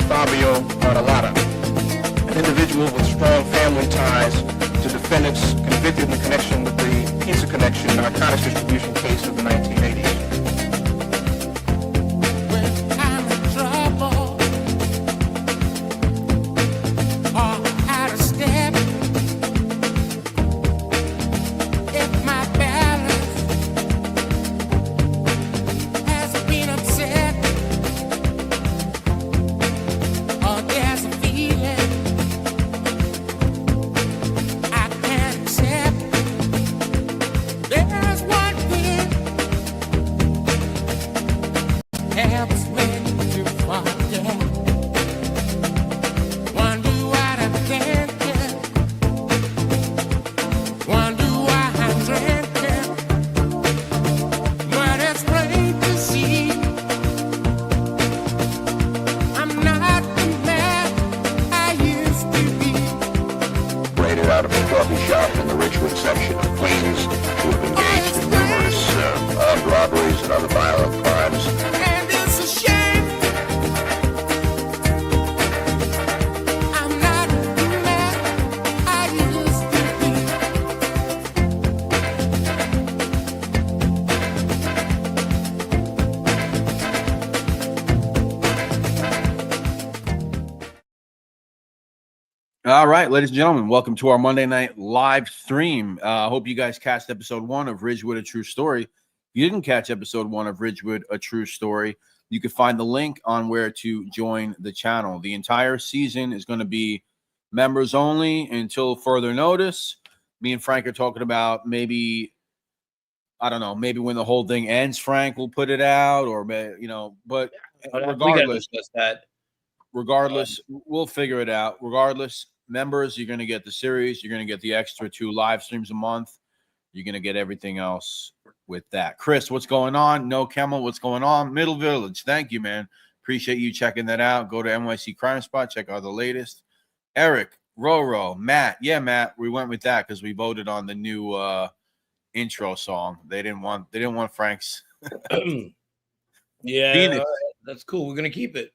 Fabio Bartolotta, an individual with strong family ties to defendants convicted in connection with the Pizza Connection narcotics distribution case of the 1980s. Out of a coffee shop in the Ridgewood section of Queens, who have engaged in numerous armed robberies and other violent crimes. And it's a shame I'm not the man I used to be. All right, ladies and gentlemen, welcome to our Monday night live stream. I hope you guys catched episode 1 of Ridgewood, A True Story. If you didn't catch episode 1 of Ridgewood, A True Story, you can find the link on where to join the channel. The entire season is going to be members only until further notice. Me and Frank are talking about maybe, I don't know, maybe when the whole thing ends, Frank will put it out, or, you know, but regardless, we'll figure it out. Regardless, members, you're going to get the series. You're going to get the extra 2 live streams a month. You're going to get everything else with that. Chris, what's going on? No Kemmel, what's going on? Middle Village, thank you, man. Appreciate you checking that out. Go to NYC Crime Spot. Check out the latest. Eric, Roro, Matt. Yeah, Matt, we went with that because we voted on the new intro song. They didn't want Frank's. Yeah, that's cool. We're going to keep it.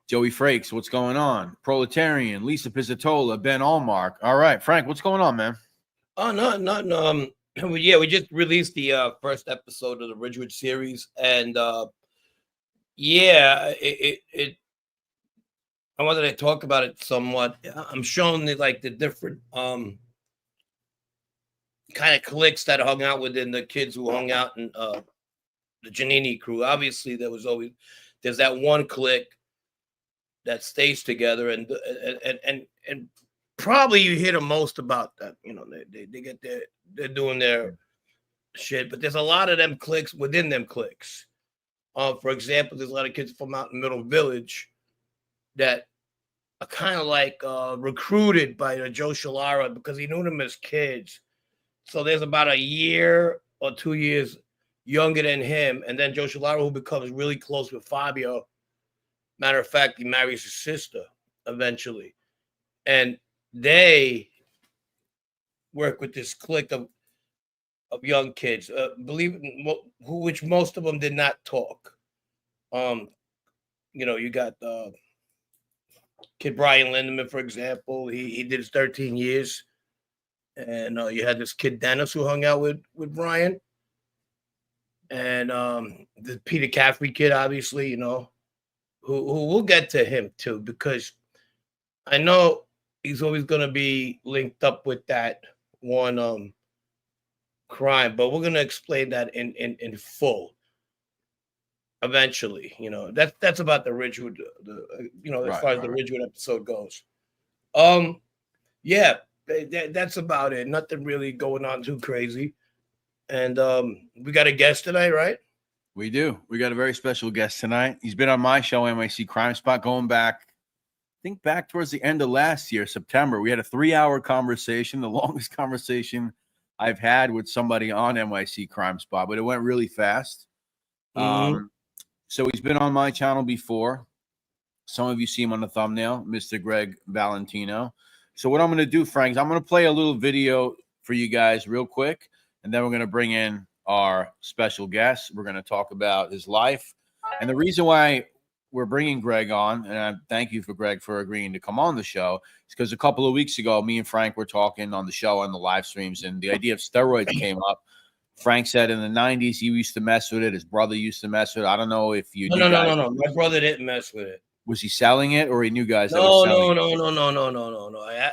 Joey Frakes, what's going on? Proletarian, Lisa Pizzatola, Ben Allmark. All right, Frank, what's going on, man? Oh, no. Yeah, we just released the first episode of the Ridgewood series, and yeah, it. I wanted to talk about it somewhat. I'm showing the different kind of cliques that hung out within the kids who hung out in the Giannini crew. Obviously, there's that one clique that stays together, and probably you hear the most about that. You know, they get they're doing their shit, but there's a lot of them cliques within them cliques. For example, there's a lot of kids from out in Middle Village that are kind of recruited by Joe Shalara because he knew them as kids. So there's about a year or 2 years younger than him, and then Joe Shalara, who becomes really close with Fabio. Matter of fact, he marries his sister eventually. And they work with this clique of young kids, which most of them did not talk. You got kid Brian Lindemann, for example. He did his 13 years. And you had this kid Dennis who hung out with Brian. And the Peter Caffrey kid, obviously, who we'll get to him too, because I know he's always going to be linked up with that one crime, but we're going to explain that in full eventually. That's about the Ridgewood, as far as the Ridgewood episode goes. Yeah, that's about it. Nothing really going on too crazy. And we got a guest tonight, right? We do. We got a very special guest tonight. He's been on my show, NYC Crime Spot, going back, I think back towards the end of last year, September. We had a 3-hour conversation, the longest conversation I've had with somebody on NYC Crime Spot, but it went really fast. So he's been on my channel before. Some of you see him on the thumbnail, Mr. Gregg Valentino. So what I'm going to do, Frank, is I'm going to play a little video for you guys real quick, and then we're going to bring in our special guest. We're going to talk about his life. And the reason why we're bringing Gregg on, and I thank you for Gregg for agreeing to come on the show. It's because a couple of weeks ago, me and Frank were talking on the show on the live streams, and the idea of steroids came up. Frank said in the 90s he used to mess with it. His brother used to mess with it. I don't know if you. No. My brother didn't mess with it. Was he selling it, or he knew guys that were No.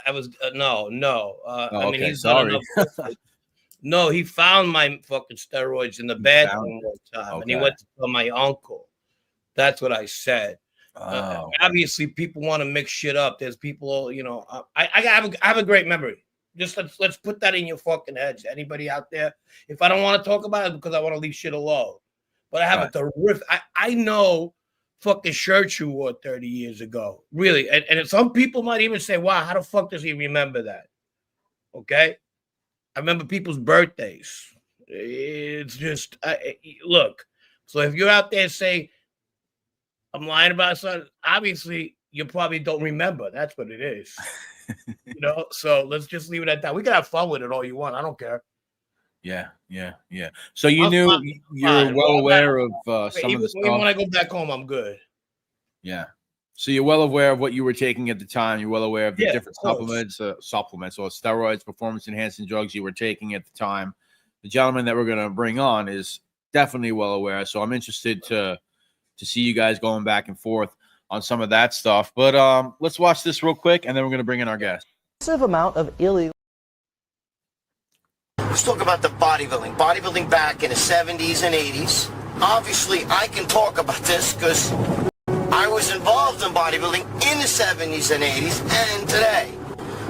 I was no. I mean, he's sorry. No, he found my fucking steroids in the bathroom one time, and he went to tell my uncle. That's what I said. Obviously, people want to mix shit up. There's people, you know. I have a great memory. Just let's put that in your fucking heads. Anybody out there? If I don't want to talk about it because I want to leave shit alone, but I have a terrific. I know fucking shirts you wore 30 years ago, really, and some people might even say, "Wow, how the fuck does he remember that?" Okay, I remember people's birthdays. It's just look. So if you're out there saying I'm lying about something, obviously you probably don't remember. That's what it is. You know, so let's just leave it at that. We can have fun with it all you want. I don't care. Yeah. So you're well aware of some of the stuff. Even when I go back home, I'm good. Yeah. So you're well aware of what you were taking at the time. You're well aware of the different supplements or steroids, performance-enhancing drugs you were taking at the time. The gentleman that we're going to bring on is definitely well aware. So I'm interested to see you guys going back and forth on some of that stuff. But let's watch this real quick, and then we're going to bring in our guest. Massive amount of illegal. Let's talk about the bodybuilding. Bodybuilding back in the 70s and 80s. Obviously, I can talk about this because I was involved in bodybuilding in the 70s and 80s and today.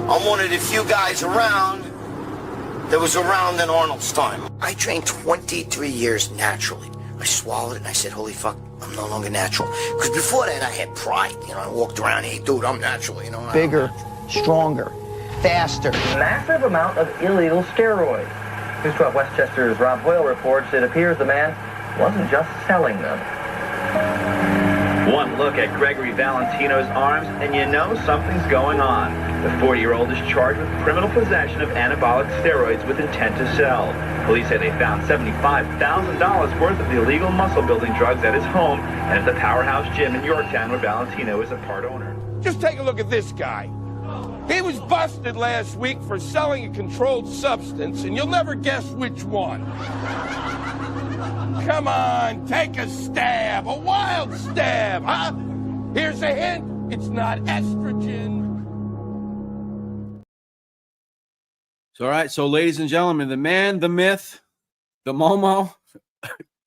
I'm one of the few guys around that was around in Arnold's time. I trained 23 years naturally. I swallowed it and I said, holy fuck, I'm no longer natural. Because before that, I had pride. You know, I walked around, hey, dude, I'm natural, you know. Bigger, stronger, faster. Massive amount of illegal steroids. News 12 Westchester's Rob Boyle reports it appears the man wasn't just selling them. One look at Gregory Valentino's arms, and you know something's going on. The 40-year-old is charged with criminal possession of anabolic steroids with intent to sell. Police say they found $75,000 worth of illegal muscle-building drugs at his home and at the Powerhouse Gym in Yorktown, where Valentino is a part owner. Just take a look at this guy. He was busted last week for selling a controlled substance, and you'll never guess which one. Come on, take a stab, a wild stab, huh? Here's a hint, it's not estrogen. So, all right. So, ladies and gentlemen, the man, the myth, the Momo,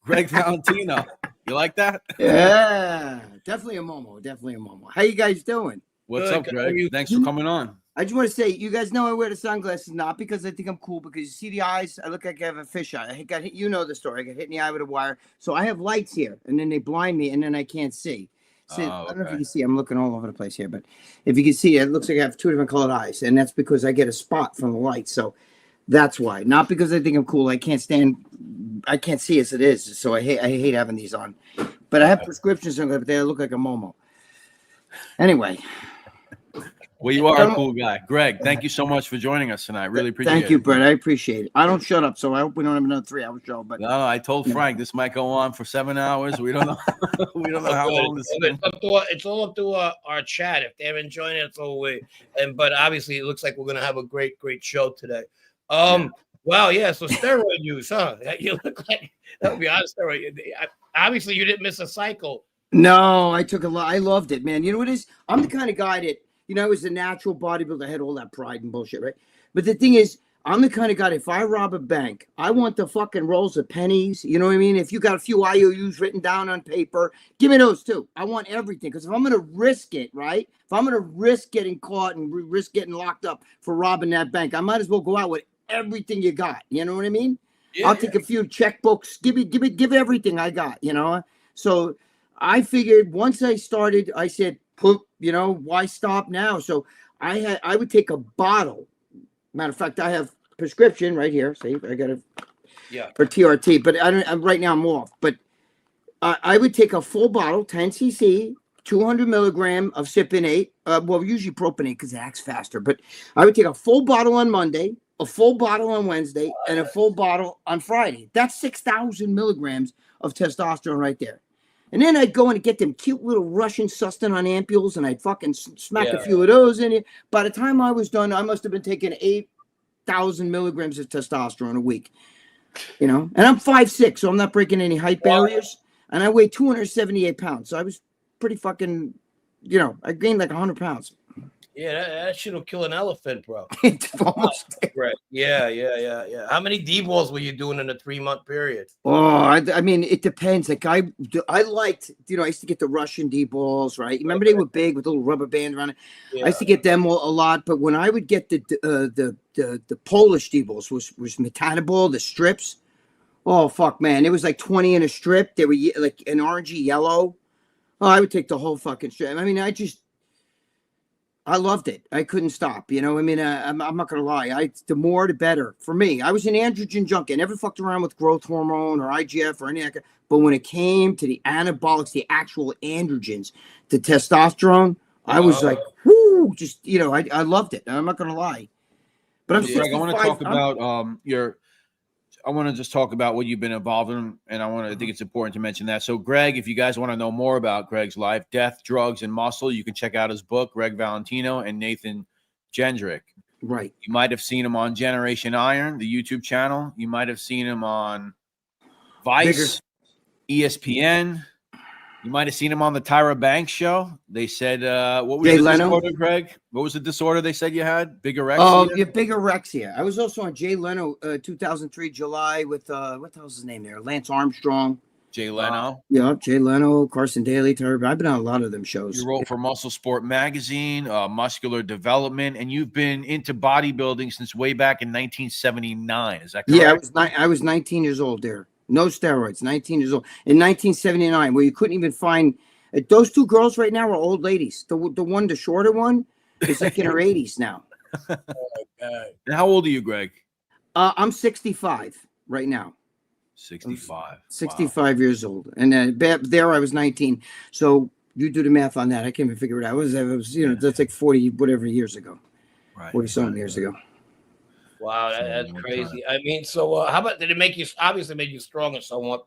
Gregg Valentino. You like that? Yeah, definitely a Momo. Definitely a Momo. How you guys doing? What's up, Gregg? Thanks for coming on. I just want to say, you guys know I wear the sunglasses not because I think I'm cool, because you see the eyes, I look like I have a fisheye. I got hit, you know the story. I got hit in the eye with a wire. So I have lights here, and then they blind me, and then I can't see. So, I don't know if you can see. I'm looking all over the place here, but if you can see, it looks like I have two different colored eyes, and that's because I get a spot from the light. So that's why. Not because I think I'm cool. I can't see as it is. So I hate having these on. But I have prescriptions on, but they look like a Momo. Anyway. Well, you are a cool guy. Gregg, thank you so much for joining us tonight. Really appreciate it. Thank you, Brett. I appreciate it. I don't shut up, so I hope we don't have another 3-hour show. But no, I told Frank this might go on for 7 hours. We don't know. We don't know how long this is. It's all up to our chat. If they're enjoying it, it's all way. But obviously, it looks like we're gonna have a great show today. Wow, yeah. So steroid use, huh? You look like that would be honest. Steroid. Obviously, you didn't miss a cycle. No, I took a lot. I loved it, man. You know what it is? I'm the kind of guy that, you know, I was a natural bodybuilder. I had all that pride and bullshit, right? But the thing is, I'm the kind of guy, if I rob a bank, I want the fucking rolls of pennies. You know what I mean? If you got a few IOUs written down on paper, give me those too. I want everything. Because if I'm going to risk it, right? If I'm going to risk getting caught and risk getting locked up for robbing that bank, I might as well go out with everything you got. You know what I mean? Yeah. I'll take a few checkbooks. Give everything I got, you know? So I figured once I started, I said, you know, why stop now? So I would take a bottle. Matter of fact, I have prescription right here. See, I got it for TRT, but right now I'm off. But I would take a full bottle, 10 cc, 200 milligram of Cypionate. Well, usually propionate because it acts faster. But I would take a full bottle on Monday, a full bottle on Wednesday, and a full bottle on Friday. That's 6,000 milligrams of testosterone right there. And then I'd go and get them cute little Russian sustenance on ampules, and I'd fucking smack a Yeah. few of those in it. By the time I was done, I must have been taking 8,000 milligrams of testosterone a week. You know, and I'm 5'6", so I'm not breaking any height barriers. And I weigh 278 pounds, so I was pretty fucking, you know, I gained like 100 pounds. Yeah, that shit will kill an elephant, bro. It's almost Right. Yeah. How many D-balls were you doing in a 3-month period? Oh, I mean, it depends. Like I liked, you know, I used to get the Russian D balls, right? Remember they were big with a little rubber band around it. Yeah. I used to get them a lot, but when I would get the Polish D balls, was metanabol, the strips. Oh fuck, man, it was like 20 in a strip. They were like an orangey yellow. Oh, I would take the whole fucking strip. I mean, I loved it. I couldn't stop. You know, I mean, I'm not gonna lie. The more, the better for me. I was an androgen junkie. I never fucked around with growth hormone or IGF or any of that. But when it came to the anabolics, the actual androgens, the testosterone, I was like, whoo, just, you know, I loved it. I'm not gonna lie. But I'm Greg, I want to talk about I want to just talk about what you've been involved in, and I think it's important to mention that. So, Greg, if you guys want to know more about Gregg's life, Death, Drugs, and Muscle, you can check out his book, Gregg Valentino and Nathan Gendrick. Right. You might have seen him on Generation Iron, the YouTube channel. You might have seen him on Vice, ESPN. You might have seen him on the Tyra Banks show. They said, what was the disorder, Greg? What was the disorder they said you had? Bigorexia? Oh, yeah, bigorexia. I was also on Jay Leno, 2003 July with, what the hell's his name there? Lance Armstrong. Jay Leno. Yeah, Jay Leno, Carson Daly, Tyra. I've been on a lot of them shows. You wrote for Muscle Sport Magazine, Muscular Development, and you've been into bodybuilding since way back in 1979. Is that correct? Yeah, I was 19 years old there. No steroids, 19 years old. In 1979, where you couldn't even find those two girls right now are old ladies. The shorter one is like in her 80s now. Oh my God. And how old are you, Greg? I'm 65 right now. 65. 65 years old. And there I was 19. So you do the math on that. I can't even figure it out. It was you know, that's like 40 whatever years ago. Right. 40 something years ago. Wow, that's crazy. I mean, so how about, did it make you, obviously made you stronger somewhat?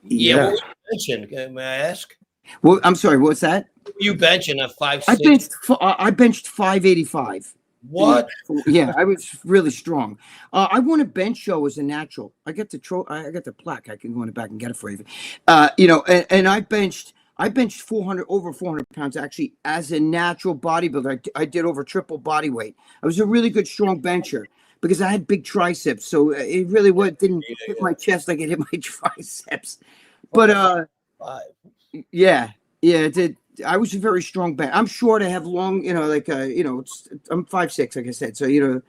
Yeah. What was you benching? May I ask? Well, I'm sorry, what's that? You benching at 5'6"? I benched 585. What? Yeah, I was really strong. I won a bench show as a natural. I got the plaque. I can go in the back and get it for you. You know, and I benched 400 pounds actually as a natural bodybuilder. I did over triple body weight. I was a really good strong bencher because I had big triceps, so it really didn't hit my chest like it hit my triceps. But yeah, it did. I was a very strong bench. I'm short. I have long, you know, like you know, I'm 5'6", like I said. So you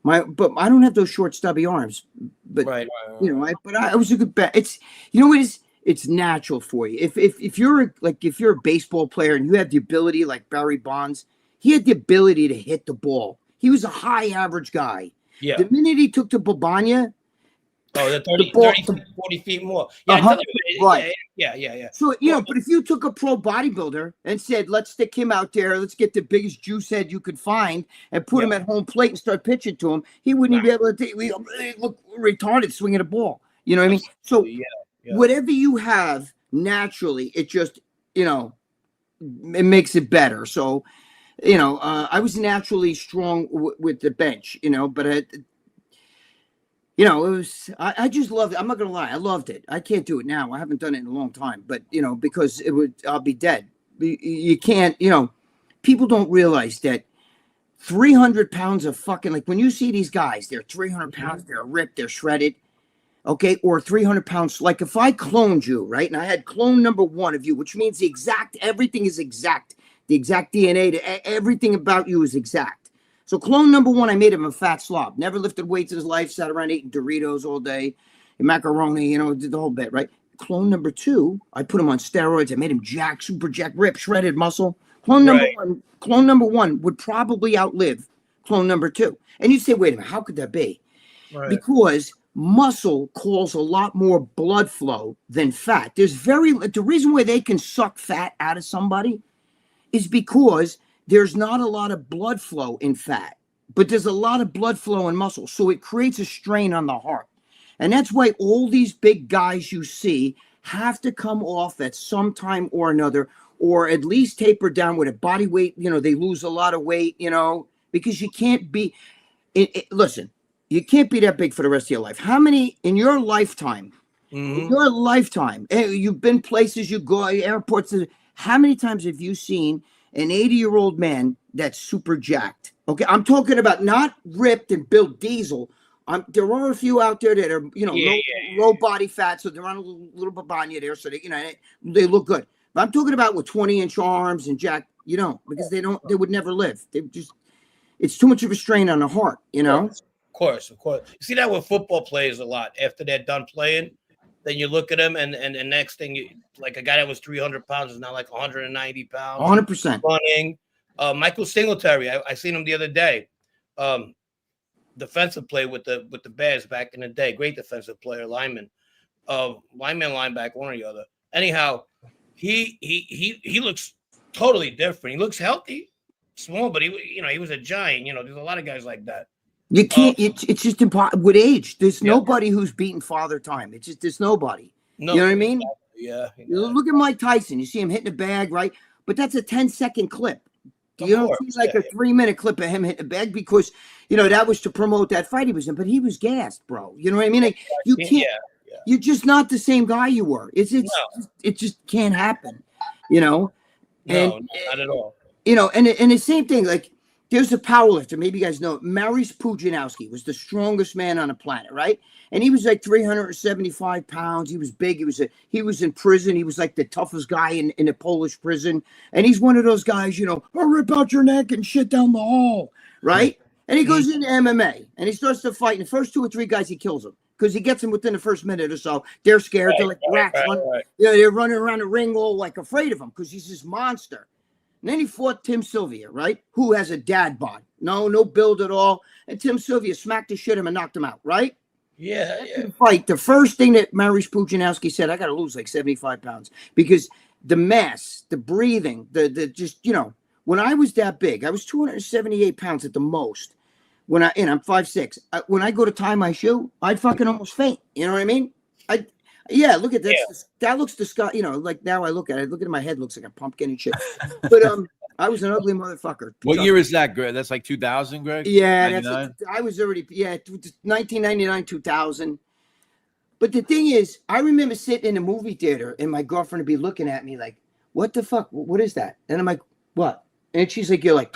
know, but I don't have those short stubby arms. But you know, I was a good bench. It's, you know what it is. It's natural for you. If you're a baseball player and you have the ability, like Barry Bonds, he had the ability to hit the ball. He was a high average guy. Yeah. The minute he took to Bobanya, the 40 feet more. Yeah, right. Yeah. So, you know, but if you took a pro bodybuilder and said, let's stick him out there, let's get the biggest juice head you could find and put him at home plate and start pitching to him, he wouldn't be able to look retarded swinging a ball. You know what I mean? So whatever you have naturally, it just, you know, it makes it better. So, you know, I was naturally strong with the bench, you know, but you know, it was, I just loved it. I'm not going to lie. I loved it. I can't do it now. I haven't done it in a long time, but you know, because I'll be dead. You can't, you know, people don't realize that 300 pounds of fucking, like when you see these guys, they're 300 pounds, they're ripped, they're shredded. Okay, or 300 pounds. Like if I cloned you, right, and I had clone number 1 of you, which means everything is exact. The exact DNA, everything about you is exact. So clone number 1, I made him a fat slob. Never lifted weights in his life, sat around eating Doritos all day, and macaroni, you know, did the whole bit, right? Clone number 2, I put him on steroids. I made him super jack, ripped, shredded muscle. Clone number one would probably outlive clone number 2. And you say, wait a minute, how could that be? Right. Because muscle calls a lot more blood flow than fat. The reason why they can suck fat out of somebody is because there's not a lot of blood flow in fat, but there's a lot of blood flow in muscle. So it creates a strain on the heart. And that's why all these big guys you see have to come off at some time or another, or at least taper down with a body weight. You know, they lose a lot of weight, you know, because you can't be, listen, you can't be that big for the rest of your life. How many in your lifetime, you've been places, you go, airports, how many times have you seen an 80-year-old man that's super jacked? Okay, I'm talking about not ripped and built diesel. There are a few out there that are, you know, low body fat, so they're on a little babanya there, so they, you know, they look good. But I'm talking about with 20-inch arms and jack, you know, because they would never live. They just, it's too much of a strain on the heart, you know. Of course. You see that with football players a lot. After they're done playing, then you look at them, and the next thing, like a guy that was 300 pounds is now like 190 pounds. 100%. Running. Michael Singletary, I seen him the other day. Defensive player with the Bears back in the day. Great defensive player, lineman, linebacker, one or the other. Anyhow, he looks totally different. He looks healthy, small, but he was a giant. You know, there's a lot of guys like that. You can't. It's just impossible with age. There's nobody who's beaten Father Time. It's just there's nobody. No, you know what I mean? Yeah. Look at Mike Tyson. You see him hitting the bag, right? But that's a 10-second clip. You don't see like a 3-minute clip of him hitting the bag because, you know, that was to promote that fight he was in. But he was gassed, bro. You know what I mean? Like, you can't. Yeah. You're just not the same guy you were. It just can't happen. You know. No, not at all. You know, and the same thing. Like, there's a powerlifter. Maybe you guys know it. Maurice Pudzianowski was the strongest man on the planet, right? And he was like 375 pounds. He was big. He was in prison. He was like the toughest guy in a Polish prison. And he's one of those guys, you know, I'll rip out your neck and shit down the hall, right? And he goes into MMA and he starts to fight. And the first 2 or 3 guys, he kills them because he gets them within the first minute or so. They're scared. They're like rats. Right. You know, they're running around the ring all like afraid of him because he's this monster. And then he fought Tim Sylvia, right? Who has a dad bod. No build at all. And Tim Sylvia smacked the shit out of him and knocked him out, right? Yeah. Fight. The first thing that Maurice Pudzianowski said, I got to lose like 75 pounds because the mass, the breathing, the just, you know, when I was that big, I was 278 pounds at the most. And I'm 5'6". When I go to tie my shoe, I'd fucking almost faint. You know what I mean? Yeah, look at this. Yeah. That looks disgusting. You know, like now I look at it. Look at my head. Looks like a pumpkin and shit. But I was an ugly motherfucker. What year is that, Greg? That's like 2000, Greg? Yeah, I was already 1999, 2000. But the thing is, I remember sitting in a movie theater and my girlfriend would be looking at me like, "What the fuck? What is that?" And I'm like, "What?" And she's like, "You're like."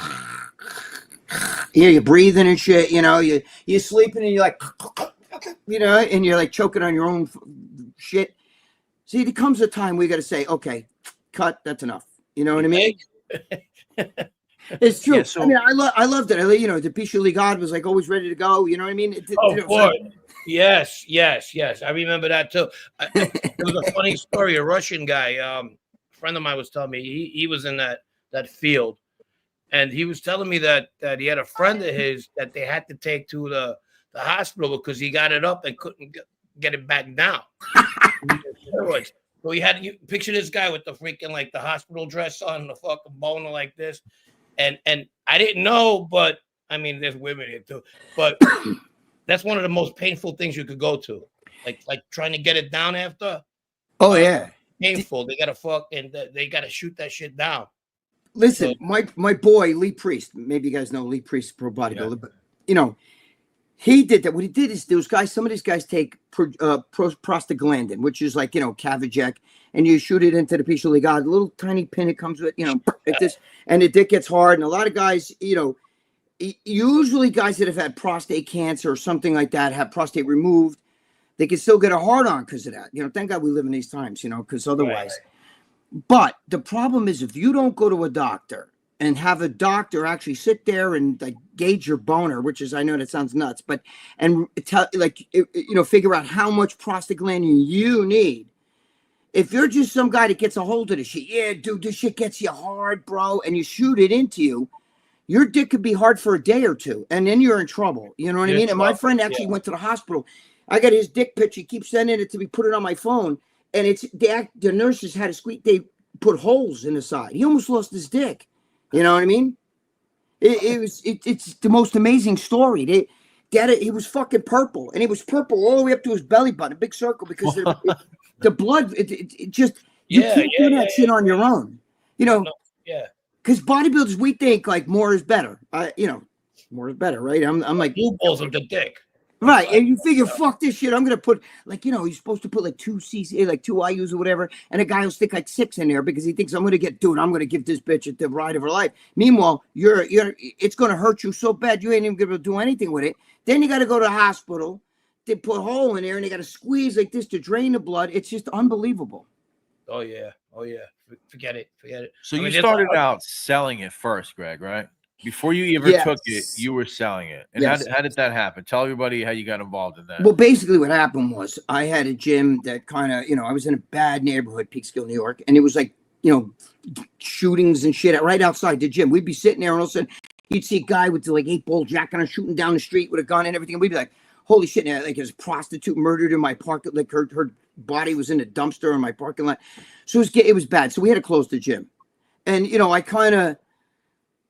Yeah, you're breathing and shit. You know, you're sleeping and you're like. You know, and you're like choking on your own shit. See, there comes a time we got to say, okay, cut. That's enough. You know what I mean? It's true. Yeah, so, I mean, I loved it. You know, the Pichuli God was like always ready to go. You know what I mean? Yes. I remember that too. It was a funny story. A Russian guy, a friend of mine was telling me he was in that field, and he was telling me that he had a friend of his that they had to take to the hospital because he got it up and couldn't get it back down. So you picture this guy with the freaking like the hospital dress on, the fucking boner like this, and I didn't know, but I mean, there's women here too, but that's one of the most painful things you could go to, like trying to get it down after. Oh yeah, painful. They gotta shoot that shit down. Listen, my boy Lee Priest. Maybe you guys know Lee Priest, pro bodybuilder, but you know. He did that. What he did is some of these guys take prostaglandin, which is like, you know, Cavajek, and you shoot it into the Pichuli God, a little tiny pin it comes with, you know, like this, and the dick gets hard. And a lot of guys, you know, usually guys that have had prostate cancer or something like that, have prostate removed, they can still get a hard on because of that. You know, thank God we live in these times, you know, because otherwise. Right. But the problem is if you don't go to a doctor and have a doctor actually sit there and like gauge your boner, which is, I know that sounds nuts, but, and tell, like, you know, figure out how much prostaglandin you need. If you're just some guy that gets a hold of this shit, yeah, dude, this shit gets you hard, bro, and you shoot it into you, your dick could be hard for a day or two, and then you're in trouble. You know what I mean? And my friend actually went to the hospital. I got his dick picture. He keeps sending it to me, put it on my phone, and it's the nurses had to squeak. They put holes in the side. He almost lost his dick. You know what I mean? It's the most amazing story. dead. He was fucking purple, and he was purple all the way up to his belly button, a big circle, because the blood, it just, you can't do that shit on your own. You know, because bodybuilders, we think like more is better. You know, more is better, right? I'm like, blue balls of the dick. Right, and you figure, fuck this shit. I'm gonna put, like, you know, you're supposed to put like 2 cc, like 2 IUs or whatever, and a guy will stick like 6 in there because he thinks I'm gonna get, dude, I'm gonna give this bitch the ride of her life. Meanwhile, it's gonna hurt you so bad you ain't even gonna do anything with it. Then you got to go to the hospital. They put a hole in there and they got to squeeze like this to drain the blood. It's just unbelievable. Oh yeah. Forget it. So you started out selling it first, Greg, right? Before you ever took it, you were selling it. And how did that happen? Tell everybody how you got involved in that. Well, basically what happened was I had a gym that kind of, you know, I was in a bad neighborhood, Peekskill, New York. And it was like, you know, shootings and shit right outside the gym. We'd be sitting there and all of a sudden you'd see a guy with the like 8-ball jacket on shooting down the street with a gun and everything. And we'd be like, holy shit. And like, there's a prostitute murdered in my parking, like her body was in a dumpster in my parking lot. So it was bad. So we had to close the gym. And, you know, I kind of,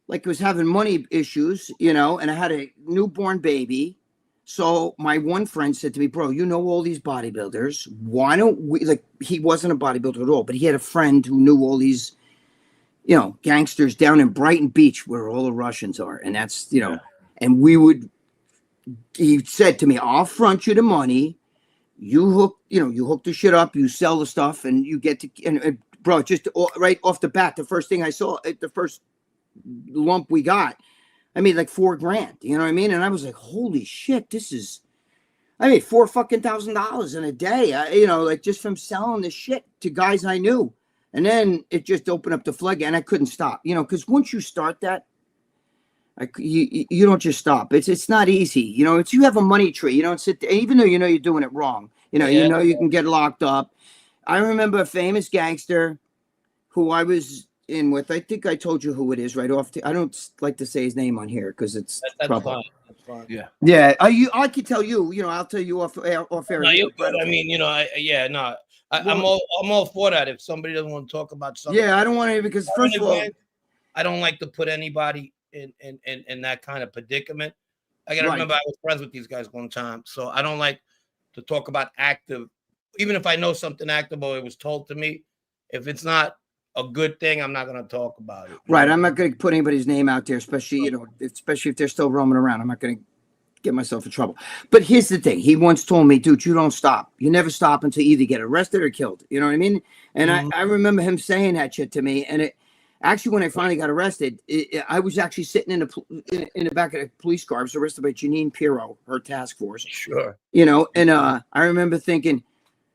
like, was having money issues, you know, and I had a newborn baby. So my one friend said to me, bro, you know all these bodybuilders. Why don't we, like, he wasn't a bodybuilder at all, but he had a friend who knew all these, you know, gangsters down in Brighton Beach where all the Russians are. And that's, you know, and he said to me, I'll front you the money. You hook the shit up, you sell the stuff, and you get to, and bro, just right off the bat, the first thing I saw, the first lump we got, I made like $4,000, you know what I mean? And I was like, holy shit, I made $4,000 in a day, you know, like just from selling this shit to guys I knew. And then it just opened up the floodgate and I couldn't stop, you know, because once you start that, you don't just stop. It's not easy, you know. You have a money tree. You don't sit there, even though you know you're doing it wrong. You know, you can get locked up. I remember a famous gangster who I was in with. I think I told you who it is right off. I don't like to say his name on here because it's trouble. That's fine. Yeah. I could tell you. You know, I'll tell you off air. No, you're good. I mean, you know, I'm all for that. If somebody doesn't want to talk about something, I don't want to, because first of all, I don't like to put anybody in that kind of predicament. I gotta remember I was friends with these guys one time, so I don't like to talk about active, even if I know something active or it was told to me. If it's not a good thing, I'm not gonna talk about it. Right, I'm not gonna put anybody's name out there, especially if they're still roaming around. I'm not gonna get myself in trouble. But here's the thing: he once told me, "Dude, you don't stop. You never stop until you either get arrested or killed." You know what I mean? And I remember him saying that shit to me, and it. Actually, when I finally got arrested, I was actually sitting in the back of a police car. I was arrested by Janine Pirro, her task force. Sure. You know, and I remember thinking,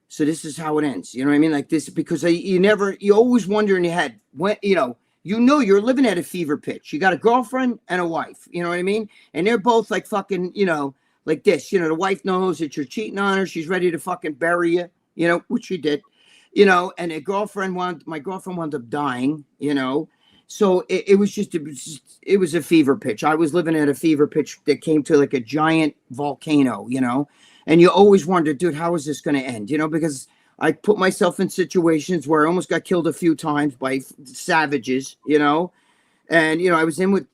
so this is how it ends. You know what I mean? Like this, because you always wonder in your head, when, you know, you're living at a fever pitch. You got a girlfriend and a wife. You know what I mean? And they're both like fucking, you know, like this. You know, the wife knows that you're cheating on her. She's ready to fucking bury you, you know, which she did. You know, and my girlfriend wound up dying, you know. So it was a fever pitch. I was living at a fever pitch that came to like a giant volcano, you know. And you always wonder, dude, how is this going to end? You know, because I put myself in situations where I almost got killed a few times by savages, you know. And, you know, I was in with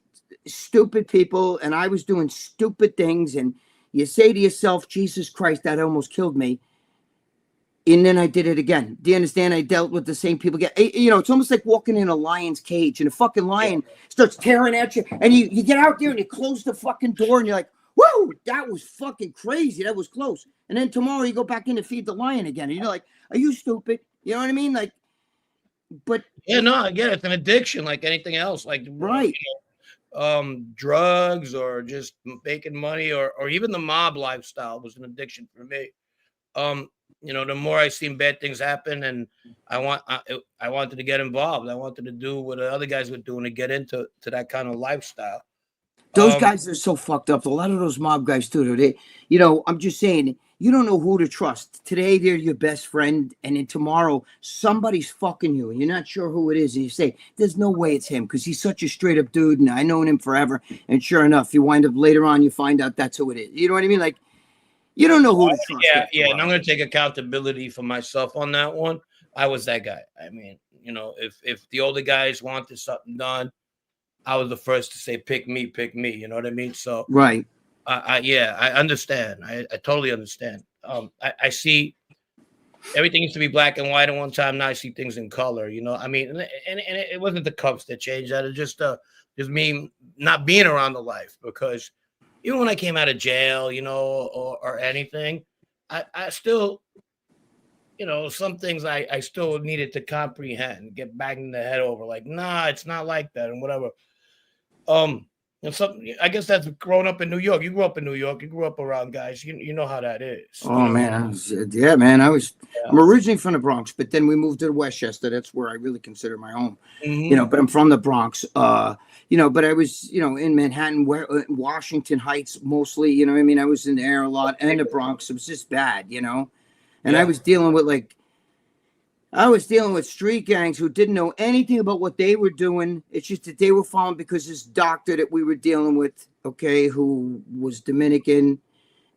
stupid people and I was doing stupid things. And you say to yourself, Jesus Christ, that almost killed me. And then I did it again. Do you understand? I dealt with the same people again. You know, it's almost like walking in a lion's cage and a fucking lion starts tearing at you. And you get out there and you close the fucking door and you're like, whoa, that was fucking crazy. That was close. And then tomorrow you go back in to feed the lion again. And you're like, are you stupid? You know what I mean? Like, but. Yeah, no, I get it. It's an addiction like anything else. Like, right. You know, drugs or just making money or even the mob lifestyle was an addiction for me. You know, the more I seen bad things happen, and I wanted to get involved. I wanted to do what the other guys were doing to get into that kind of lifestyle. Those guys are so fucked up. A lot of those mob guys too. They, you know, I'm just saying, you don't know who to trust. Today they're your best friend, and then tomorrow somebody's fucking you, and you're not sure who it is. And you say, "There's no way it's him," because he's such a straight up dude, and I known him forever. And sure enough, you wind up later on, you find out that's who it is. You know what I mean? Like. You don't know who to trust. Yeah, and I'm going to take accountability for myself on that one. I was that guy. I mean, you know, if the older guys wanted something done, I was the first to say, pick me, you know what I mean? So right. Yeah, I understand. I totally understand. I see everything used to be black and white at one time. Now I see things in color. You know, I mean, and it wasn't the cups that changed that. It just me not being around the life, because even when I came out of jail, you know, or anything, I still, you know, some things I still needed to comprehend, get banged in the head over, like, nah, it's not like that, and whatever. And some, I guess that's growing up in New York. You grew up in New York. You grew up around guys. You know how that is. Oh man, man. I'm originally from the Bronx, but then we moved to Westchester. That's where I really consider my home. You know, but I'm from the Bronx. You know, but I was, you know, in Manhattan, Washington Heights mostly. You know what I mean? I was in there a lot, and the Bronx. It was just bad, you know. And I was dealing with street gangs who didn't know anything about what they were doing. It's just that they were following because this doctor that we were dealing with, okay, who was Dominican,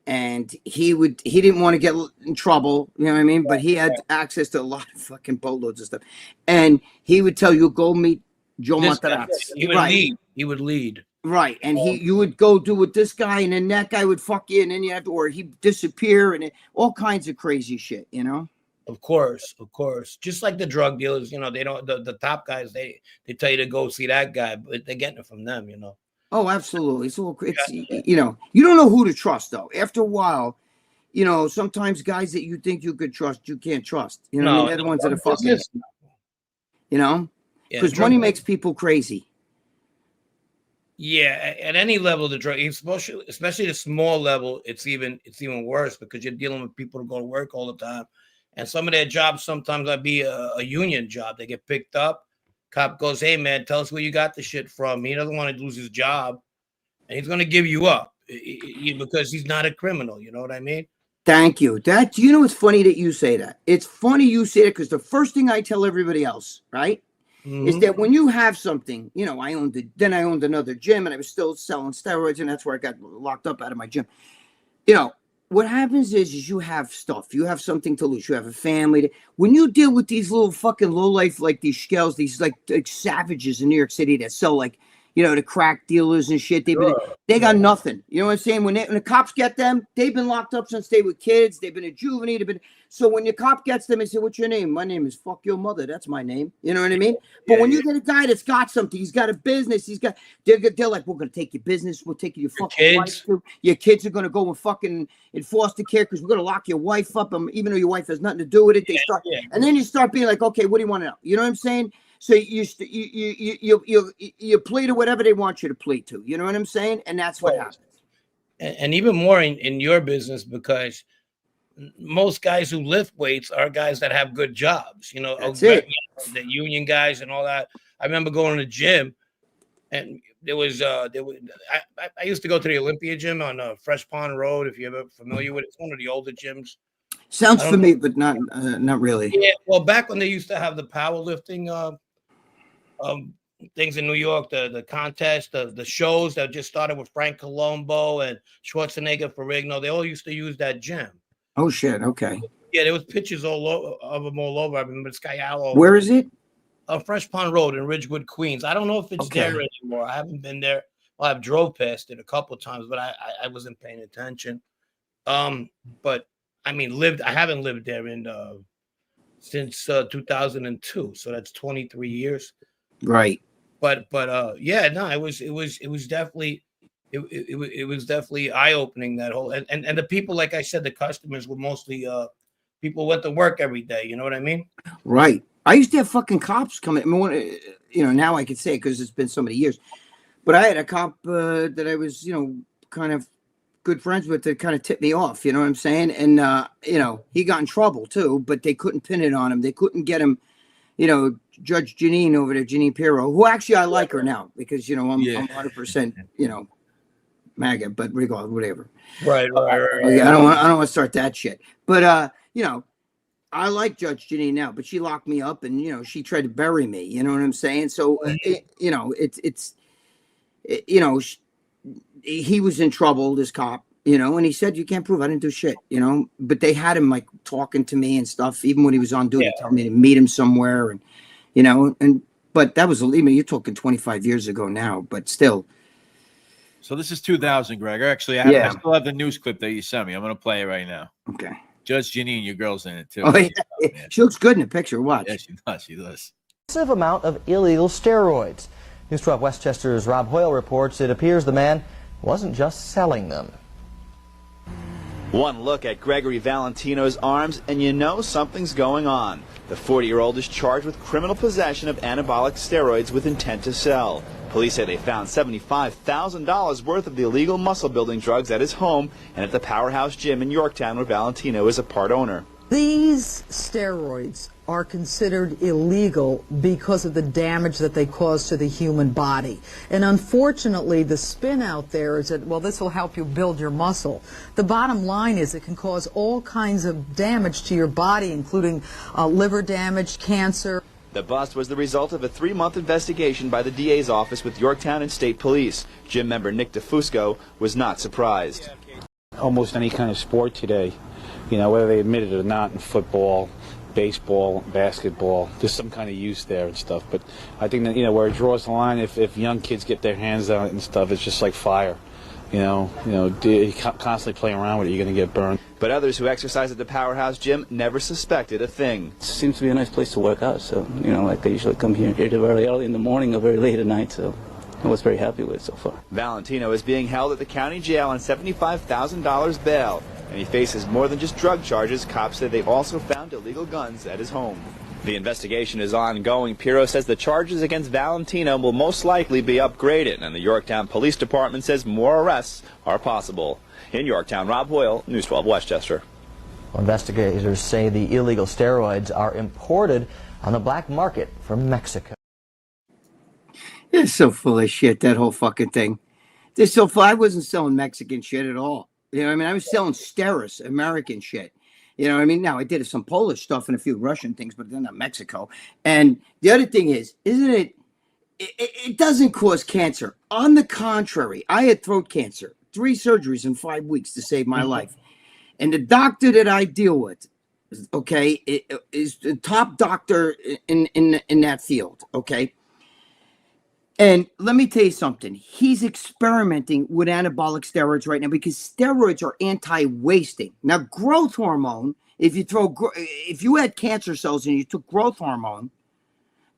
and he didn't want to get in trouble, you know what I mean? But he had access to a lot of fucking boatloads of stuff. And he would tell you, go meet Joe Matarazzi. He would lead. Right. And you would go do with this guy, and then that guy would fuck you, and then you have to, or he'd disappear, and all kinds of crazy shit, you know? Of course. Just like the drug dealers, you know, they don't, the top guys, they tell you to go see that guy, but they're getting it from them, you know. Oh, absolutely. It's you know, you don't know who to trust though. After a while, you know, sometimes guys that you think you could trust, you can't trust. You know, I mean, they're the ones that are fucking. You know, because money makes people crazy. Yeah, at any level, the drug, especially the small level, it's even worse, because you're dealing with people who go to work all the time. And some of their jobs sometimes might be a union job. They get picked up. Cop goes, hey, man, tell us where you got the shit from. He doesn't want to lose his job. And he's going to give you up because he's not a criminal. You know what I mean? Thank you. You know, it's funny that you say that. It's funny you say that, because the first thing I tell everybody else, right, is that when you have something, you know, I owned another gym, and I was still selling steroids, and that's where I got locked up out of my gym. You know, what happens is you have stuff. You have something to lose. You have a family. When you deal with these little fucking lowlife, like these schells, these like savages in New York City that sell, like, you know, the crack dealers and shit. They got nothing. You know what I'm saying? When the cops get them, they've been locked up since they were kids. They've been a juvenile. So when your cop gets them, they say, "What's your name?" "My name is fuck your mother." That's my name. You know what I mean? But when you get a guy that's got something, he's got a business. They're like, "We're gonna take your business. We'll take your fucking wife too. Your kids are gonna go and fucking in foster care because we're gonna lock your wife up, even though your wife has nothing to do with it." And then you start being like, "Okay, what do you want to know?" You know what I'm saying? So you plead to whatever they want you to plead to. You know what I'm saying? And that's what happens. And even more in your business, because most guys who lift weights are guys that have good jobs. You know, the union guys and all that. I remember going to the gym, and there was I used to go to the Olympia gym on Fresh Pond Road. If you're ever familiar with it, it's one of the older gyms. Sounds familiar, but not really. Yeah, well, back when they used to have the powerlifting things in New York, the contest, the shows that just started with Frank Colombo and Schwarzenegger, Ferrigno, they all used to use that gym. Oh shit! Okay. Yeah, there was pictures all over of them all over. I remember Sky Owl. Where is it? Fresh Pond Road in Ridgewood, Queens. I don't know if it's there anymore. I haven't been there. Well, I've drove past it a couple of times, but I wasn't paying attention. But I mean, I haven't lived there since 2002, so that's 23 years. Right. But yeah, no, it was definitely it was definitely eye-opening, that whole, and the people, like I said, the customers were mostly people went to work every day. You know what I mean? Right. I used to have fucking cops come in. I mean, you know, now I could say because it's been so many years, but I had a cop that I was, you know, kind of good friends with that kind of tipped me off. You know what I'm saying? And you know, he got in trouble too, but they couldn't pin it on him. They couldn't get him. You know, Judge Janine over there, Janine Pirro, who actually I like her now because, you know, I'm 100%, you know, MAGA, but regardless, whatever. Right. I don't want to start that shit. But you know, I like Judge Janine now, but she locked me up, and you know, she tried to bury me. You know what I'm saying? So you know, you know, he was in trouble, this cop. You know, and he said, "You can't prove I didn't do shit," you know, but they had him like talking to me and stuff, even when he was on duty, telling me to meet him somewhere. And, you know, but that was, I mean, you're talking 25 years ago now, but still. So this is 2000, Greg. Actually, I Yeah. still have the news clip that you sent me. I'm going to play it right now. Okay. Judge Janine, your girl's in it too. Oh, yeah. She looks good in the picture. Watch. Yeah, she does. She does. Massive amount of illegal steroids. News 12 Westchester's Rob Hoyle reports it appears the man wasn't just selling them. One look at Gregory Valentino's arms and you know something's going on. The 40-year-old is charged with criminal possession of anabolic steroids with intent to sell. Police say they found $75,000 worth of the illegal muscle-building drugs at his home and at the Powerhouse Gym in Yorktown where Valentino is a part owner. These steroids are considered illegal because of the damage that they cause to the human body. And unfortunately, the spin out there is that, well, this will help you build your muscle. The bottom line is it can cause all kinds of damage to your body, including liver damage, cancer. The bust was the result of a 3-month investigation by the DA's office with Yorktown and State Police. Gym member Nick DeFusco was not surprised. Almost any kind of sport today, you know, whether they admit it or not, in football, baseball, basketball, there's some kind of use there and stuff. But I think that, you know, where it draws the line, if young kids get their hands on it and stuff, it's just like fire. You constantly playing around with it, you're going to get burned. But others who exercise at the Powerhouse Gym never suspected a thing. It seems to be a nice place to work out, so, you know, like they usually come here very early in the morning or very late at night, so I was very happy with it so far. Valentino is being held at the county jail on $75,000 bail, and he faces more than just drug charges. Cops said they also found illegal guns at his home. The investigation is ongoing. Pirro says the charges against Valentino will most likely be upgraded, and the Yorktown Police Department says more arrests are possible. In Yorktown, Rob Hoyle, News 12 Westchester. Well, investigators say the illegal steroids are imported on the black market from Mexico. It's so full of shit, that whole fucking thing. They're so full. I wasn't selling Mexican shit at all. You know what I mean? I was selling Steris, American shit. You know what I mean? Now, I did some Polish stuff and a few Russian things, but they're not Mexico. And the other thing is, it doesn't cause cancer. On the contrary, I had throat cancer, 3 surgeries in 5 weeks to save my life. And the doctor that I deal with, okay, is the top doctor in that field, okay? And let me tell you something. He's experimenting with anabolic steroids right now because steroids are anti-wasting. Now, growth hormone, if you had cancer cells and you took growth hormone,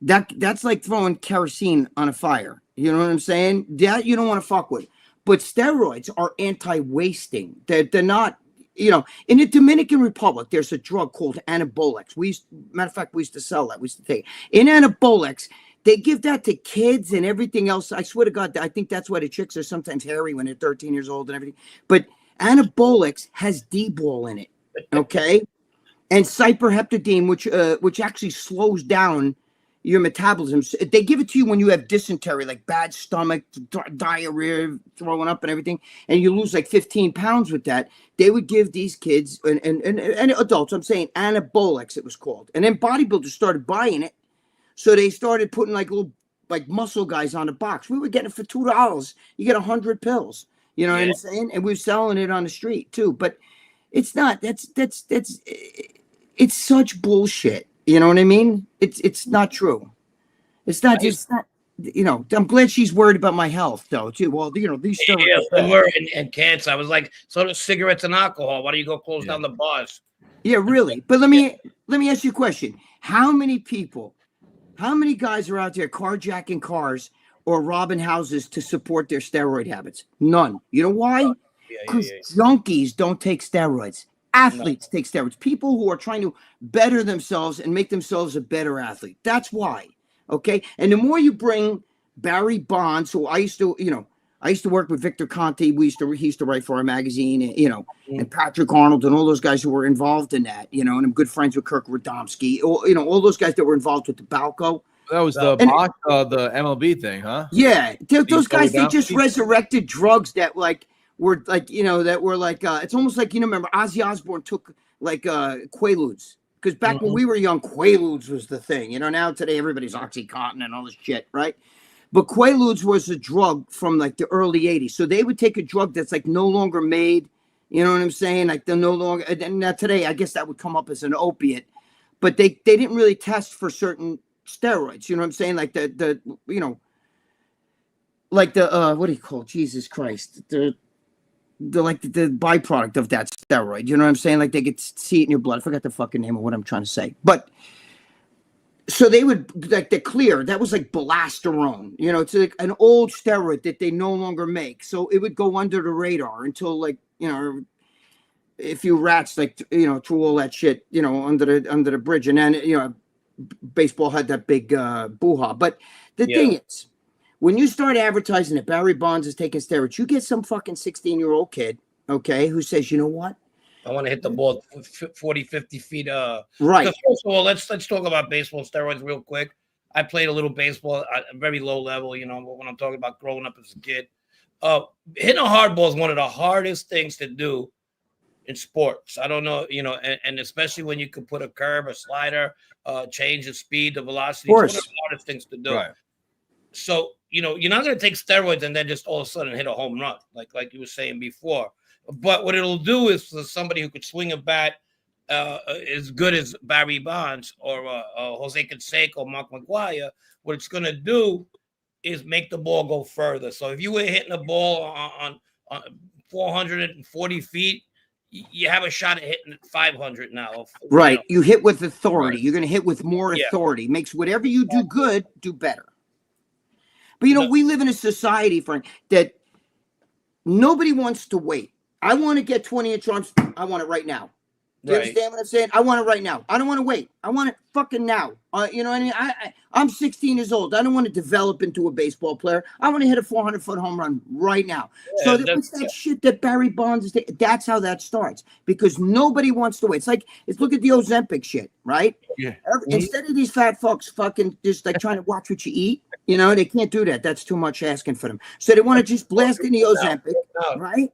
that's like throwing kerosene on a fire. You know what I'm saying? That you don't want to fuck with. But steroids are anti-wasting. They're not, you know, in the Dominican Republic, there's a drug called anabolics. Matter of fact, we used to sell that. We used to take it. In anabolics, they give that to kids and everything else. I swear to God, I think that's why the chicks are sometimes hairy when they're 13 years old and everything. But anabolics has D-bol in it, okay? And cyperheptadine, which actually slows down your metabolism. They give it to you when you have dysentery, like bad stomach, diarrhea, throwing up and everything, and you lose like 15 pounds with that. They would give these kids and adults, I'm saying anabolics it was called. And then bodybuilders started buying it. So they started putting like little muscle guys on the box. We were getting it for $2. You get 100 pills. You know what I'm saying? And we were selling it on the street too. But it's not. It's such bullshit. You know what I mean? It's not true. It's not just not. You know, I'm glad she's worried about my health though too. Well, you know, these and cancer. I was like, so do cigarettes and alcohol. Why do you go close down the bars? Yeah, really. But let me ask you a question. How many guys are out there carjacking cars or robbing houses to support their steroid habits? None. You know why? Because junkies don't take steroids. Athletes take steroids. People who are trying to better themselves and make themselves a better athlete. That's why. Okay. And the more you bring Barry Bonds, who I used to work with Victor Conte. He used to write for our magazine, and Patrick Arnold and all those guys who were involved in that, and I'm good friends with Kirk Radomski, all those guys that were involved with the Balco. That was the MLB thing, huh? Yeah. Those guys, they just resurrected drugs that were it's almost like, remember Ozzy Osbourne took Quaaludes. Because back when we were young, Quaaludes was the thing. Now today everybody's OxyContin and all this shit, right? But Quaaludes was a drug from the early 80s. So they would take a drug that's no longer made. You know what I'm saying? They're no longer. And now today, I guess that would come up as an opiate. But they didn't really test for certain steroids. You know what I'm saying? like the what do you call it? Jesus Christ, the byproduct of that steroid. You know what I'm saying? Like they could see it in your blood. I forgot the fucking name of what I'm trying to say, but. So they would like the clear. That was like Belasterone. You know, it's like an old steroid that they no longer make. So it would go under the radar until like, you know, a few rats like, you know, threw all that shit, you know, under the bridge. And then, you know, baseball had that big boo-ha. But the thing is, when you start advertising that Barry Bonds is taking steroids, you get some fucking 16-year-old kid, okay, who says, you know what? I want to hit the ball 40, 50 feet. Right. First of all, let's talk about baseball steroids real quick. I played a little baseball at a very low level, you know, when I'm talking about growing up as a kid. Hitting a hard ball is one of the hardest things to do in sports. I don't know, you know, and especially when you could put a curve, a slider, change the speed, the velocity. It's one of the hardest things to do. Right. So, you know, you're not going to take steroids and then just all of a sudden hit a home run, like you were saying before. But what it'll do is for somebody who could swing a bat as good as Barry Bonds or Jose Canseco or Mark McGwire, what it's going to do is make the ball go further. So if you were hitting a ball on 440 feet, you have a shot at hitting 500 now. Right. You know. You hit with authority. Right. You're going to hit with more authority. Makes whatever you do good, do better. But, you know, we live in a society, Frank, that nobody wants to wait. I want to get 20-inch arms. I want it right now. Do you understand what I'm saying? I want it right now. I don't want to wait. I want it fucking now. You know what I mean? I'm 16 years old. I don't want to develop into a baseball player. I want to hit a 400-foot home run right now. So that's that shit that Barry Bonds is. That's how that starts because nobody wants to wait. It's look at the Ozempic shit, right? Yeah. Instead of these fat fucks fucking just like trying to watch what you eat, you know, they can't do that. That's too much asking for them. So they want to just blast in the Ozempic, right?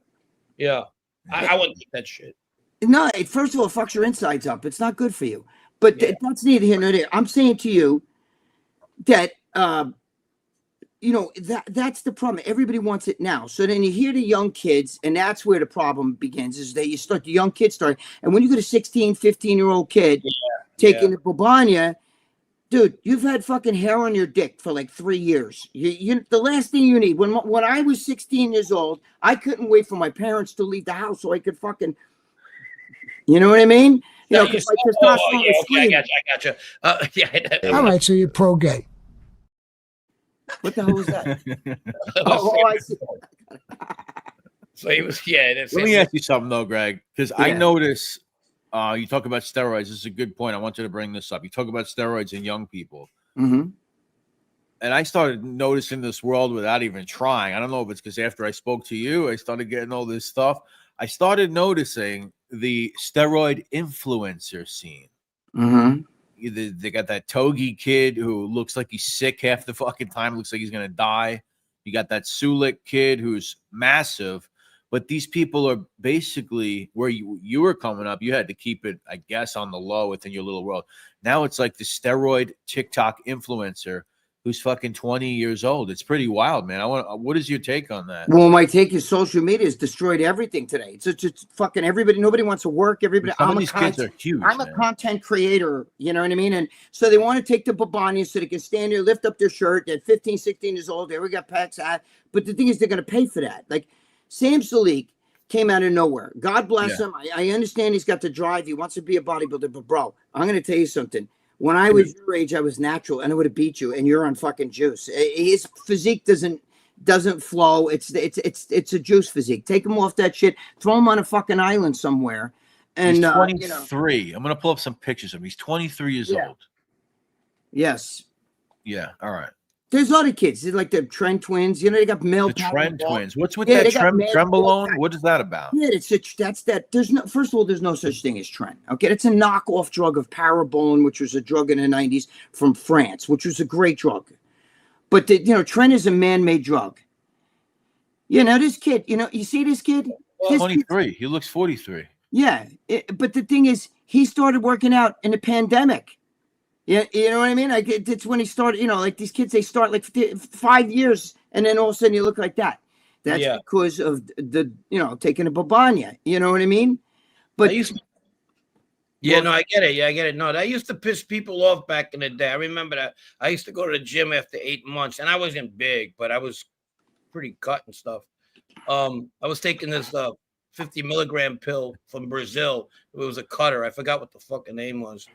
Yeah. I wouldn't eat that shit. No, first of all, it fucks your insides up. It's not good for you. But that's neither here nor there. I'm saying to you that, you know, that's the problem. Everybody wants it now. So then you hear the young kids, and that's where the problem begins, is that you start, the young kids start. And when you get a 16, 15-year-old kid taking the Bobania, dude, you've had fucking hair on your dick for like 3 years. You the last thing you need. When I was 16 years old, I couldn't wait for my parents to leave the house so I could fucking... You know what I mean? You know, because like testosterone is I got you. All right, so you're pro-gay. What the hell was that? I see. So he was, Let me ask you something though, Greg, because I notice you talk about steroids. This is a good point. I want you to bring this up. You talk about steroids in young people. Mm-hmm. And I started noticing this world without even trying. I don't know if it's because after I spoke to you, I started getting all this stuff. I started noticing the steroid influencer scene. Mm-hmm. They got that Togi kid who looks like he's sick half the fucking time. Looks like he's going to die. You got that Sulik kid who's massive. But these people are basically where you were coming up. You had to keep it, I guess, on the low within your little world. Now it's like the steroid TikTok influencer who's fucking 20 years old. It's pretty wild, man. What is your take on that? Well, my take is social media has destroyed everything today. It's just fucking everybody. Nobody wants to work. Everybody. Some of these kids are huge. I'm a content creator. You know what I mean? And so they want to take the Bobania so they can stand there, lift up their shirt. They're 15, 16 years old. They already got packs out. But the thing is, they're going to pay for that. Like Sam Salik came out of nowhere. God bless him. I understand he's got the drive. He wants to be a bodybuilder. But bro, I'm going to tell you something. When I was your age, I was natural, and I would have beat you. And you're on fucking juice. His physique doesn't flow. It's a juice physique. Take him off that shit. Throw him on a fucking island somewhere. And he's 23. You know. I'm gonna pull up some pictures of him. He's 23 years old. Yes. Yeah. All right. There's other kids. They're like the Trent twins. You know, they got male. The Trent twins. What's with that Trembolone? What is that about? Yeah, that's that. There's no. First of all, there's no such thing as Trent. Okay, it's a knockoff drug of Parabolone, which was a drug in the 90s from France, which was a great drug. But Trent is a man-made drug. You know, this kid. You know, you see this kid. 23. He looks 43. Yeah, but the thing is, he started working out in the pandemic. Yeah, you know what I mean? Like it's when he started, you know, like these kids, they start like 5 years and then all of a sudden you look like that. That's because of the, you know, taking a Bobania. You know what I mean? But I get it. Yeah, I get it. No, that used to piss people off back in the day. I remember that. I used to go to the gym after 8 months and I wasn't big, but I was pretty cut and stuff. I was taking this 50 milligram pill from Brazil. It was a cutter. I forgot what the fucking name was,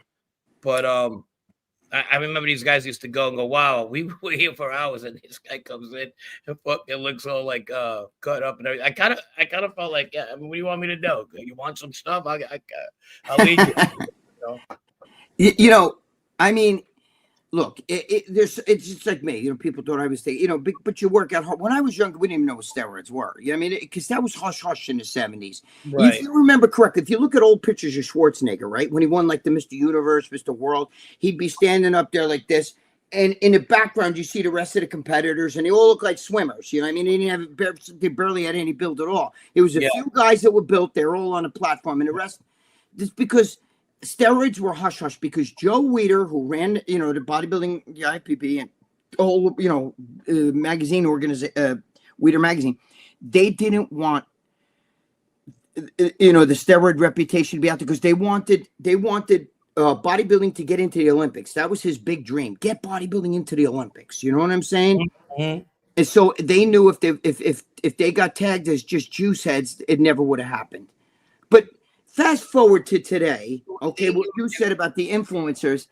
but I remember these guys used to go and go, wow, we were here for hours, and this guy comes in and fucking looks all like cut up and everything. I kind of felt like, yeah, I mean, what do you want me to do? You want some stuff? I'll lead you. You know, I mean, look, it's just like me. You know, people thought I was taking, you know, but you work out hard. When I was younger, we didn't even know what steroids were. You know what I mean? Because that was hush-hush in the 70s. Right. If you remember correctly, if you look at old pictures of Schwarzenegger, right, when he won like the Mr. Universe, Mr. World, he'd be standing up there like this. And in the background, you see the rest of the competitors, and they all look like swimmers. You know what I mean? They barely had any build at all. It was a few guys that were built. They're all on a platform. And the rest, just because steroids were hush hush, because Joe Weider, who ran, you know, the bodybuilding, the IPB, and whole, you know, magazine organization, Weider magazine, they didn't want, you know, the steroid reputation to be out there, because they wanted bodybuilding to get into the Olympics. That was his big dream: get bodybuilding into the Olympics. You know what I'm saying? Mm-hmm. And so they knew if they got tagged as just juice heads, it never would have happened. But fast forward to today, okay, what you said about the influencers,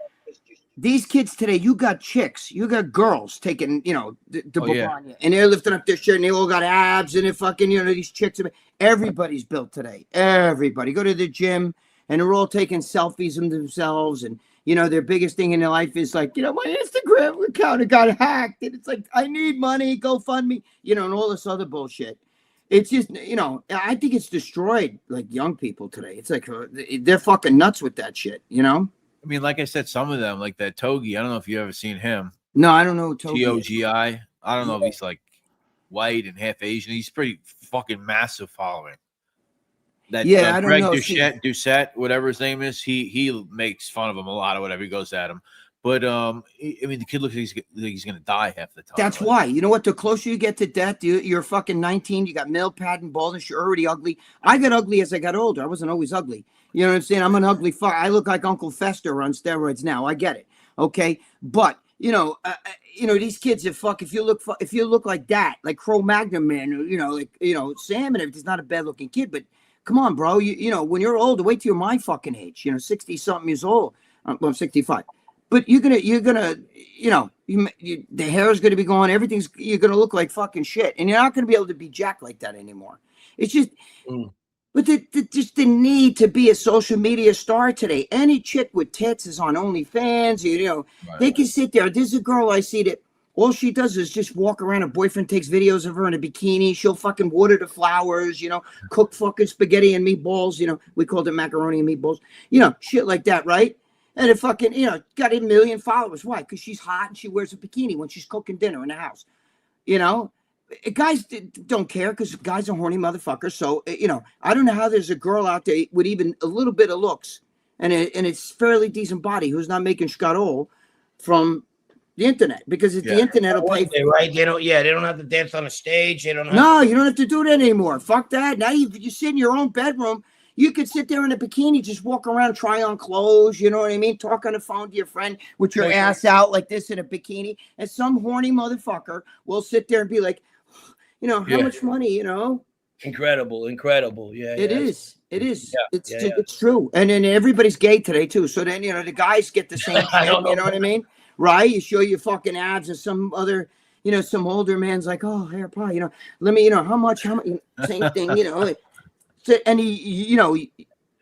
these kids today, you got chicks, you got girls taking, you know, and they're lifting up their shirt, and they all got abs, and they're fucking, you know, these chicks, everybody's built today. Everybody go to the gym, and they're all taking selfies of themselves, and, you know, their biggest thing in their life is like, you know, my Instagram account got hacked, and it's like, I need money, GoFundMe, you know, and all this other bullshit. It's just, you know, I think it's destroyed like young people today. It's like they're fucking nuts with that shit, you know? I mean, like I said, some of them, like that Togi, I don't know if you ever seen him. No, I don't know. Togi. I don't know if he's like white and half Asian. He's pretty fucking massive following. That I don't Gregg know. Doucette, whatever his name is, he makes fun of him a lot or whatever. He goes at him. But I mean, the kid looks like he's gonna die half the time. That's why. You know what? The closer you get to death, you're fucking 19. You got male pattern baldness. You're already ugly. I got ugly as I got older. I wasn't always ugly. You know what I'm saying? I'm an ugly fuck. I look like Uncle Fester on steroids now. I get it. Okay, but you know, these kids are fuck. If you look like that, like Cro-Magnon man, you know, like, you know, Sam, and it's not a bad looking kid, but come on, bro. You know, when you're older, wait till you're my fucking age. You know, 60 something years old. Well, I'm 65. But you're gonna, you know, the hair is gonna be gone. You're gonna look like fucking shit, and you're not gonna be able to be jacked like that anymore. It's just, but just the need to be a social media star today. Any chick with tits is on OnlyFans. You know, they can sit there. There's a girl I see that all she does is just walk around. Her boyfriend takes videos of her in a bikini. She'll fucking water the flowers. You know, cook fucking spaghetti and meatballs. You know, we called it macaroni and meatballs. You know, shit like that, right? And it fucking, you know, got 1 million followers. Why? Because she's hot and she wears a bikini when she's cooking dinner in the house. You know, guys don't care because guys are horny motherfuckers. So, you know, I don't know how there's a girl out there with even a little bit of looks and it's fairly decent body who's not making scuttle from the internet, because the internet will pay for, right? They don't have to dance on a stage. They don't have you don't have to do that anymore. Fuck that. Now you sit in your own bedroom. You could sit there in a bikini, just walk around, try on clothes, you know what I mean? Talk on the phone to your friend with your ass out like this in a bikini. And some horny motherfucker will sit there and be like, you know, how much money, you know? Incredible. Yeah. It is. Yeah, it's true. And then everybody's gay today, too. So then, you know, the guys get the same thing, you know what I mean? Right? You show your fucking abs, and some other, you know, some older man's like, oh, hair pie, you know, let me, you know, how much, same thing, you know. And he, you know,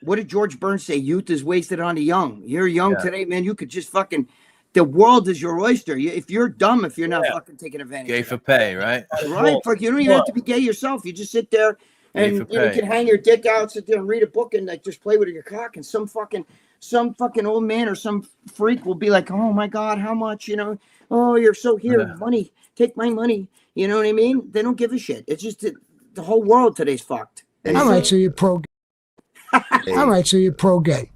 what did George Burns say? Youth is wasted on the young. You're young today, man. You could just fucking, the world is your oyster. If you're dumb, if you're not fucking taking advantage. Gay for pay, right? Right. Fuck, you don't even have to be gay yourself. You just sit there and you can hang your dick out, sit there and read a book and like just play with your cock. And some fucking old man or some freak will be like, oh my God, how much, you know? Oh, you're so here, money, take my money. You know what I mean? They don't give a shit. It's just the whole world today's fucked. All right, so you're pro. All right, so you're pro gay.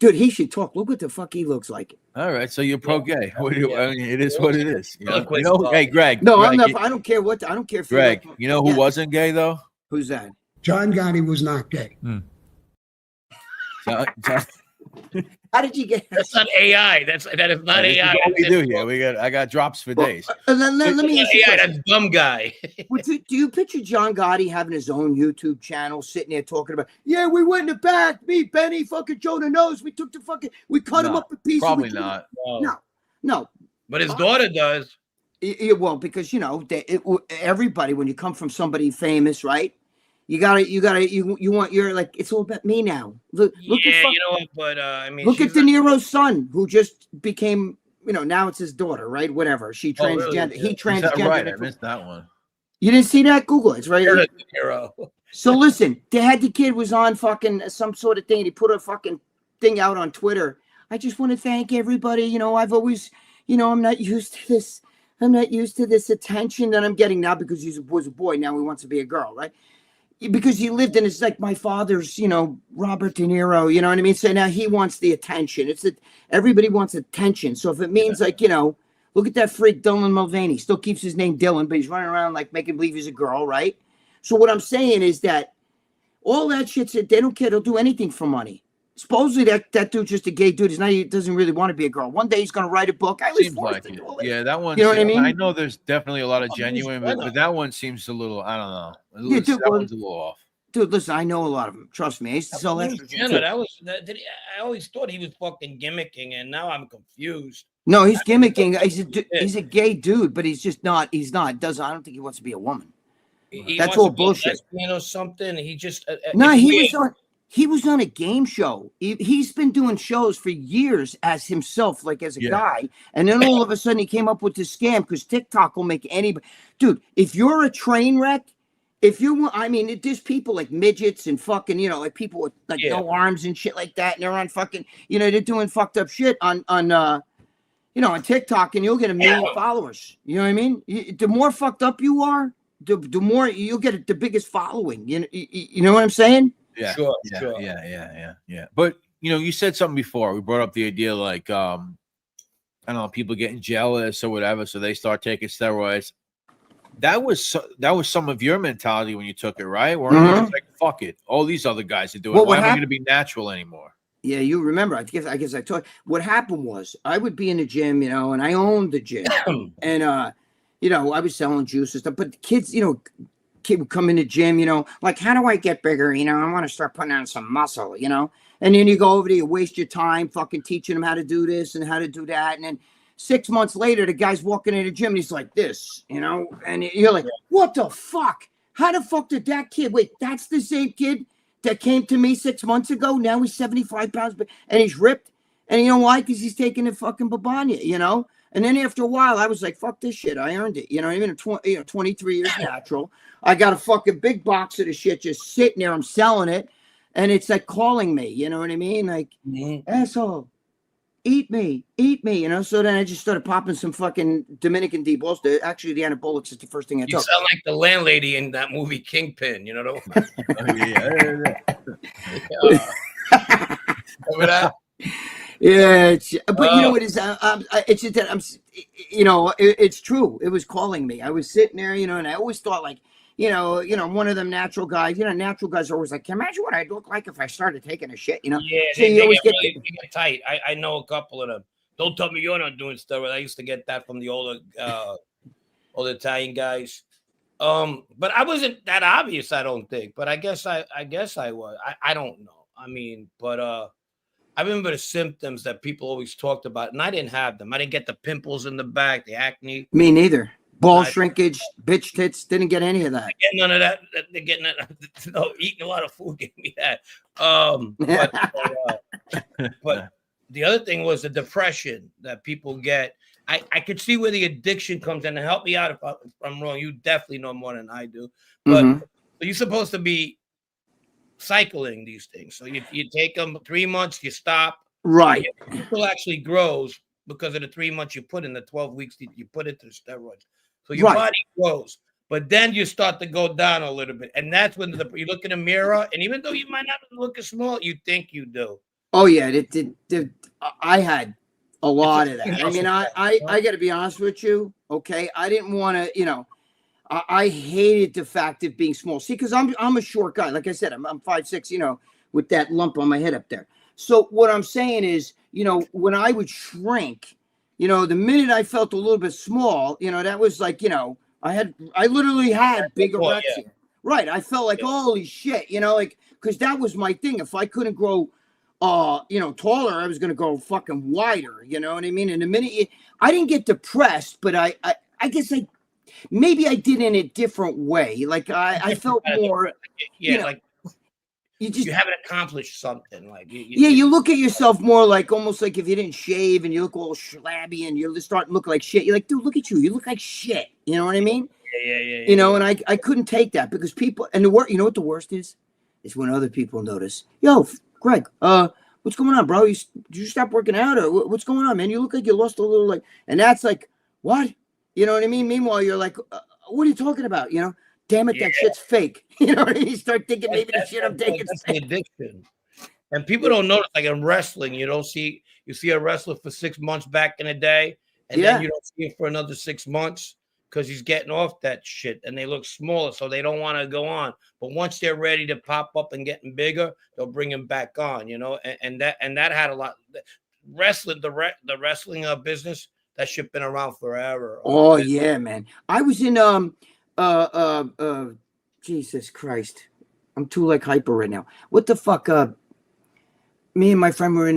Dude, he should talk. Look what the fuck he looks like. All right, so you're pro gay. I mean, it is what it is. You know? Hey, Greg. No, Greg, I'm not. I don't care what. I don't care if Greg. You know who wasn't gay though? Who's that? John Gotti was not gay. How did you get? That's not AI. That is not This is AI. what we do here. I got drops for days. Let me ask you a AI, question. that dumb guy. Do you picture John Gotti having his own YouTube channel, sitting there talking about, yeah, we went in the back, me, Benny, fucking Jonah knows, we cut him up in pieces. Probably not. No. But his daughter does. Well, because everybody, when you come from somebody famous, right? You want your, like, it's all about me now. Look You know what? But I mean, look at De Niro's son, who just became, now it's his daughter, right? Whatever. She transgender. Really? He Is that transgender. right? I missed that one. You didn't see that? Google it. It's right here. De Niro. So listen, the kid was on fucking some sort of thing, and he put a fucking thing out on Twitter. I just want to thank everybody. I've always, I'm not used to this. I'm not used to this attention that I'm getting now because he was a boy. Now he wants to be a girl, right? Because he lived in, it's like my father's, Robert De Niro, you know what I mean? So now he wants the attention. It's that everybody wants attention. So if it means look at that freak Dylan Mulvaney. Still keeps his name Dylan, but he's running around like making believe he's a girl, right? So what I'm saying is that all that shit, they don't care. They'll do anything for money. Supposedly that dude's just a gay dude. He doesn't really want to be a girl. One day he's going to write a book. I was Seems forced like to it. do it. Yeah, that one. You know what I mean? I know there's definitely a lot of genuine, but that one seems a little. I don't know. Yeah, dude, that one's a little off. Dude, listen, I know a lot of them. Trust me. I used to sell that. I always thought he was fucking gimmicking, and now I'm confused. No, he's gimmicking. He's a gay dude, but he's just not. He's not. I don't think he wants to be a woman. That's all bullshit. Or something. He just no. He was on a game show. He's been doing shows for years as himself, like as a guy. And then all of a sudden he came up with this scam because TikTok will make anybody. Dude, if you're a train wreck, there's people like midgets and fucking, like people with like no arms and shit like that. And they're on fucking, they're doing fucked up shit on TikTok, and you'll get 1 million followers. You know what I mean? The more fucked up you are, the more you'll get the biggest following. You know what I'm saying? Yeah, sure. Yeah. But you said something before. We brought up the idea, like, I don't know, people getting jealous or whatever, so they start taking steroids. That was some of your mentality when you took it, right? Where you like, fuck it, all these other guys are doing it. Why am I going to be natural anymore? Yeah, you remember? I guess I told you. What happened was I would be in the gym, and I owned the gym, and I was selling juice and stuff. But the kids, kid would come in the gym, like, how do I get bigger? I want to start putting on some muscle, and then you go over there, you waste your time fucking teaching them how to do this and how to do that. And then 6 months later, the guy's walking in the gym and he's like this, and you're like, what the fuck? How the fuck did that kid? Wait, that's the same kid that came to me 6 months ago. Now he's 75 pounds and he's ripped. And you know why? Because he's taking the fucking babanya, And then after a while, I was like, fuck this shit. I earned it. Even 23 years natural. I got a fucking big box of the shit just sitting there. I'm selling it. And it's like calling me. You know what I mean? Like, asshole, eat me. So then I just started popping some fucking Dominican D-balls. Actually, the anabolics is the first thing I took. You sound like the landlady in that movie Kingpin. Remember that? Yeah, but you know what is? It's just that it's true. It was calling me. I was sitting there, and I always thought like, one of them natural guys. Natural guys are always like, can you imagine what I'd look like if I started taking a shit? Yeah, so they always get tight. I know a couple of them. Don't tell me you're not doing steroids. I used to get that from the older Italian guys. But I wasn't that obvious, I don't think. But I guess I was. I don't know. But I remember the symptoms that people always talked about, and I didn't have them. I didn't get the pimples in the back, the acne. Me neither. Ball shrinkage, bitch tits, didn't get any of that. I get none of that. They're getting that. No, eating a lot of food gave me that. But the other thing was the depression that people get. I could see where the addiction comes in. And help me out if I'm wrong. You definitely know more than I do. But you're supposed to be cycling these things. So you take them 3 months, you stop. Right. It actually grows because of the 3 months you put in, the 12 weeks that you put into the steroids. So your body grows. But then you start to go down a little bit. And that's when you look in the mirror, and even though you might not look as small, you think you do. Oh, yeah. I had a lot of that. I got to be honest with you. Okay. I didn't want to, I hated the fact of being small. See, because I'm a short guy. Like I said, I'm 5'6", with that lump on my head up there. So what I'm saying is, you know, when I would shrink, you know, the minute I felt a little bit small, you know, that was like, you know, I literally had big erection. Right. I felt like, holy shit, you know, like, because that was my thing. If I couldn't grow, you know, taller, I was going to go fucking wider. You know what I mean? And the minute I didn't get depressed, but I guess maybe I did in a different way. Like I felt more, you know, like you haven't accomplished something. Like you look at yourself more like almost like if you didn't shave and you look all shlabby and you start to look like shit. You're like, dude, look at you. You look like shit. You know what I mean? Yeah. You know, and I couldn't take that because people, and you know what the worst is when other people notice, yo, Greg, what's going on, bro? Did you stop working out or what's going on, man? You look like you lost a little, like, and that's like, what? You know what I mean? Meanwhile, you're like, what are you talking about? You know, damn it, that shit's fake. You know what I mean? You start thinking maybe the shit I'm taking is fake. Addiction. And people don't notice, like in wrestling, you see a wrestler for 6 months back in the day, and then you don't see him for another 6 months because he's getting off that shit and they look smaller, so they don't want to go on. But once they're ready to pop up and getting bigger, they'll bring him back on, you know, and that had a lot. Wrestling, the wrestling business, that shit been around forever. Oh yeah, man. I was in Jesus Christ, I'm too like hyper right now. What the fuck? Me and my friend were in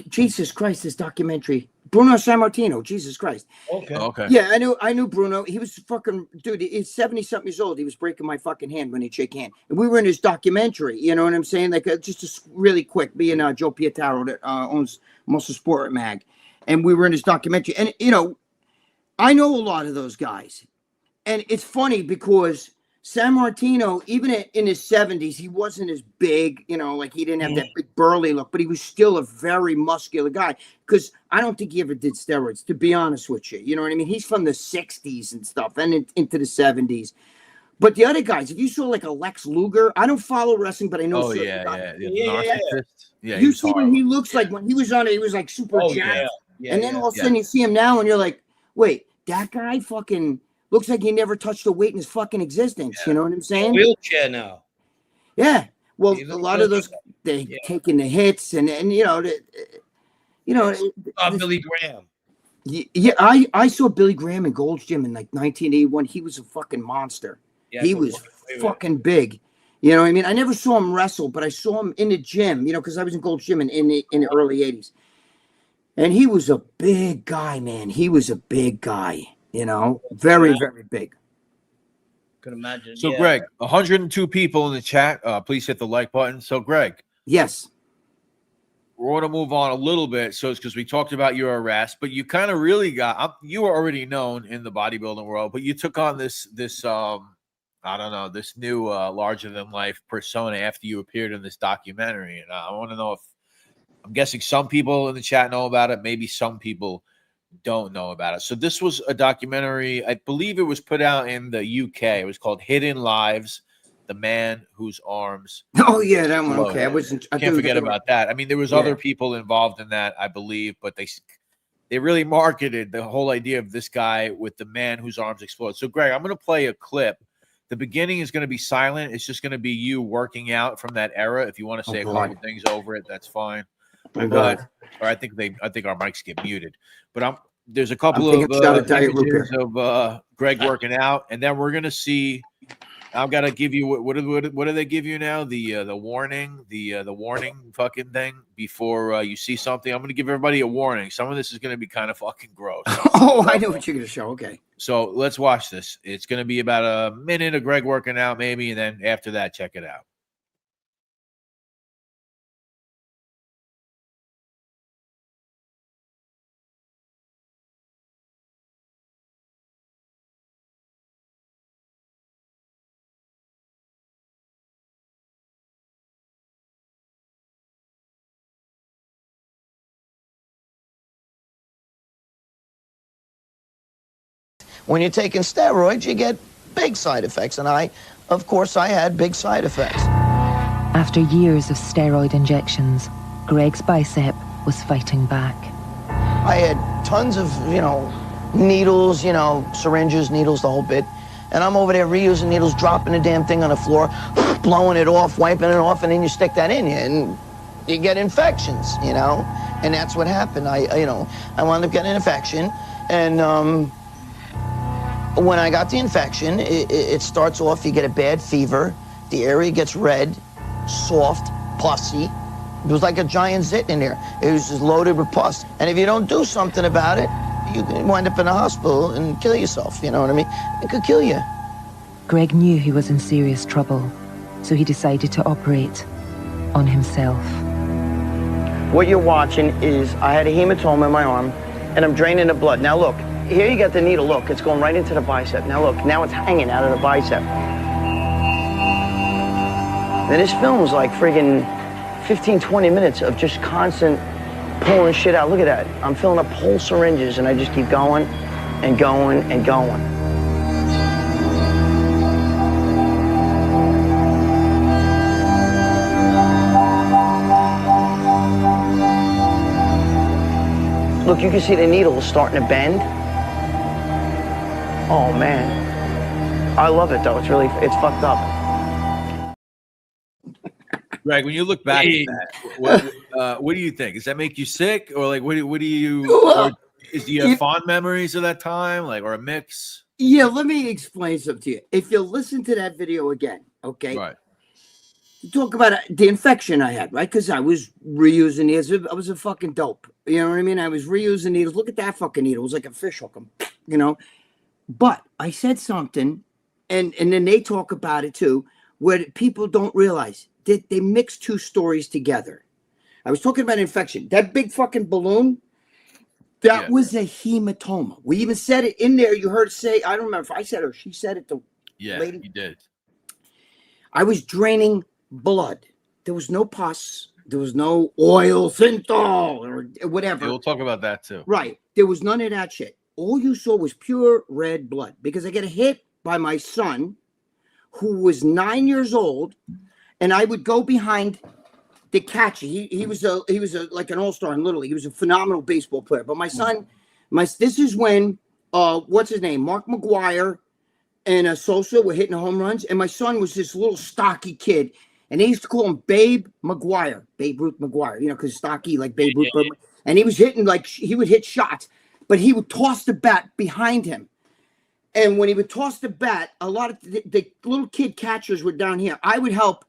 Jesus Christ, this documentary. Bruno Sammartino, Jesus Christ. Okay. Yeah, I knew Bruno. He was fucking dude. He's 70-something years old. He was breaking my fucking hand when he'd shake hand. And we were in his documentary. You know what I'm saying? Like just really quick. Me and Joe Pietaro that owns Muscle Sport Mag, and we were in his documentary. And you know, I know a lot of those guys, and it's funny because Sammartino, even in his 70s, he wasn't as big, you know, like he didn't have that big burly look, but he was still a very muscular guy. Because I don't think he ever did steroids, to be honest with you. You know what I mean? He's from the 60s and stuff and into the 70s. But the other guys, if you saw like a Lex Luger, I don't follow wrestling, but I know certain guys. Yeah. You see what he looks like when he was on it, he was like super jacked. And then all of a sudden you see him now and you're like, wait, that guy fucking looks like he never touched a weight in his fucking existence. You know what I'm saying? Wheelchair now. Yeah. Well, a lot of those, they're taking the hits and you know, Billy Graham. Yeah, I saw Billy Graham in Gold's Gym in like 1981. He was a fucking monster. Yeah, he was fucking big. You know what I mean? I never saw him wrestle, but I saw him in the gym, you know, because I was in Gold's Gym in the early 80s. And he was a big guy, man. He was a big guy, you know, very, very big. Can imagine. So, Greg, 102 people in the chat. Please hit the like button. So, Greg. Yes. We're going to move on a little bit. So it's because we talked about your arrest, but you kind of really you were already known in the bodybuilding world, but you took on this I don't know, this new larger than life persona after you appeared in this documentary. And I want to know if, I'm guessing some people in the chat know about it. Maybe some people don't know about it. So this was a documentary. I believe it was put out in the UK. It was called Hidden Lives, The Man Whose Arms. Oh yeah, that one. Okay. I can't forget about that. I mean, there was other people involved in that, I believe, but they really marketed the whole idea of this guy with the man whose arms explode. So Greg, I'm going to play a clip. The beginning is going to be silent. It's just going to be you working out from that era. If you want to say a couple things over it, that's fine. But, or I think our mics get muted. But there's a couple of images of Greg working out, and then we're going to see. I've got to give you what do they give you now? The warning, the warning fucking thing before you see something. I'm going to give everybody a warning. Some of this is going to be kind of fucking gross. Oh, I know what you're going to show. Okay. So let's watch this. It's going to be about a minute of Greg working out, maybe, and then after that, check it out. When you're taking steroids, you get big side effects, and of course, I had big side effects. After years of steroid injections, Gregg's bicep was fighting back. I had tons of, needles, syringes, needles, the whole bit. And I'm over there reusing needles, dropping the damn thing on the floor. blowing it off, wiping it off, and then you stick that in you, and you get infections, you know? And that's what happened. I wound up getting an infection, and when I got the infection, it starts off, you get a bad fever, the area gets red, soft, pussy. It was like a giant zit in there. It was just loaded with pus. And if you don't do something about it, you can wind up in a hospital and kill yourself, you know what I mean? It could kill you. Gregg knew he was in serious trouble, so he decided to operate on himself. What you're watching is, I had a hematoma in my arm, and I'm draining the blood. Now look, here you got the needle, look, it's going right into the bicep. Now look, now it's hanging out of the bicep. And this film was like friggin' 15, 20 minutes of just constant pulling shit out. Look at that. I'm filling up whole syringes, and I just keep going and going and going. Look, you can see the needle is starting to bend. Oh, man. I love it, though. It's fucked up. Greg, when you look back at that, what do you think? Does that make you sick, or like what do you? Or do you have fond memories of that time, like, or a mix? Yeah, let me explain something to you. If you listen to that video again, okay, right? Talk about the infection I had, right? Because I was reusing needles. I was a fucking dope. You know what I mean? I was reusing needles. Look at that fucking needle. It was like a fish hook, you know. But I said something, and then they talk about it too, where people don't realize. They mix two stories together. I was talking about infection. That big fucking balloon, that was a hematoma. We even said it in there. You heard say, I don't remember if I said it or she said it. The lady. You did. I was draining blood. There was no pus. There was no oil, synthol, or whatever. Yeah, we'll talk about that too. Right. There was none of that shit. All you saw was pure red blood, because I get hit by my son, who was 9 years old. And I would go behind the catcher. He was like an all-star in Little League. He was a phenomenal baseball player. But my son, this is when what's his name? Mark McGuire and Sosa were hitting home runs. And my son was this little stocky kid. And they used to call him Babe McGuire, Babe Ruth McGuire, you know, because stocky like Babe Ruth. And he was hitting he would hit shots, but he would toss the bat behind him. And when he would toss the bat, a lot of the little kid catchers were down here. I would help.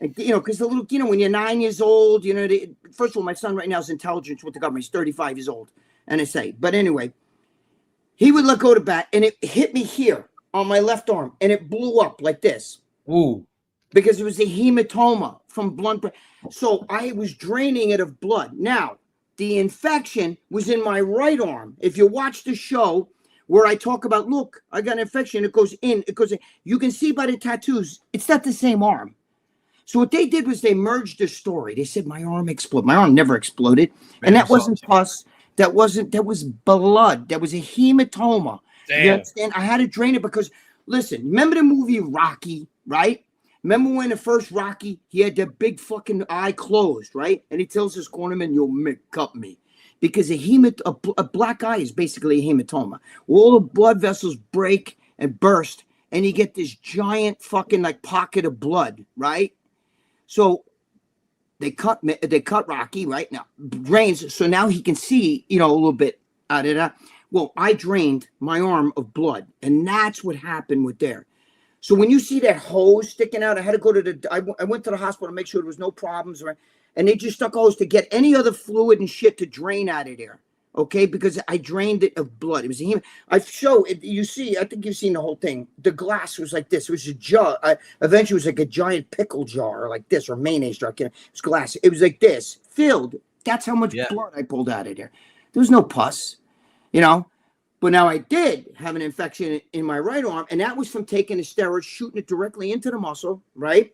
You know, because the little, you know, when you're 9 years old, you know, first of all, my son right now is intelligence with the government. He's 35 years old, NSA. But anyway, he would let go to bat, and it hit me here on my left arm, and it blew up like this. Ooh. Because it was a hematoma from blood. So I was draining it of blood. Now, the infection was in my right arm. If you watch the show where I talk about, look, I got an infection, it goes in, you can see by the tattoos, it's not the same arm. So what they did was they merged the story. They said my arm exploded. My arm never exploded. And that wasn't pus. That was blood. That was a hematoma. Damn. You understand? I had to drain it because, listen, remember the movie Rocky, right? Remember when the first Rocky, he had the big fucking eye closed, right? And he tells his cornerman, you'll cut me. Because a black eye is basically a hematoma. All the blood vessels break and burst, and you get this giant fucking like pocket of blood, right? So they cut Rocky right now, drains. So now he can see, you know, a little bit out of that. Well, I drained my arm of blood, and that's what happened with there. So when you see that hose sticking out, I had to go to I went to the hospital to make sure there was no problems, right? And they just stuck a hose to get any other fluid and shit to drain out of there. Okay, because I drained it of blood. It was a heme. I show it. You see, I think you've seen the whole thing. The glass was like this. It was a jar. Eventually, it was like a giant pickle jar, like this, or mayonnaise jar. It was glass. It was like this, filled. That's how much blood I pulled out of there. There was no pus, you know. But now I did have an infection in my right arm, and that was from taking the steroid, shooting it directly into the muscle, right?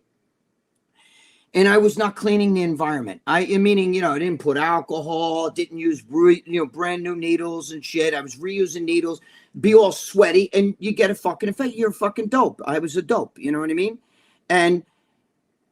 And I was not cleaning the environment. Meaning, you know, I didn't put alcohol, didn't use, brand new needles and shit. I was reusing needles, be all sweaty, and you get a fucking infection. You're a fucking dope. I was a dope. You know what I mean? And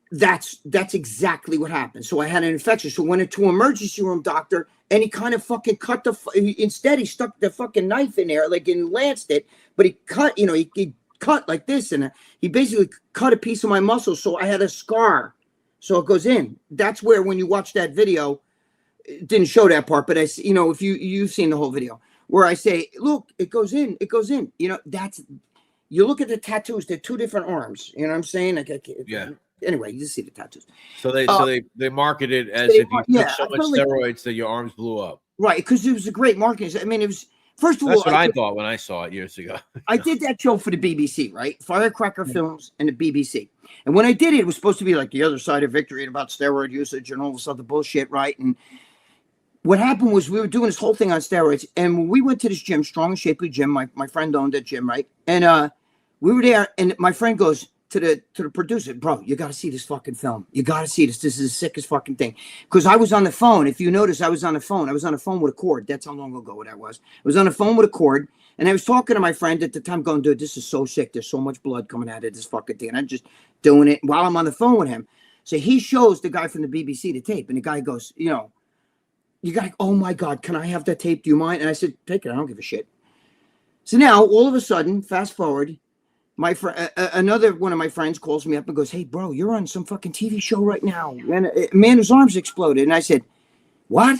that's exactly what happened. So I had an infection. So went into emergency room doctor, and he kind of fucking cut instead he stuck the fucking knife in there, like, and lanced it. But he cut, you know, he cut like this, and he basically cut a piece of my muscle, so I had a scar. So it goes in. That's where, when you watch that video, it didn't show that part, but if you've seen the whole video, where I say, look, it goes in. You look at the tattoos, they're two different arms. You know what I'm saying? Yeah. Anyway, you just see the tattoos. So they market it as if you took so much steroids that your arms blew up. Right, because it was a great marketing. I mean, it was, first of all, that's what I thought when I saw it years ago. I did that show for the BBC, right? Firecracker Films and the BBC. And when I did it, it was supposed to be like the other side of victory and about steroid usage and all this other bullshit, right? And what happened was we were doing this whole thing on steroids, and when we went to this gym, Strong and Shapely Gym, my friend owned that gym, right? And we were there, and my friend goes to the producer, bro, you got to see this fucking film. You got to see this. This is the sickest fucking thing. Because I was on the phone. If you notice, I was on the phone. I was on the phone with a cord. That's how long ago that was. I was on the phone with a cord, and I was talking to my friend at the time going, dude, this is so sick. There's so much blood coming out of this fucking thing. And I'm just doing it while I'm on the phone with him. So he shows the guy from the BBC the tape, and the guy goes, you got to, oh my God, can I have that tape? Do you mind? And I said, take it. I don't give a shit. So now, all of a sudden, fast forward, my friend, another one of my friends calls me up and goes, hey, bro, you're on some fucking TV show right now. And a man whose arms exploded. And I said, what?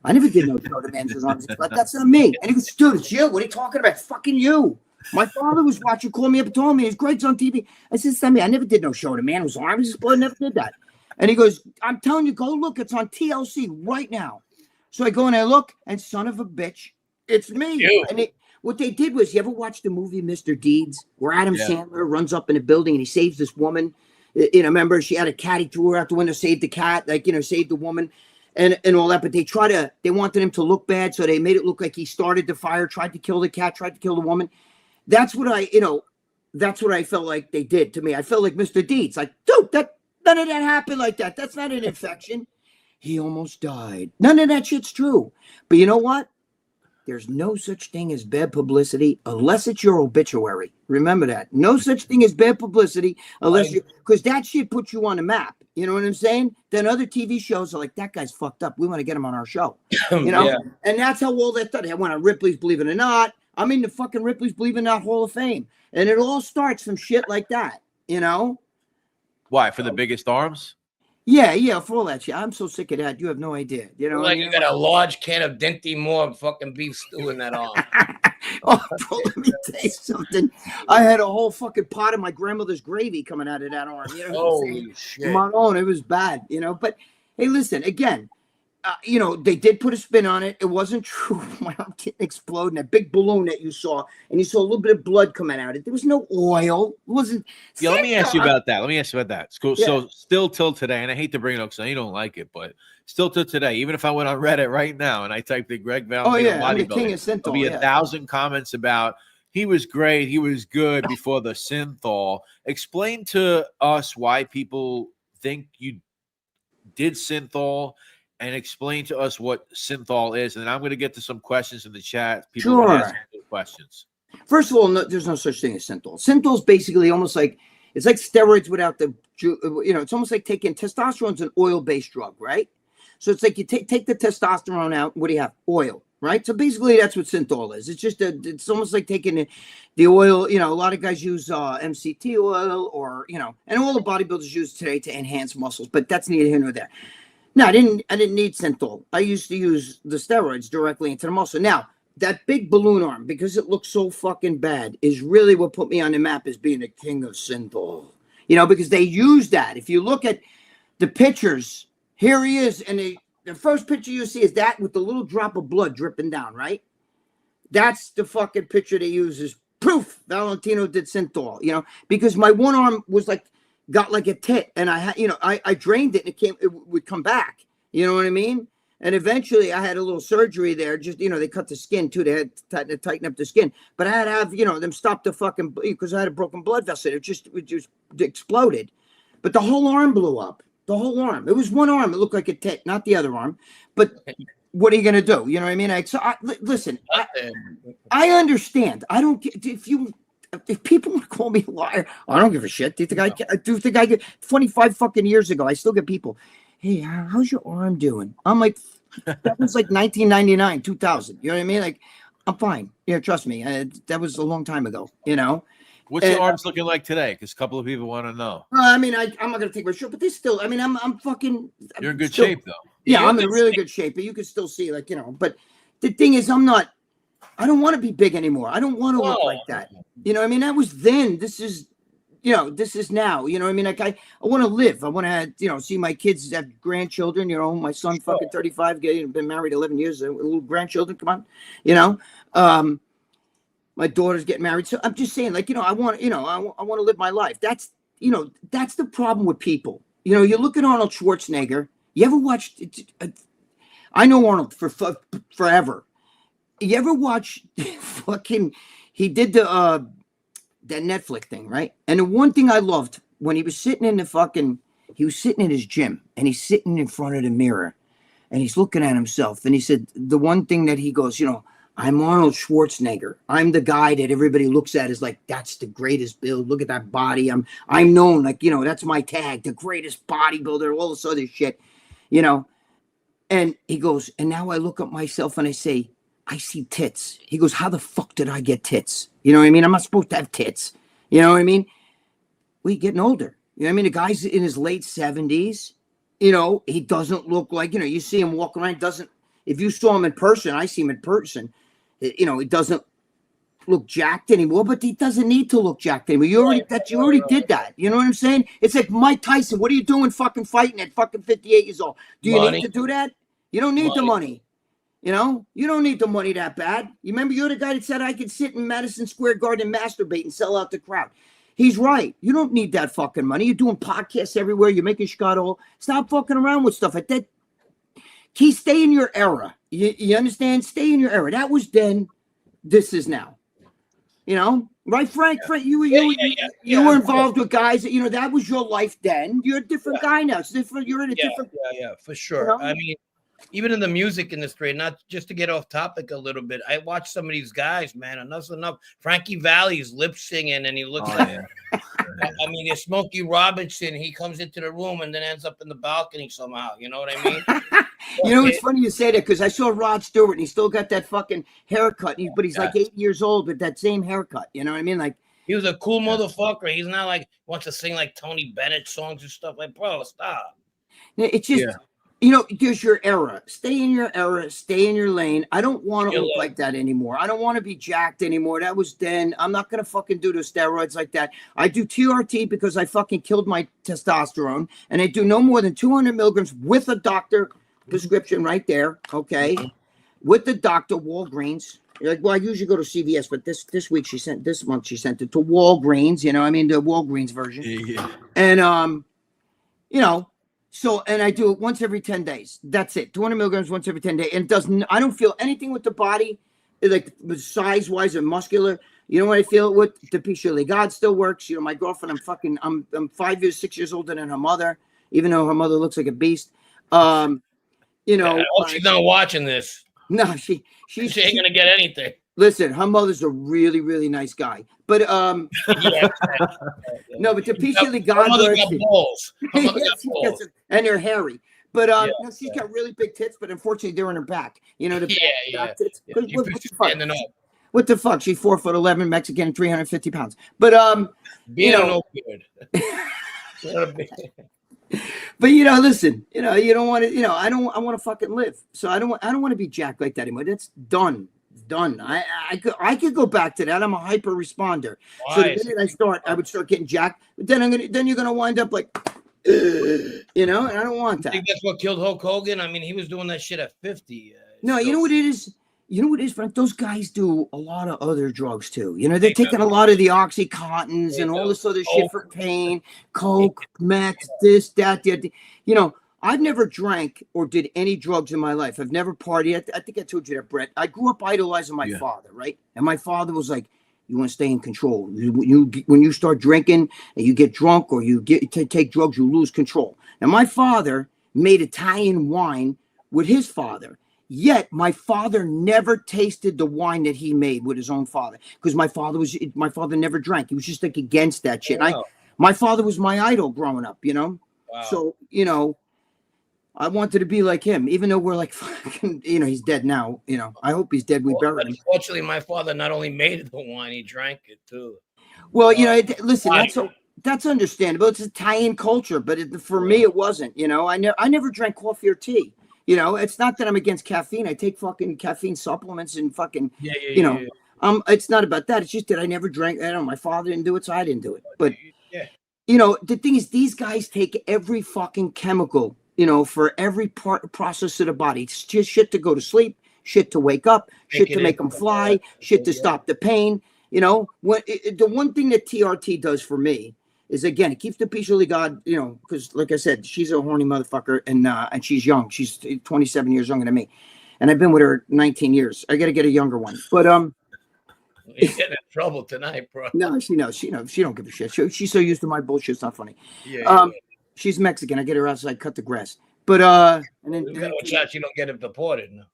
I never did no show to man whose arms exploded. That's not me. And he goes, dude, it's you. What are you talking about? It's fucking you. My father was watching, called me up and told me, it's Gregg's on TV. I said, Sammy, I never did no show to man whose arms exploded. Never did that. And he goes, I'm telling you, go look. It's on TLC right now. So I go and I look, and son of a bitch, it's me. And what they did was, you ever watch the movie Mr. Deeds, where Adam Sandler runs up in a building and he saves this woman? Remember, she had a cat, he threw her out the window, saved the cat, saved the woman and all that. But they wanted him to look bad, so they made it look like he started the fire, tried to kill the cat, tried to kill the woman. That's what I felt like they did to me. I felt like Mr. Deeds, like, dude, none of that happened like that. That's not an infection. He almost died. None of that shit's true. But you know what? There's no such thing as bad publicity unless it's your obituary. Remember that. No such thing as bad publicity unless because that shit puts you on the map. You know what I'm saying? Then other TV shows are like, that guy's fucked up. We want to get him on our show. And that's how all that started. I went on Ripley's Believe It or Not. I'm in the fucking Ripley's Believe It or Not Hall of Fame. And it all starts from shit like that, Why? For the biggest arms? Yeah, for all that shit. I'm so sick of that. You have no idea. Like you got a large can of Dinty Moore fucking beef stew in that arm. Oh, bro, let me tell you something. I had a whole fucking pot of my grandmother's gravy coming out of that arm. Holy shit. My own, it was bad, But hey, listen, again, they did put a spin on it. It wasn't true. My arm didn't explode. And that big balloon that you saw, and you saw a little bit of blood coming out. There was no oil. It wasn't. Yeah, let me ask you about that. So still till today, and I hate to bring it up because I don't like it, but still till today, even if I went on Reddit right now and I typed in Gregg Valentino bodybuilding, there'll be 1,000 comments about he was great, he was good before the synthol. Explain to us why people think you did synthol, and explain to us what synthol is. And then I'm going to get to some questions in the chat. People can ask questions. First of all, there's no such thing as synthol. Synthol is basically almost like, it's like steroids without the, it's almost like taking testosterone's an oil-based drug, right? So it's like you take the testosterone out. What do you have? Oil, right? So basically that's what synthol is. It's just it's almost like taking the oil. A lot of guys use MCT oil or, and all the bodybuilders use today to enhance muscles, but that's neither here nor there. No, I didn't need synthol. I used to use the steroids directly into the muscle. Now, that big balloon arm, because it looks so fucking bad, is really what put me on the map as being the king of synthol. Because they use that. If you look at the pictures, here he is, and the first picture you see is that with the little drop of blood dripping down, right? That's the fucking picture they use as proof Valentino did synthol, because my one arm was got like a tit, and I had, I drained it and it would come back. You know what I mean? And eventually I had a little surgery there. Just, they cut the skin too. They had to tighten up the skin, but I had to have, them stop the fucking, because I had a broken blood vessel. It just exploded, but the whole arm blew up. The whole arm. It was one arm. It looked like a tit, not the other arm. But what are you going to do? You know what I mean? Listen, I understand. I don't get, if people want to call me a liar, I don't give a shit. Do you think I get 25 fucking years ago? I still get people. Hey, how's your arm doing? I'm like, that was like 1999, 2000. You know what I mean? Like, I'm fine. Trust me. That was a long time ago. What's your arms looking like today? Because a couple of people want to know. I mean, I'm not gonna take my shirt, but there's still. I mean, I'm fucking. You're in good still, shape, though. Yeah, I'm in really good shape, but you can still see, like, you know. But the thing is, I don't want to be big anymore. I don't want to look like that. You know, I mean, that was then. This is, you know, this is now. You know, I mean, like I want to live. I want to have, you know, see my kids have grandchildren. You know, my son fucking 35, been married 11 years, little grandchildren. Come on, you know. My daughter's getting married, so I'm just saying, like, you know, I want to live my life. That's, you know, that's the problem with people. You know, you look at Arnold Schwarzenegger. You ever watched? I know Arnold for forever. You ever watch fucking? He did that Netflix thing, right? And the one thing I loved when he was sitting in he was sitting in his gym, and he's sitting in front of the mirror, and he's looking at himself, and he said the one thing that he goes, you know, I'm Arnold Schwarzenegger. I'm the guy that everybody looks at as like, that's the greatest build. Look at that body. I'm known, like, you know, that's my tag, the greatest bodybuilder, all this other shit, you know. And he goes, and now I look at myself and I say, I see tits. He goes, how the fuck did I get tits? You know what I mean? I'm not supposed to have tits. You know what I mean? We're getting older. You know what I mean? The guy's in his late 70s. You know, he doesn't look like, you know, you see him walking around, if you saw him in person, I see him in person, you know, he doesn't look jacked anymore, but he doesn't need to look jacked anymore. You already did that. You know what I'm saying? It's like Mike Tyson. What are you doing fucking fighting at fucking 58 years old? Do you need to do that? You don't need the money. You know, you don't need the money that bad. You remember you're the guy that said I could sit in Madison Square Garden and masturbate and sell out the crowd. He's right. You don't need that fucking money. You're doing podcasts everywhere. You're making scuttle. Stop fucking around with stuff like that. Stay in your era. You understand? Stay in your era. That was then. This is now. You know, right, Frank? Frank, you were involved with guys that, you know, that was your life then. You're a different guy now. It's different. You're in a different. Yeah, for sure. You know? I mean, even in the music industry, not just to get off topic a little bit, I watch some of these guys, man. Enough's enough. Frankie Valli's lip singing, and he looks like. Yeah. I mean, there's Smokey Robinson. He comes into the room and then ends up in the balcony somehow. You know what I mean? You know, it's funny you say that because I saw Rod Stewart and he still got that fucking haircut, but he's like 8 years old with that same haircut. You know what I mean? Like, he was a cool motherfucker. He's not like wants to sing like Tony Bennett songs and stuff. Like, bro, stop. It's just, you know, there's your era. Stay in your era. Stay in your lane. I don't want to look like that anymore. I don't want to be jacked anymore. That was then. I'm not going to fucking do the steroids like that. I do TRT because I fucking killed my testosterone, and I do no more than 200 milligrams with a doctor prescription right there, okay, with the doctor, Walgreens. You're like, well, I usually go to CVS, but this month she sent it to Walgreens, you know, I mean the Walgreens version. Yeah. And you know, so, and I do it once every 10 days. That's it. 200 milligrams once every 10 days. And I don't feel anything with the body, like size wise or muscular. You know what I feel with the Pichuli God still works. You know, my girlfriend, I'm 6 years older than her mother, even though her mother looks like a beast. You know, I hope she's not watching this. No, she ain't gonna get anything. Listen, her mother's a really, really nice guy. But no, but the Pichuli God balls. And they're hairy. But no, she's got really big tits, but unfortunately they're in her back. You know, the back tits. What the fuck? She's 4'11", Mexican, 350 pounds. But being you know, no good. But you know, listen, you know, you don't want to, you know, I want to fucking live. So I don't want to be jacked like that anymore. That's done. I could go back to that. I'm a hyper responder. So the minute I would start getting jacked. But then you're gonna wind up like, you know, and I don't want that. I think that's what killed Hulk Hogan. I mean, he was doing that shit at 50. No, you know what it is. You know what it is, Frank? Those guys do a lot of other drugs too. You know, they're taking a lot of the Oxycontins and all this other shit for pain, Coke, meth, this, that, the. You know, I've never drank or did any drugs in my life. I've never partied. I think I told you that, Brett. I grew up idolizing my father, right? And my father was like, you want to stay in control. When you start drinking and you get drunk or you take drugs, you lose control. And my father made Italian wine with his father. Yet my father never tasted the wine that he made with his own father because my father never drank. He was just like against that shit. Wow. My father was my idol growing up, you know? Wow. So, you know, I wanted to be like him, even though we're like, fucking, you know, he's dead now. You know, I hope he's dead. We buried him. Unfortunately, my father not only made the wine, he drank it too. Well, you know, listen, that's understandable. It's Italian culture, but for me, it wasn't. You know, I never drank coffee or tea. You know, it's not that I'm against caffeine. I take fucking caffeine supplements and fucking, you know, it's not about that. It's just that I never drank. I don't know. My father didn't do it, so I didn't do it. But, you know, the thing is, these guys take every fucking chemical, you know, for every process of the body. It's just shit to go to sleep, shit to wake up, shit to make them fly, shit to stop the pain. You know, the one thing that TRT does for me is, again, it keeps the peace of God, you know, because like I said, she's a horny motherfucker and she's young. She's 27 years younger than me. And I've been with her 19 years. I got to get a younger one. But, you're getting in trouble tonight, bro. No, she knows. She don't give a shit. She's so used to my bullshit. It's not funny. She's Mexican. I get her outside, cut the grass. But, and then you gotta watch out you don't get him deported. No.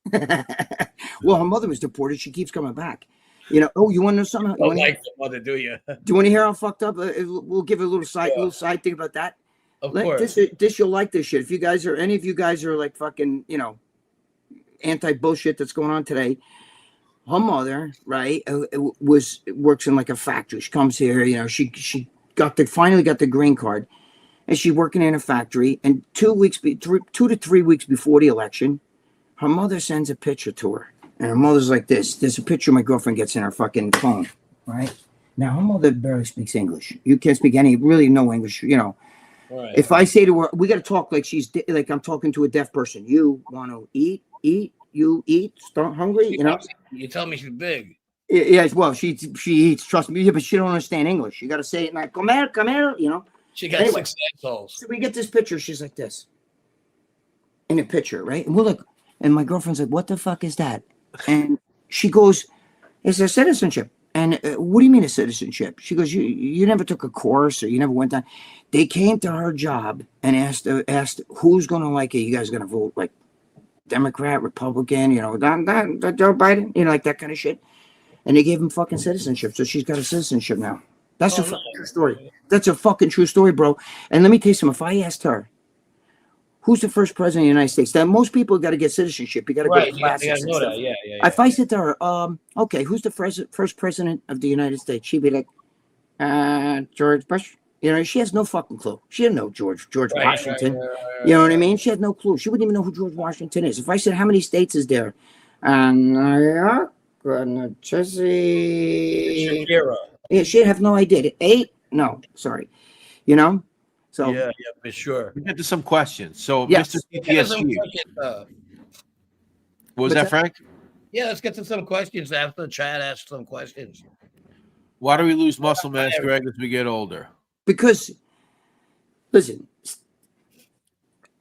Well, her mother was deported. She keeps coming back. You know, you want to know something? Don't like the mother, do you? Do you want to hear how fucked up? We'll give a little side thing about that. Of course. This you'll like this shit. If you guys are, any of you guys are like fucking, you know, anti-bullshit that's going on today. Her mother, right, works in like a factory. She comes here, you know, she finally got the green card, and she's working in a factory. And 2 to 3 weeks before the election, her mother sends a picture to her. And her mother's like this. There's a picture my girlfriend gets in her fucking phone, right? Now, her mother barely speaks English. You can't speak really no English, you know. Right. If I say to her, we got to talk like I'm talking to a deaf person. You want to eat, you eat, start hungry, you know? You tell me she's big. Yeah, well, she eats, trust me, but she don't understand English. You got to say it like, come here, you know? She got 6 assholes. So we get this picture. She's like this. In a picture, right? And we're like, and my girlfriend's like, what the fuck is that? And she goes, it's a citizenship. And what do you mean a citizenship? She goes, you never took a course or you never went down. They came to her job and asked who's going to like it. You guys going to vote like Democrat, Republican, you know, that Joe Biden, you know, like that kind of shit. And they gave him fucking citizenship. So she's got a citizenship now. That's a fucking true story. That's a fucking true story, bro. And let me tell you something. If I asked her, who's the first president of the United States? Now, most people got to get citizenship. You got to go to classes. Yeah. If I said to her, okay, who's the first president of the United States? She'd be like, George Bush. You know, she has no fucking clue. She didn't know George Washington. You know what I mean? She had no clue. She wouldn't even know who George Washington is. If I said, how many states is there? New York, New Jersey. Yeah, she'd have no idea. 8? No, sorry. You know? So yeah, for sure. We get to some questions. So, yes. Mr. PTSD. What was that, Frank? Yeah, let's get to some questions after the chat. Ask some questions. Why do we lose muscle mass, Greg, as we get older? Because, listen,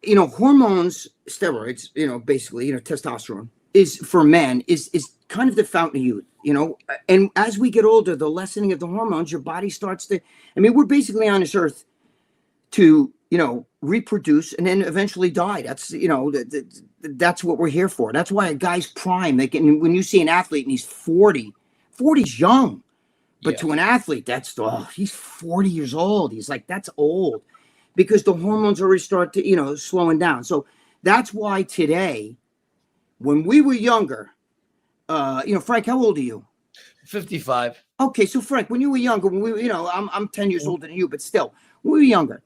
you know, hormones, steroids, you know, basically, you know, testosterone is for men is kind of the fountain of youth, you know. And as we get older, the lessening of the hormones, your body starts to. I mean, we're basically on this earth to, you know, reproduce and then eventually die. That's, you know, that's what we're here for. That's why a guy's prime, when you see an athlete and he's 40's young, but to an athlete, he's 40 years old. He's like, that's old, because the hormones already start to, you know, slowing down. So that's why today, when we were younger, you know, Frank, how old are you? 55. Okay, so Frank, when you were younger, when we, you know, I'm 10 years older than you, but still, when we were younger,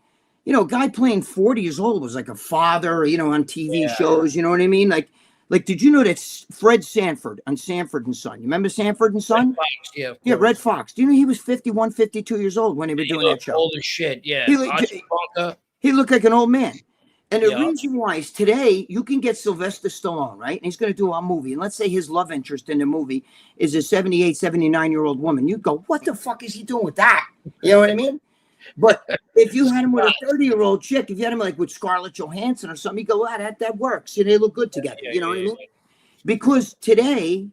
you know, a guy playing 40 years old was like a father, you know, on TV shows, you know what I mean? Like, did you know that Fred Sanford on Sanford and Son? You remember Sanford and Son? Red Fox, yeah, Red Fox. Do you know he was 51, 52 years old when they were doing that show? Old as shit, yeah. He looked like an old man. And the reason why is today you can get Sylvester Stallone, right? And he's going to do a movie. And let's say his love interest in the movie is a 78, 79-year-old woman. You go, what the fuck is he doing with that? You know what I mean? But if you had him with a 30-year-old chick, if you had him like with Scarlett Johansson or something, you go, that works. And they look good together. You know what I mean? Because today,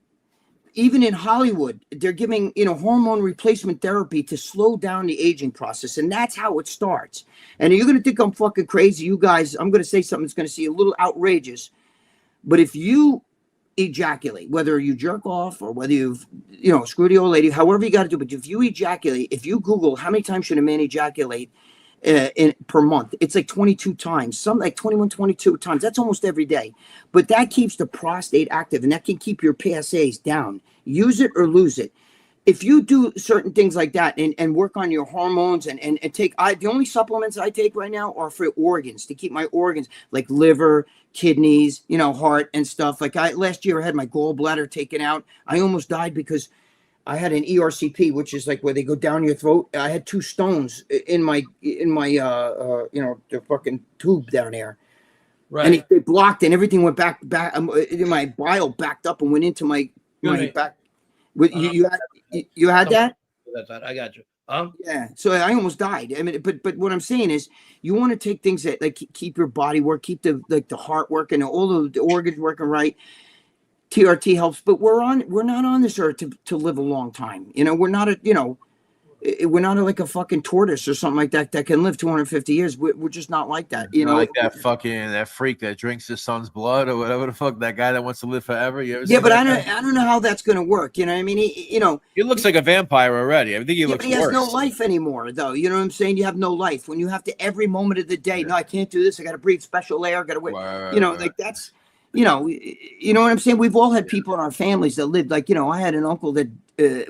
even in Hollywood, they're giving, you know, hormone replacement therapy to slow down the aging process. And that's how it starts. And you're going to think I'm fucking crazy. You guys, I'm going to say something that's going to seem a little outrageous. But if you ejaculate, whether you jerk off or whether you've, you know, screw the old lady, however you got to do, but if you ejaculate, if you Google how many times should a man ejaculate per month, it's like 22 times, some like 21, 22 times. That's almost every day. But that keeps the prostate active, and that can keep your PSAs down. Use it or lose it. if you do certain things like that and work on your hormones and take, the only supplements I take right now are for organs, to keep my organs, like liver, kidneys, heart and stuff. Like last year I had my gallbladder taken out. I almost died because I had an ERCP, which is like where they go down your throat. I had 2 stones in my the fucking tube down there. Right. And it blocked and everything went back. My bile backed up and went into my back. You had that? I got you. Yeah. So I almost died. I mean, but what I'm saying is, you want to take things that like keep your body work, keep the heart working, all the organs working right. TRT helps, but we're not on this earth to live a long time. We're not like a fucking tortoise or something like that can live 250 years. We're just not like that. Like that freak that drinks his son's blood or whatever the fuck, that guy that wants to live forever. Yeah, but I don't know how that's gonna work. You know what I mean? He looks like a vampire already. I think he looks worse. He has no worse. life anymore, though. You know what I'm saying? You have no life when you have to every moment of the day. No, I can't do this. I got to breathe special air. I got to wait. Like that's. You know what I'm saying? We've all had people in our families that lived like, I had an uncle that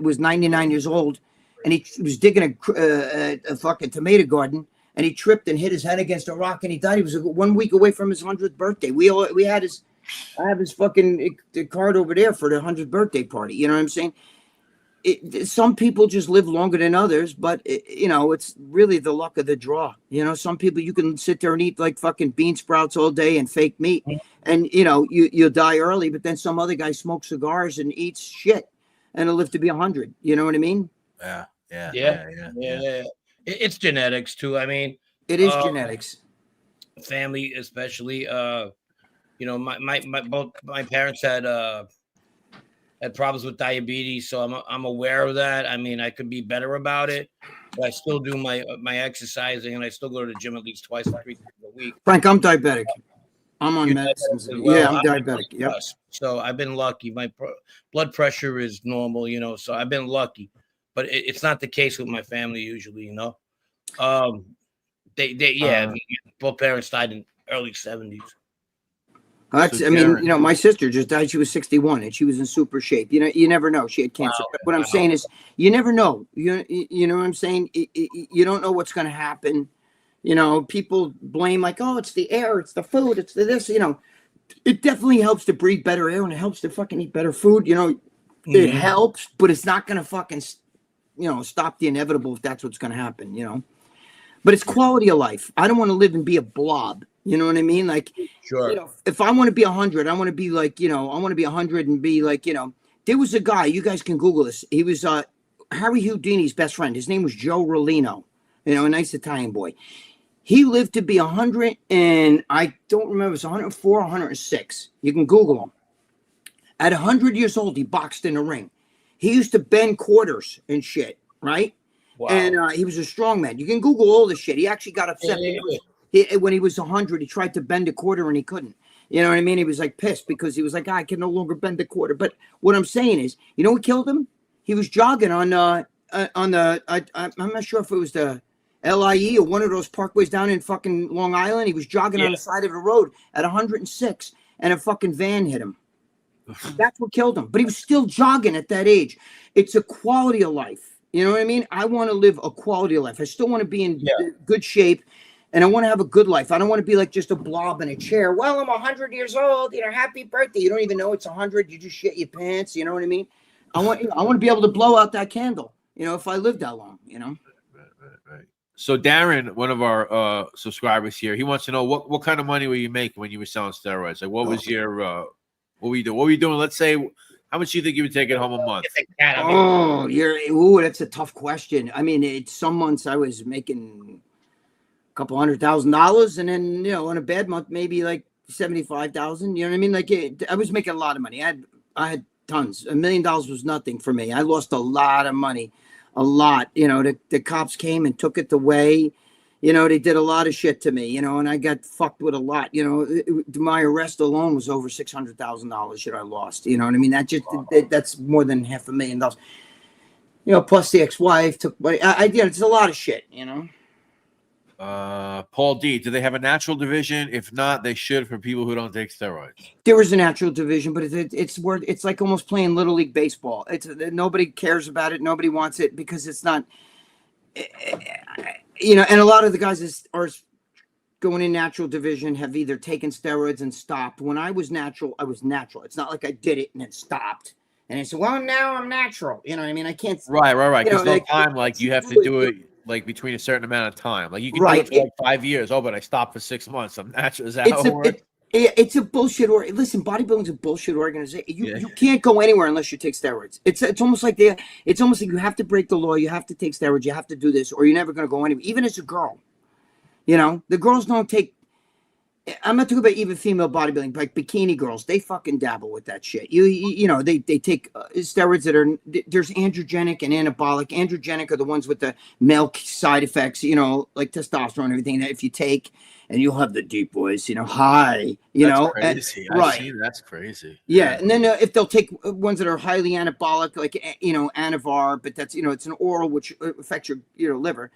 was 99 years old and he was digging a fucking tomato garden and he tripped and hit his head against a rock and he died. He was 1 week away from his 100th birthday. I have his fucking card over there for the 100th birthday party. You know what I'm saying? Some people just live longer than others, but it's really the luck of the draw. Some people you can sit there and eat like fucking bean sprouts all day and fake meat, and you'll die early. But then some other guy smokes cigars and eats shit, and he'll live to be 100. You know what I mean? Yeah. It's genetics too. I mean, it is genetics. Family, especially. Both my parents had problems with diabetes, so I'm aware of that. I mean, I could be better about it, but I still do my exercising, and I still go to the gym at least twice or 3 times a week. Frank, I'm diabetic. I'm on medicines. Well. Yeah, I'm diabetic. Yep. So I've been lucky. My blood pressure is normal, so I've been lucky. But it's not the case with my family usually, both parents died in early 70s. My sister just died. She was 61 and she was in super shape. You never know. She had cancer. But what I'm saying is, you never know. You know what I'm saying? You don't know what's going to happen. People blame like, oh, it's the air, it's the food, it's the this. It definitely helps to breathe better air and it helps to fucking eat better food. It helps, but it's not going to fucking, stop the inevitable if that's what's going to happen. But it's quality of life. I don't want to live and be a blob. You know what I mean? Like, sure. If I want to be 100, I want to be like, I want to be 100 and be like, there was a guy, you guys can Google this. He was Harry Houdini's best friend. His name was Joe Rolino, a nice Italian boy. He lived to be 100 and I don't remember, it was 104, 106. You can Google him. At 100 years old, he boxed in a ring. He used to bend quarters and shit, right? Wow. And he was a strong man. You can Google all this shit. He actually got upset when he was 100. He tried to bend a quarter and he couldn't. You know what I mean? He was like pissed because he was like, I can no longer bend a quarter. But what I'm saying is, what killed him? He was jogging on the I'm not sure if it was the LIE or one of those parkways down in fucking Long Island. He was jogging on the side of the road at 106 and a fucking van hit him. That's what killed him. But he was still jogging at that age. It's a quality of life. You know what I mean? I want to live a quality of life. I still want to be in good shape and I want to have a good life. I don't want to be like just a blob in a chair. Well, I'm 100 years old. Happy birthday. You don't even know it's 100. You just shit your pants. You know what I mean? I want to be able to blow out that candle, if I live that long, Right. So Darren, one of our subscribers here, he wants to know what kind of money were you making when you were selling steroids? Like, what was your what were you doing? Let's say, how much do you think you were taking home a month? That's a tough question. I mean, some months I was making a couple $100,000, and then on a bad month maybe like 75,000. You know what I mean? Like I was making a lot of money. I had tons. $1 million was nothing for me. I lost a lot of money, a lot. The cops came and took it away. They did a lot of shit to me, and I got fucked with a lot. My arrest alone was over $600,000 that I lost. You know what I mean? That's more than $500,000. Plus the ex-wife took money. It's a lot of shit. Paul D, do they have a natural division? If not, they should for people who don't take steroids. There is a natural division, but it's like almost playing little league baseball. It's nobody cares about it. Nobody wants it because it's not, you know. And a lot of the guys are going in natural division have either taken steroids and stopped. When I was natural, I was natural. It's not like I did it and then stopped. And I said, well, now I'm natural. You know what I mean? I can't. Right. Because no like, time, like you have to do it like between a certain amount of time. Like you can do it for like 5 years. Oh, but I stopped for 6 months. I'm natural. Is that how it works? It's a bullshit. Listen, bodybuilding's a bullshit organization. You can't go anywhere unless you take steroids. It's almost like you have to break the law. You have to take steroids. You have to do this, or you're never going to go anywhere. Even as a girl, you know, the girls don't take. I'm not talking about even female bodybuilding, like bikini girls. They fucking dabble with that shit. You know, they take steroids that are, there's androgenic and anabolic. Androgenic are the ones with the male side effects, you know, like testosterone and everything that if you take, and you'll have the deep voice, you know, high, you know. Crazy. Right. That's crazy. Yeah. And then if they'll take ones that are highly anabolic, like, you know, Anavar, but that's, you know, it's an oral, which affects your liver.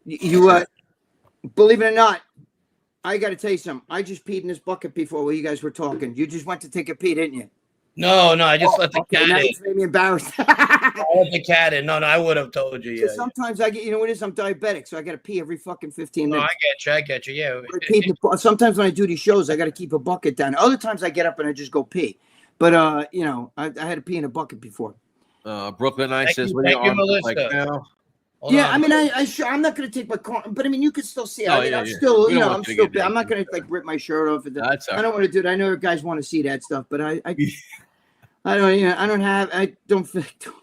You believe it or not, I got to tell you something. I just peed in this bucket before while you guys were talking. You just went to take a pee, didn't you? No, I just let the cat in. It's made me embarrassed. I let the cat in. No, I would have told you. Yeah. Sometimes I get, you know what it is? I'm diabetic, so I got to pee every fucking 15 minutes. I get you. Yeah. Sometimes when I do these shows, I got to keep a bucket down. Other times I get up and I just go pee. But, you know, I had to pee in a bucket before. Brooklyn Knight says, "What are you arms like now?" I mean, I'm not going to take my car, but I mean, you can still see it. I mean, I'm still, you know, I'm not going to like rip my shirt off. I don't want to do it. I know guys want to see that stuff, but I don't, you know, I don't feel like doing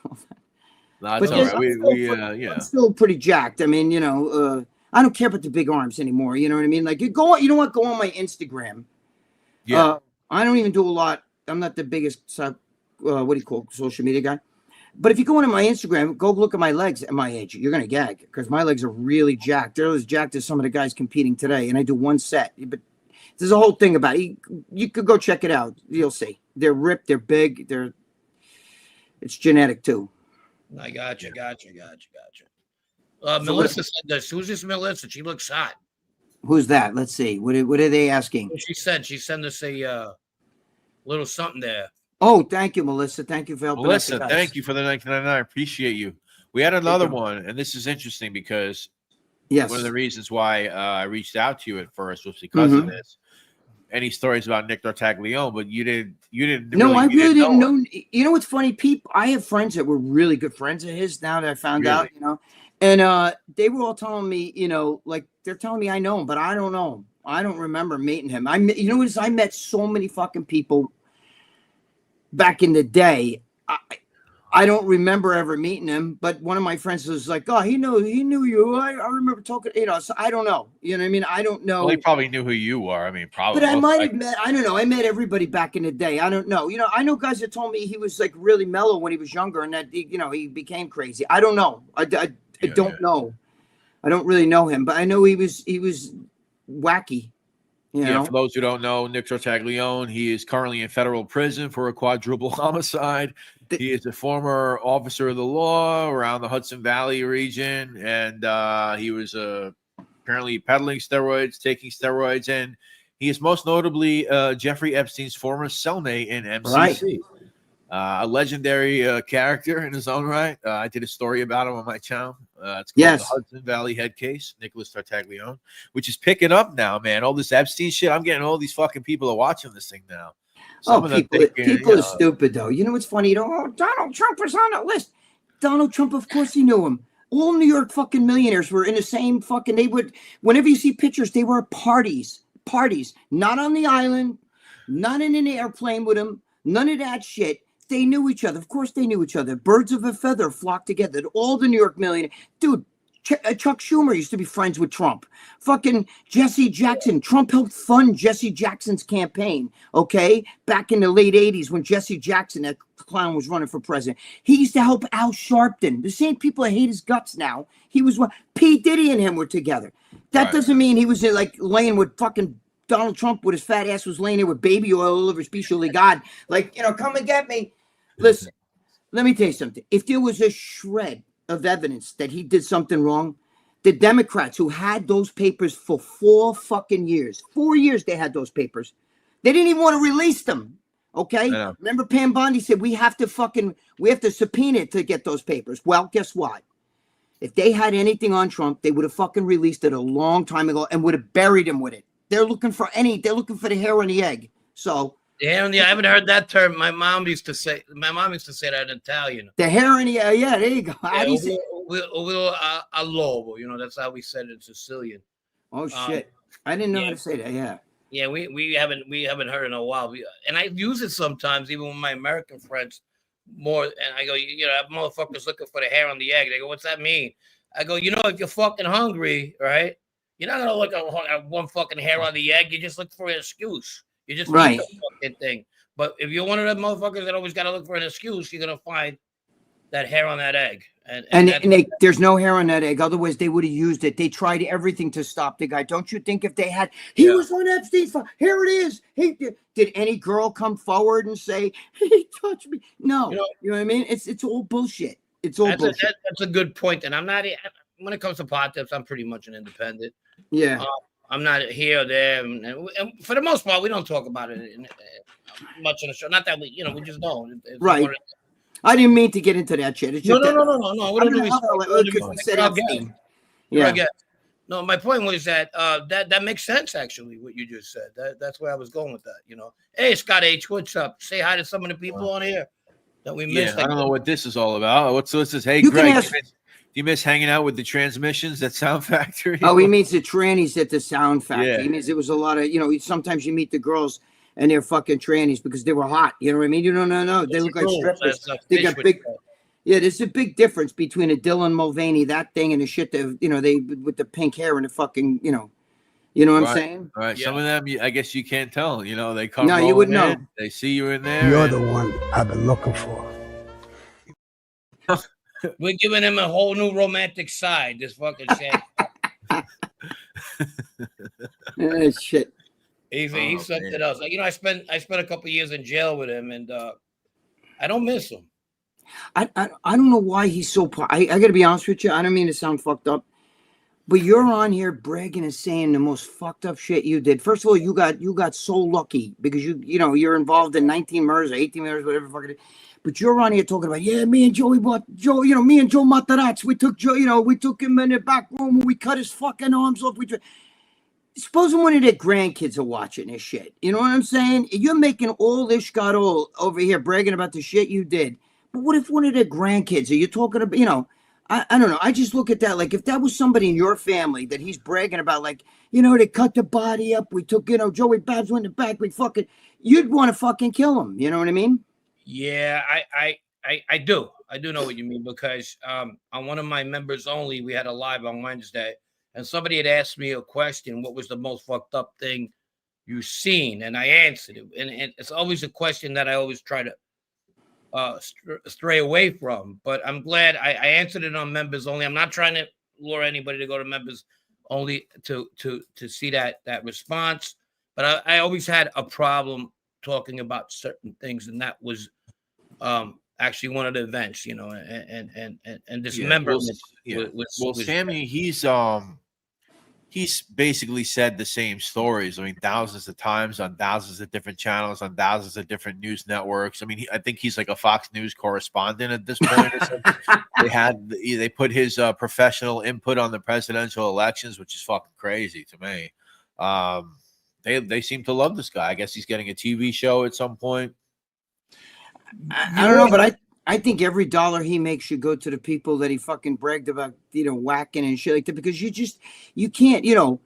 all that. That's all right. I'm still pretty jacked. I mean, you know, I don't care about the big arms anymore. You know what I mean? Like, you know what? Go on my Instagram. Yeah. I don't even do a lot. I'm not the biggest, social media guy. But if you go into my Instagram, go look at my legs at my age. You're going to gag because my legs are really jacked. They're as jacked as some of the guys competing today. And I do one set. But there's a whole thing about it. You could go check it out. You'll see. They're ripped. They're big. It's genetic too. I got you. Melissa said this. Who's this Melissa? She looks hot. Who's that? Let's see. What are they asking? She said she sent us a little something there. Oh, thank you, Melissa. Thank you for helping us. Melissa, thank you for the 1999. I appreciate you. We had another one, and this is interesting because one of the reasons why I reached out to you at first was because of this. Any stories about Nick Tartaglione, but you didn't. No, I really didn't know. You know what's funny, Pete? I have friends that were really good friends of his. Now that I found out, you know, and they were all telling me, you know, like they're telling me I know him, but I don't know him. I don't remember meeting him. You know what? I met so many fucking people back in the day. I don't remember ever meeting him, but one of my friends was like, "Oh, he knew you." I remember talking, you know. So I don't know. You know what I mean? I don't know. Well, he probably knew who you were. I mean, probably. But I might have met. I don't know. I met everybody back in the day. I don't know. You know, I know guys that told me he was like really mellow when he was younger, and that you know he became crazy. I don't know. I don't know. I don't really know him, but I know he was wacky. You know? For those who don't know, Nick Tartaglione, he is currently in federal prison for a quadruple homicide. He is a former officer of the law around the Hudson Valley region, and he was apparently peddling steroids, taking steroids, and he is most notably Jeffrey Epstein's former cellmate in MCC. A legendary character in his own right. I did a story about him on my channel. It's called the Hudson Valley Head Case, Nicholas Tartaglione, which is picking up now, man. All this Epstein shit. I'm getting all these fucking people are watching this thing now. People are stupid, though. You know what's funny? You know, Donald Trump was on that list. Donald Trump, of course he knew him. All New York fucking millionaires were in the same fucking neighborhood. Whenever you see pictures, they were parties. Not on the island, not in an airplane with him, none of that shit. They knew each other. Of course they knew each other. Birds of a feather flocked together. All the New York millionaires. Dude, Chuck Schumer used to be friends with Trump. Fucking Jesse Jackson. Trump helped fund Jesse Jackson's campaign, okay? Back in the late 80s when Jesse Jackson, that clown, was running for president. He used to help Al Sharpton. The same people that hate his guts now. He was one. P. Diddy and him were together. That doesn't mean he was like laying with fucking Donald Trump with his fat ass was laying there with baby oil all over his piece of God. Like, you know, come and get me. Listen, let me tell you something. If there was a shred of evidence that he did something wrong, The Democrats who had those papers for 4 fucking years. 4 years they had those papers. They didn't even want to release them. Okay? Remember Pam Bondi said we have to subpoena it to get those papers. Well, guess what? If they had anything on Trump, they would have fucking released it a long time ago and would have buried him with it. They're looking for the hair on the egg. So the hair on the, I haven't heard that term. My mom used to say that in Italian. The hair on the yeah, there you go. How do you say? A lobo, you know, that's how we said it in Sicilian. Oh shit. I didn't know how to say that, yeah. Yeah, we haven't heard it in a while. And I use it sometimes, even with my American friends. More, and I go, you know, that motherfucker's looking for the hair on the egg. They go, what's that mean? I go, you know, if you're fucking hungry, right? You're not gonna look at one fucking hair on the egg. You just look for an excuse. You just eat the fucking thing. But if you're one of the motherfuckers that always gotta look for an excuse, you're gonna find that hair on that egg. And there's no hair on that egg. Otherwise, they would have used it. They tried everything to stop the guy. Don't you think if they had, he was on Epstein's phone. Here it is. Did any girl come forward and say, he touched me? No. You know what I mean? It's all bullshit. It's all bullshit. That's a good point. And I'm not, when it comes to politics, I'm pretty much an independent. Yeah. I'm not here or there. And for the most part, we don't talk about it much in the show. Not that we, you know, we just don't. It's right. I didn't mean to get into that shit. It's just no. What do we said yeah. No, my point was that that makes sense actually. What you just said. That's where I was going with that. You know, hey Scott H, what's up? Say hi to some of the people on here that we missed. I don't know what this is all about. What's this? Hey, Greg, do you miss hanging out with the transmissions at Sound Factory? Oh, he means the trannies at the Sound Factory. Yeah. He means it was a lot of, you know, sometimes you meet the girls and they're fucking trannies because they were hot. You know what I mean? You don't know. They look like strippers. They got big. Yeah, there's a big difference between a Dylan Mulvaney, that thing, and the shit that, you know, they with the pink hair and the fucking, you know what I'm saying? All right. Yeah. Some of them, I guess you can't tell. You know, they come. No, you wouldn't know. They see you in there. You're the one I've been looking for. We're giving him a whole new romantic side. This fucking shit. Shit. He's something else. Like, you know, I spent a couple of years in jail with him, and I don't miss him. I don't know why he's so. I got to be honest with you. I don't mean to sound fucked up, but you're on here bragging and saying the most fucked up shit you did. First of all, you got so lucky because you're involved in 19 murders, 18 murders, whatever the fuck it is. But you're on here talking about, yeah, me and Joey bought Joe. You know, me and Joe Matarazzi. We took Joe. You know, we took him in the back room and we cut his fucking arms off. Suppose one of their grandkids are watching this shit. You know what I'm saying? You're making all this shkadol over here bragging about the shit you did. But what if one of their grandkids, are you talking about, you know, I don't know. I just look at that like if that was somebody in your family that he's bragging about, like, you know, they cut the body up. We took, you know, Joey Babs went in the back. We fucking, you'd want to fucking kill him. You know what I mean? Yeah, I do. I do know what you mean because on one of my members only, we had a live on Wednesday. And somebody had asked me a question, what was the most fucked up thing you've seen? And I answered it. And it's always a question that I always try to stray away from. But I'm glad I answered it on members only. I'm not trying to lure anybody to go to members only to see that response. But I always had a problem talking about certain things. And that was actually one of the events, you know, and this member was Sammy, he's basically said the same stories. I mean, thousands of times on thousands of different channels, on thousands of different news networks. I mean, I think he's like a Fox News correspondent at this point. They put his professional input on the presidential elections, which is fucking crazy to me. They seem to love this guy. I guess he's getting a TV show at some point. I don't know, but I think every dollar he makes should go to the people that he fucking bragged about, you know, whacking and shit like that, because you can't, you know,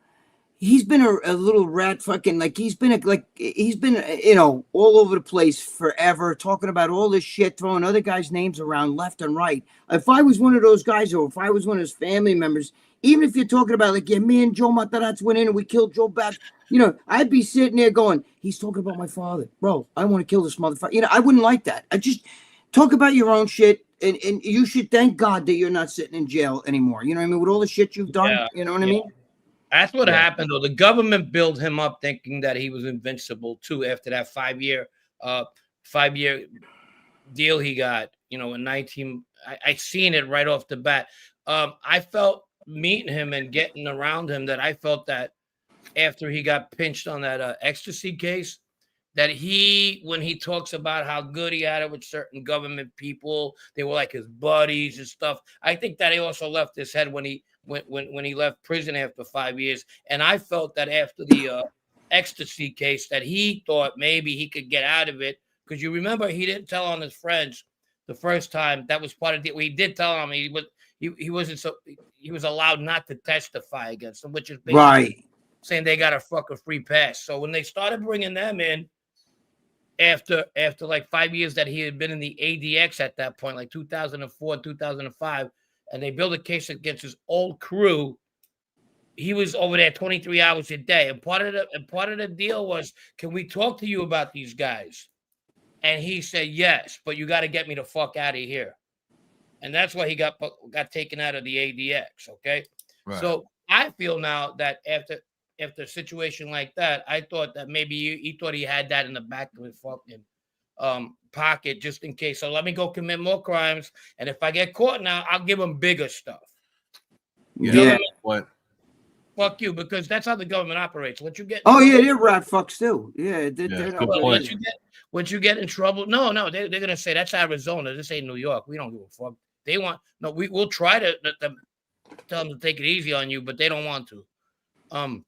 he's been a little rat fucking, like he's been, you know, all over the place forever, talking about all this shit, throwing other guys' names around left and right. If I was one of those guys, or if I was one of his family members, even if you're talking about like, yeah, me and Joe Matarazzi went in and we killed Joe Babs, you know, I'd be sitting there going, he's talking about my father. Bro, I want to kill this motherfucker. You know, I wouldn't like that. I just talk about your own shit, and you should thank God that you're not sitting in jail anymore. You know what I mean? With all the shit you've done, you know what I mean? That's what happened, though. The government built him up thinking that he was invincible, too, after that 5-year deal he got, you know, in 19. I seen it right off the bat. I felt meeting him and getting around him that I felt that after he got pinched on that ecstasy case, that when he talks about how good he had it with certain government people, they were like his buddies and stuff. I think that he also left his head when he left prison after 5 years. And I felt that after the ecstasy case, that he thought maybe he could get out of it, because you remember he didn't tell on his friends the first time. That was part of it. We did tell him he was allowed not to testify against him, which is basically Right. saying they got a fucking free pass. So when they started bringing them in after like 5 years that he had been in the ADX at that point, like 2004, 2005, and they built a case against his old crew, he was over there 23 hours a day. And part of the deal was, can we talk to you about these guys? And he said, yes, but you got to get me the fuck out of here. And that's why he got taken out of the ADX. Okay. Right. So I feel now that after a situation like that, I thought that maybe he thought he had that in the back of his fucking pocket just in case. So let me go commit more crimes. And if I get caught now, I'll give him bigger stuff. Yeah. What? Fuck you, because that's how the government operates. Once you get They're rat fucks too. Yeah, good point. Once you get in trouble, no, they're gonna say that's Arizona. This ain't New York. We don't give a fuck. They want we'll try to tell them to take it easy on you, but they don't want to. And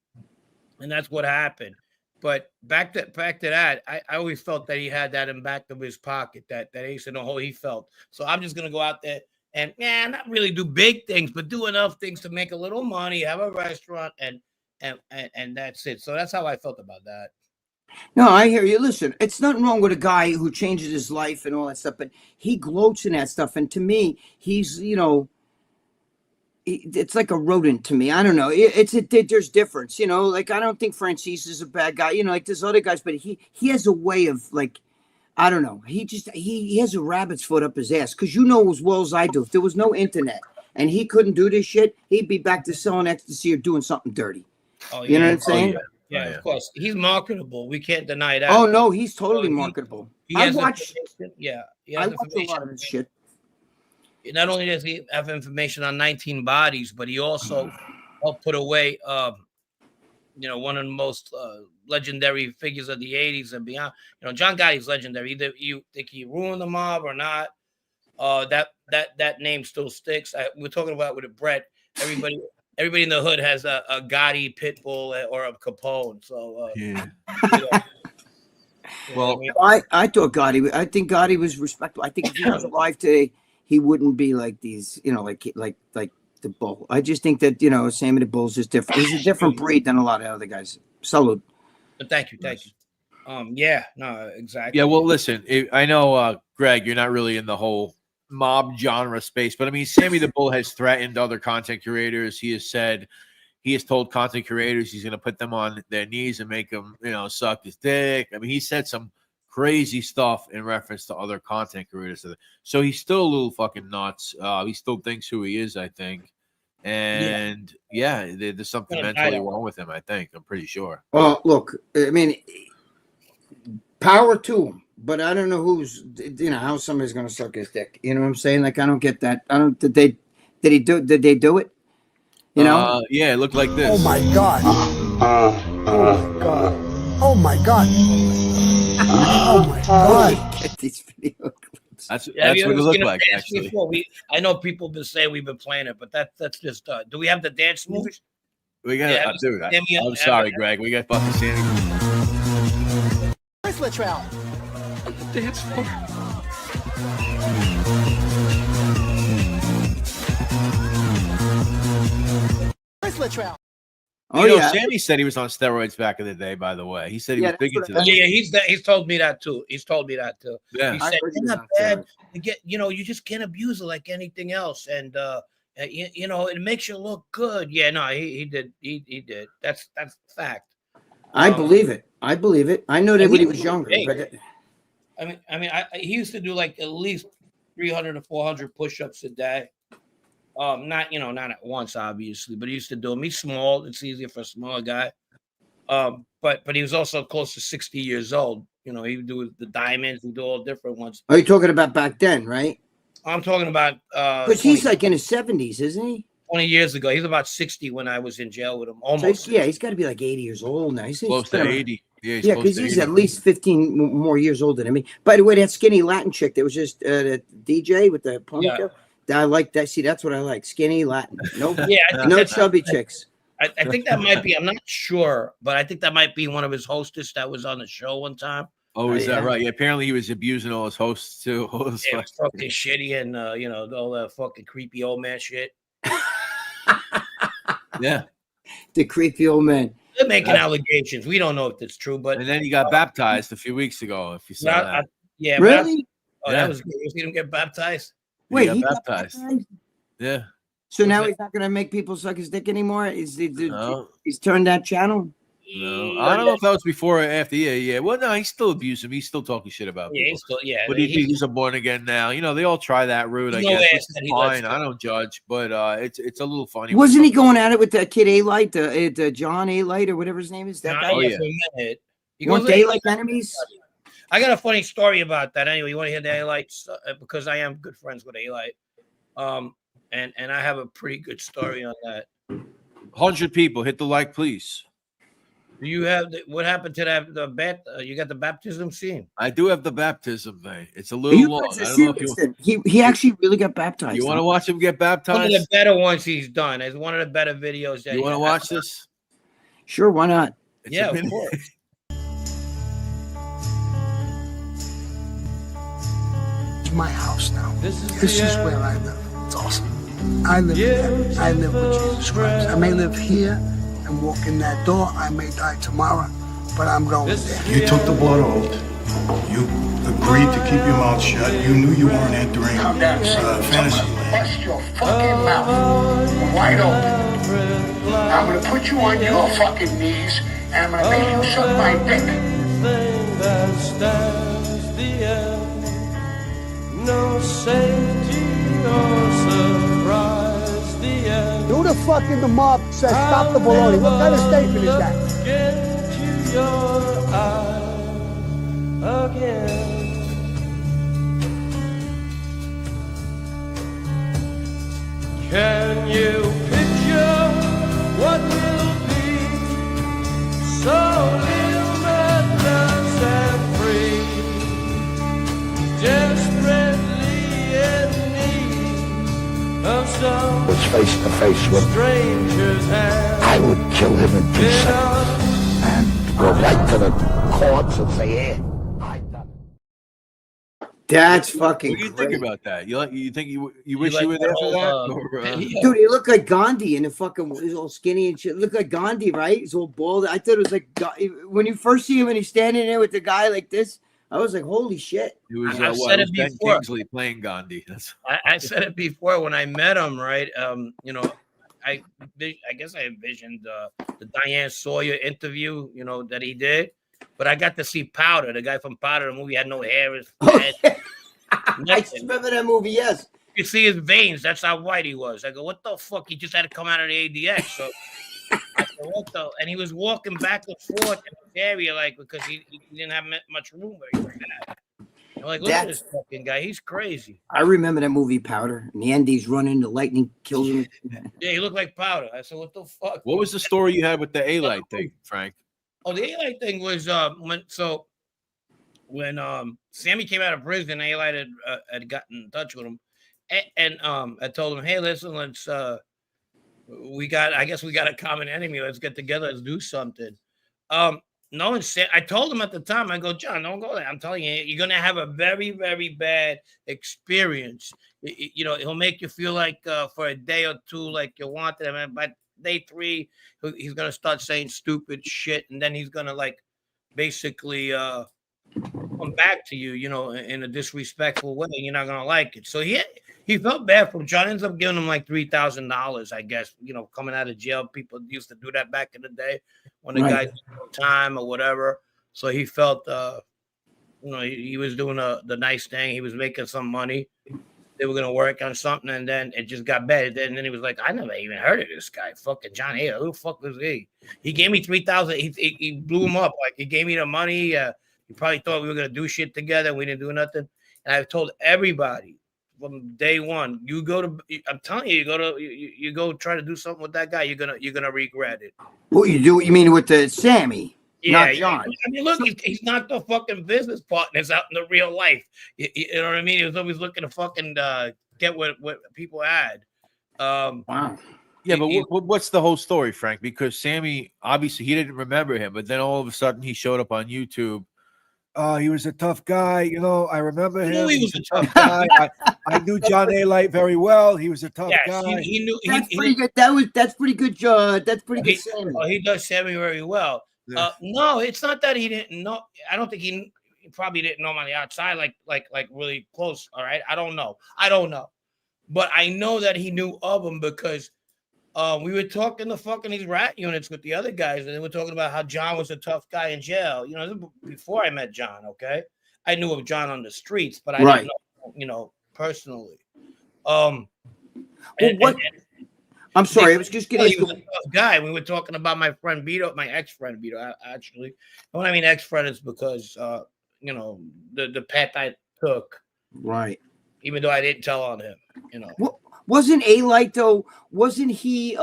that's what happened. But back to that, I always felt that he had that in back of his pocket, that ace in the hole he felt. So I'm just gonna go out there and not really do big things, but do enough things to make a little money, have a restaurant, and that's it. So that's how I felt about that. No, I hear you. Listen, it's nothing wrong with a guy who changes his life and all that stuff, but he gloats in that stuff. And to me, he's, it's like a rodent to me. I don't know. There's difference, like, I don't think Francis is a bad guy, like there's other guys, but he has a way of, like, I don't know. He has a rabbit's foot up his ass, because as well as I do, if there was no internet and he couldn't do this shit, he'd be back to selling ecstasy or doing something dirty. Oh, yeah. You know what I'm saying? Yeah, of course. He's marketable. We can't deny that. Oh no, he's totally marketable. I watch a lot of his shit. Not only does he have information on 19 bodies, but he also helped put away, one of the most legendary figures of the 80s and beyond. John Gotti's legendary. Either you think he ruined the mob or not, that name still sticks. We're talking about with a Brett. Everybody in the hood has a Gotti, Pitbull, or a Capone. So Well, I thought Gotti. I think Gotti was respectable. I think if he was alive today, he wouldn't be like these. Like the Bull. I just think that Sammy the Bull's just different. He's a different breed than a lot of other guys. Salute. But thank you. Yeah, no, exactly. Yeah, well, listen, I know, Greg, you're not really in the whole mob genre space, but I mean, Sammy the Bull has threatened other content creators. He has told content creators he's going to put them on their knees and make them, suck his dick. I mean, he said some crazy stuff in reference to other content creators. So he's still a little fucking nuts. He still thinks who he is, I think. And there's something mentally wrong with him, I think. I'm pretty sure. Well, look, I mean, power to him. But I don't know how somebody's gonna suck his dick. You know what I'm saying? Like, I don't get that. Did they do it? Yeah, it looked like this. Oh my god. Oh my god. Oh my god. Oh my god. Get these video clips. That's what it looked like, actually. I know people have been saying we've been playing it, but that's just do we have the dance movies? We got dude. I'm sorry, Greg. We got fucking Sammy. Where's Latrell? Dance floor. Where's Latrell? Sammy said he was on steroids back in the day, by the way. He said he was big into that. Yeah, he's told me that too. Yeah. He said it's not bad. You just can't abuse it like anything else. And it makes you look good. Yeah, no, he did. He did. That's fact. I believe it. I know that when he was younger. But he used to do like at least 300 to 400 push-ups a day. Not at once, obviously, but he used to do them. He's small. It's easier for a small guy. But he was also close to 60 years old. He would do the diamonds, he'd do all different ones. Are you talking about back then, right? I'm talking about but he's like in his 70s, isn't he? 20 years ago. He's about 60 when I was in jail with him. Almost. So he's got to be like 80 years old now. He's Close to 80. Yeah, yeah, because he's at least 15 more years older than me. By the way, that skinny Latin chick that was just the DJ with the ponytail, I like that. See, that's what I like. Skinny Latin. No chubby chicks. I think that might be, I'm not sure, but I think that might be one of his hostess that was on the show one time. Oh, is that right? Yeah, apparently he was abusing all his hosts too. It was fucking shitty and, all that fucking creepy old man shit. Yeah. The creepy old man. They're making allegations. We don't know if it's true, but. And then he got baptized a few weeks ago, if you saw that. Yeah. Really? That was good. You see him get baptized? Wait, he got baptized? Yeah. So now he's not going to make people suck his dick anymore? He's turned that channel? No, I don't know if that was before or after. Yeah. Well, no, he's still abusive. He's still talking shit about people. He's still, But he's a born again now. They all try that route, I guess. It's fine. I don't judge, but it's a little funny. Wasn't he going at it with that kid A-Light, the John A-Light or whatever his name is? That guy? Oh, yeah. Weren't they like enemies? I got a funny story about that. Anyway, you want to hear the A-Lights? Because I am good friends with A-Light. And I have a pretty good story on that. 100 people, hit the like, please. Do you have what happened to that? You got the baptism scene. I do have the baptism thing. It's a little long. I don't know if he actually really got baptized. You want to watch him get baptized? One of the better ones he's done. It's one of the better videos. That you want to watch this? Sure, why not? Yeah, of course. It's my house now. This is where I live. It's awesome. I live there. I live with Jesus Christ. I may live here and walk in that door. I may die tomorrow, but I'm going there. You took the blood oath. You agreed to keep your mouth shut. You knew you weren't entering fantasy land. Bust your fucking mouth wide open. I'm gonna put you on your fucking knees and I'm gonna make you suck my dick. No safety or surprise, the end. Who the fuck in the mob says stop the baloney? What kind of statement is that? Get to your eyes again. Can you picture what will be? So limitless and free, desperately in need of some Was face to face with stranger's hand. I would kill him in 2 seconds and go right to the courts and say, hey, that's fucking What do you great. think about that? You think you wish you were there for that? Dude, he looked like Gandhi in the fucking, he's all skinny and shit. Looked like Gandhi, right? He's all bald. I thought it was like, when you first see him and he's standing there with the guy like this, I was like, holy shit. It was, I've said it Ben before. Kingsley playing Gandhi. I said it before when I met him, right? I guess I envisioned the Diane Sawyer interview, that he did. But I got to see Powder, the guy from Powder. The movie had no hair. His head. I remember that movie, yes. You see his veins. That's how white he was. I go, what the fuck? He just had to come out of the ADX. So, I said, what the? And he was walking back and forth in the area, because he didn't have much room where he was at. I'm like, look at this fucking guy. He's crazy. I remember that movie, Powder. In the end, he's running, the lightning kills him. Yeah, he looked like Powder. I said, what the fuck? What was the story you had with the A-Light thing, Frank? Oh, the A-Light thing was when Sammy came out of prison, A-Light had gotten in touch with him, and I told him, hey, listen, I guess we got a common enemy. Let's get together. Let's do something. No one said. I told him at the time. I go, John, don't go there. I'm telling you, you're gonna have a very, very bad experience. He'll make you feel like for a day or two, like you wanted him, and by day 3, he's gonna start saying stupid shit, and then he's gonna basically come back to you, in a disrespectful way. You're not gonna like it. So he felt bad for him. John ends up giving him like $3,000, I guess. Coming out of jail, people used to do that back in the day when the guy did time or whatever. So he felt, he was doing the nice thing. He was making some money. They were gonna work on something, and then it just got bad. And then he was like, "I never even heard of this guy, fucking John A. Who the fuck was he?" He gave me $3,000. He blew him up. Like, he gave me the money. He probably thought we were gonna do shit together. We didn't do nothing. And I've told everybody from day one. You go to, I'm telling you, you go try to do something with that guy. You're gonna regret it. What you do? You mean with the Sammy, Yeah, not John? I mean, look, he's not the fucking business partners out in the real life. You know what I mean? He was always looking to fucking get what people had. Wow. Yeah, but what's the whole story, Frank? Because Sammy, obviously, he didn't remember him, but then all of a sudden he showed up on YouTube. Oh, he was a tough guy. You know, I remember him. He was a tough guy. I knew John A. very well. He was a tough guy. He knew. That's pretty good. That's pretty good. That's pretty good. Sammy. He does Sammy very well. Yeah. No, it's not that he didn't know. I don't think he probably didn't know him on the outside, like really close. All right, I don't know, but I know that he knew of him because we were talking the fucking these rat units with the other guys, and they were talking about how John was a tough guy in jail. You know, before I met John, okay, I knew of John on the streets, but I didn't know, you know, personally. I'm sorry, I was just getting. He was a tough guy. We were talking about my friend Vito, my ex-friend Vito, actually. And when I mean ex-friend, it's because you know, the path I took. Right. Even though I didn't tell on him, you know. Wasn't A-Light though? Wasn't he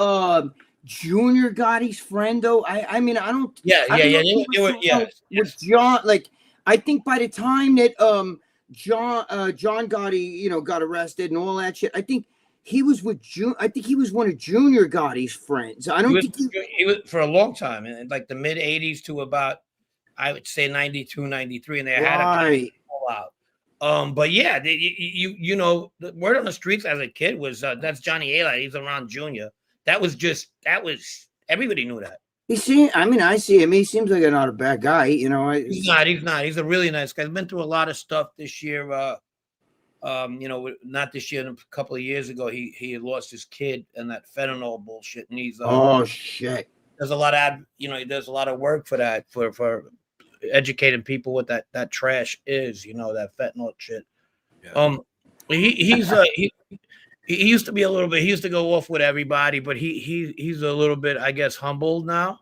Junior Gotti's friend though? I mean, I don't. Yeah. With John, like, I think by the time that John Gotti, you know, got arrested and all that shit, I think he was with I think he was one of Junior Gotti's friends. I don't think he was for a long time, in like the mid '80s to about, I would say 92, 93, and they had a all out. But yeah, you know, the word on the streets as a kid was that's Johnny A-Light. He's around Junior. That was everybody knew that. I see him. He seems like not a bad guy. You know, he's not. He's a really nice guy. He's been through a lot of stuff this year. You know, not this year. A couple of years ago, he had lost his kid and that fentanyl bullshit. And he's oh shit. There's a lot of he does a lot of work for that for educating people what that trash is. You know, that fentanyl shit. Yeah. He used to be a little bit. He used to go off with everybody, but he's a little bit, I guess, humbled now.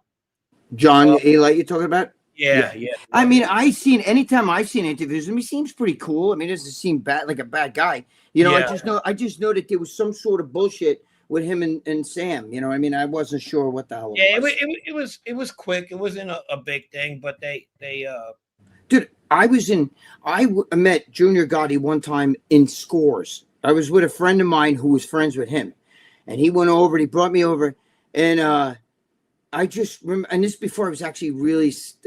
John A-Light, you talking about? Yeah. I mean, anytime I've seen interviews with him, he seems pretty cool. I mean, it doesn't seem bad, like a bad guy. You know, I just know that there was some sort of bullshit with him and Sam. You know, I mean, I wasn't sure what the hell it was. It was quick. It wasn't a big thing, but they Dude, I met Junior Gotti one time in Scores. I was with a friend of mine who was friends with him, and he went over and he brought me over, and I just remember, and this before I was actually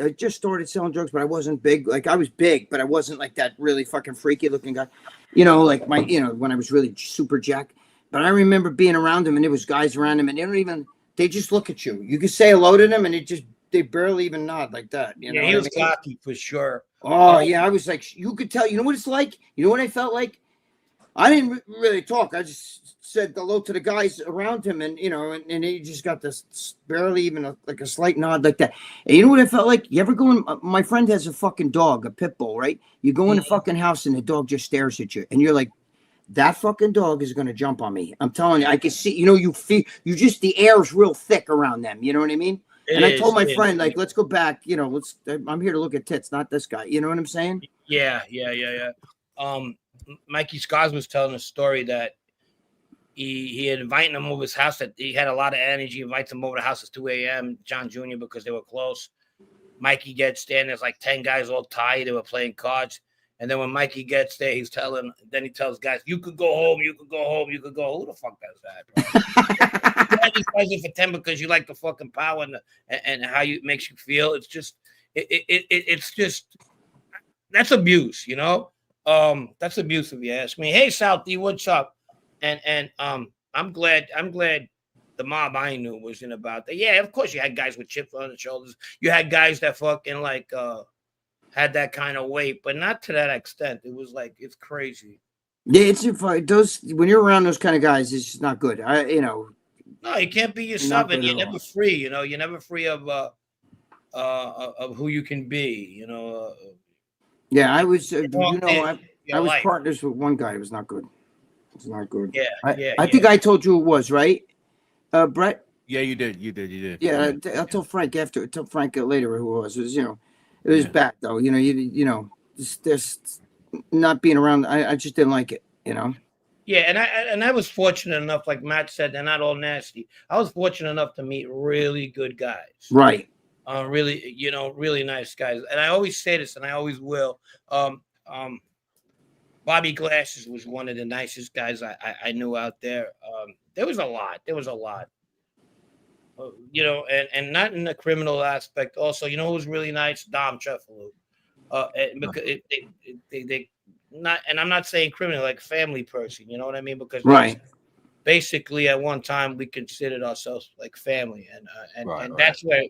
I just started selling drugs, but I wasn't big. Like, I was big, but I wasn't like that really fucking freaky looking guy, you know, like when I was really super jacked. But I remember being around him, and there was guys around him, and they just look at you. You could say hello to them, and they barely even nod like that. You know, he was cocky for sure. Oh yeah, I was like, you could tell. You know what it's like? You know what I felt like? I didn't really talk. I just said hello to the guys around him, and you know, and he just got this barely even like a slight nod like that. And you know what I felt like? You ever go in? My friend has a fucking dog, a pit bull, right? You go in the fucking house, and the dog just stares at you, and you're like, that fucking dog is gonna jump on me. I'm telling you, I can see. You know, the air is real thick around them. You know what I mean? I told my friend, like, let's go back. You know, I'm here to look at tits, not this guy. You know what I'm saying? Yeah. Mikey Scars was telling a story that he had invited him over his house, that he had a lot of energy, invites him over the house at 2 a.m., John Jr., because they were close. Mikey gets there, and there's like 10 guys all tired. They were playing cards. And then when Mikey gets there, he tells guys, you could go home. Who the fuck does that, bro? You guys in for 10 because you like the fucking power and how it makes you feel. It's just, it's just, that's abuse, you know? That's abuse if you ask me. Hey, Southie, what's up? And I'm glad the mob I knew wasn't about that. Yeah, of course you had guys with chips on their shoulders. You had guys that fucking like had that kind of weight, but not to that extent. It was like, it's crazy. Yeah, when you're around those kind of guys, it's just not good. No, you can't be yourself, and you're never free. You know, you're never free of who you can be. You know. Yeah, I was. I was partners with one guy. It was not good. It's not good. Yeah, I think I told you it was, right, Brett? Yeah, you did. Yeah, I'll tell Frank after. Tell Frank later who it was. It was, it was bad though. You know, just not being around. I just didn't like it. You know. Yeah, and I was fortunate enough, like Matt said, they're not all nasty. I was fortunate enough to meet really good guys. Right. Really, really nice guys. And I always say this, and I always will. Bobby Glasses was one of the nicest guys I knew out there. There was a lot. And not in the criminal aspect. Also, who was really nice? Dom Trefalo. Because they not, and I'm not saying criminal, like family person. You know what I mean? Because right. Basically, at one time, we considered ourselves like family, and that's where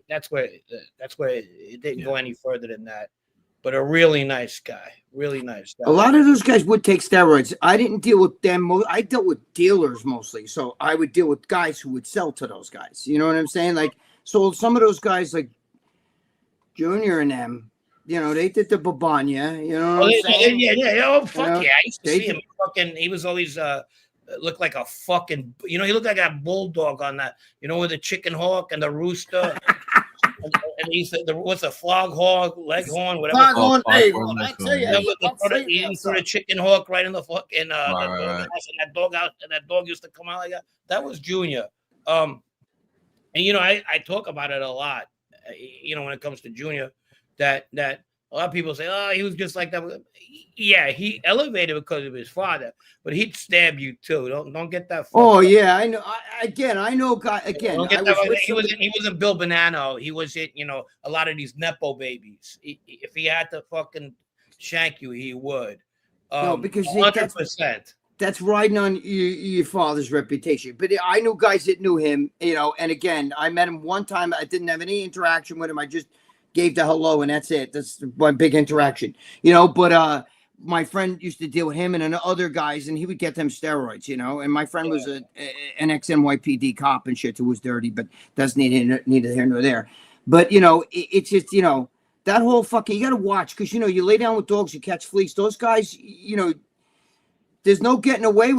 it didn't go any further than that. But a really nice guy. A lot of those guys would take steroids. I didn't deal with them. I dealt with dealers mostly. So I would deal with guys who would sell to those guys. You know what I'm saying? Like, so some of those guys, like Junior and them, they did the Babanya. You know what I'm saying? Yeah. Oh, fuck yeah. I used to see him. He was always looked like a fucking, he looked like a bulldog on that, with the chicken hawk and the rooster. And he said, what's a foghorn, leghorn, whatever. Foghorn, I tell you. He threw the chicken hawk right in the fucking and that dog used to come out like that. That was Junior. And I talk about it a lot. When it comes to Junior, that a lot of people say, oh, he was just like that. Yeah, he elevated because of his father, but he'd stab you too. Don't get that. Oh yeah, I know. I know. Again, he wasn't Bill Bonanno. He wasn't, a lot of these nepo babies. If he had to fucking shank you, he would. No, because 100%. That's riding on your father's reputation. But I knew guys that knew him, and again, I met him one time. I didn't have any interaction with him. I just gave the hello, and that's it. That's one big interaction, but my friend used to deal with him and other guys, and he would get them steroids, and my friend was an ex-NYPD cop and shit who was dirty, but that's neither here nor there. But, it's just, that whole fucking, you got to watch, because, you lay down with dogs, you catch fleas. Those guys, there's no getting away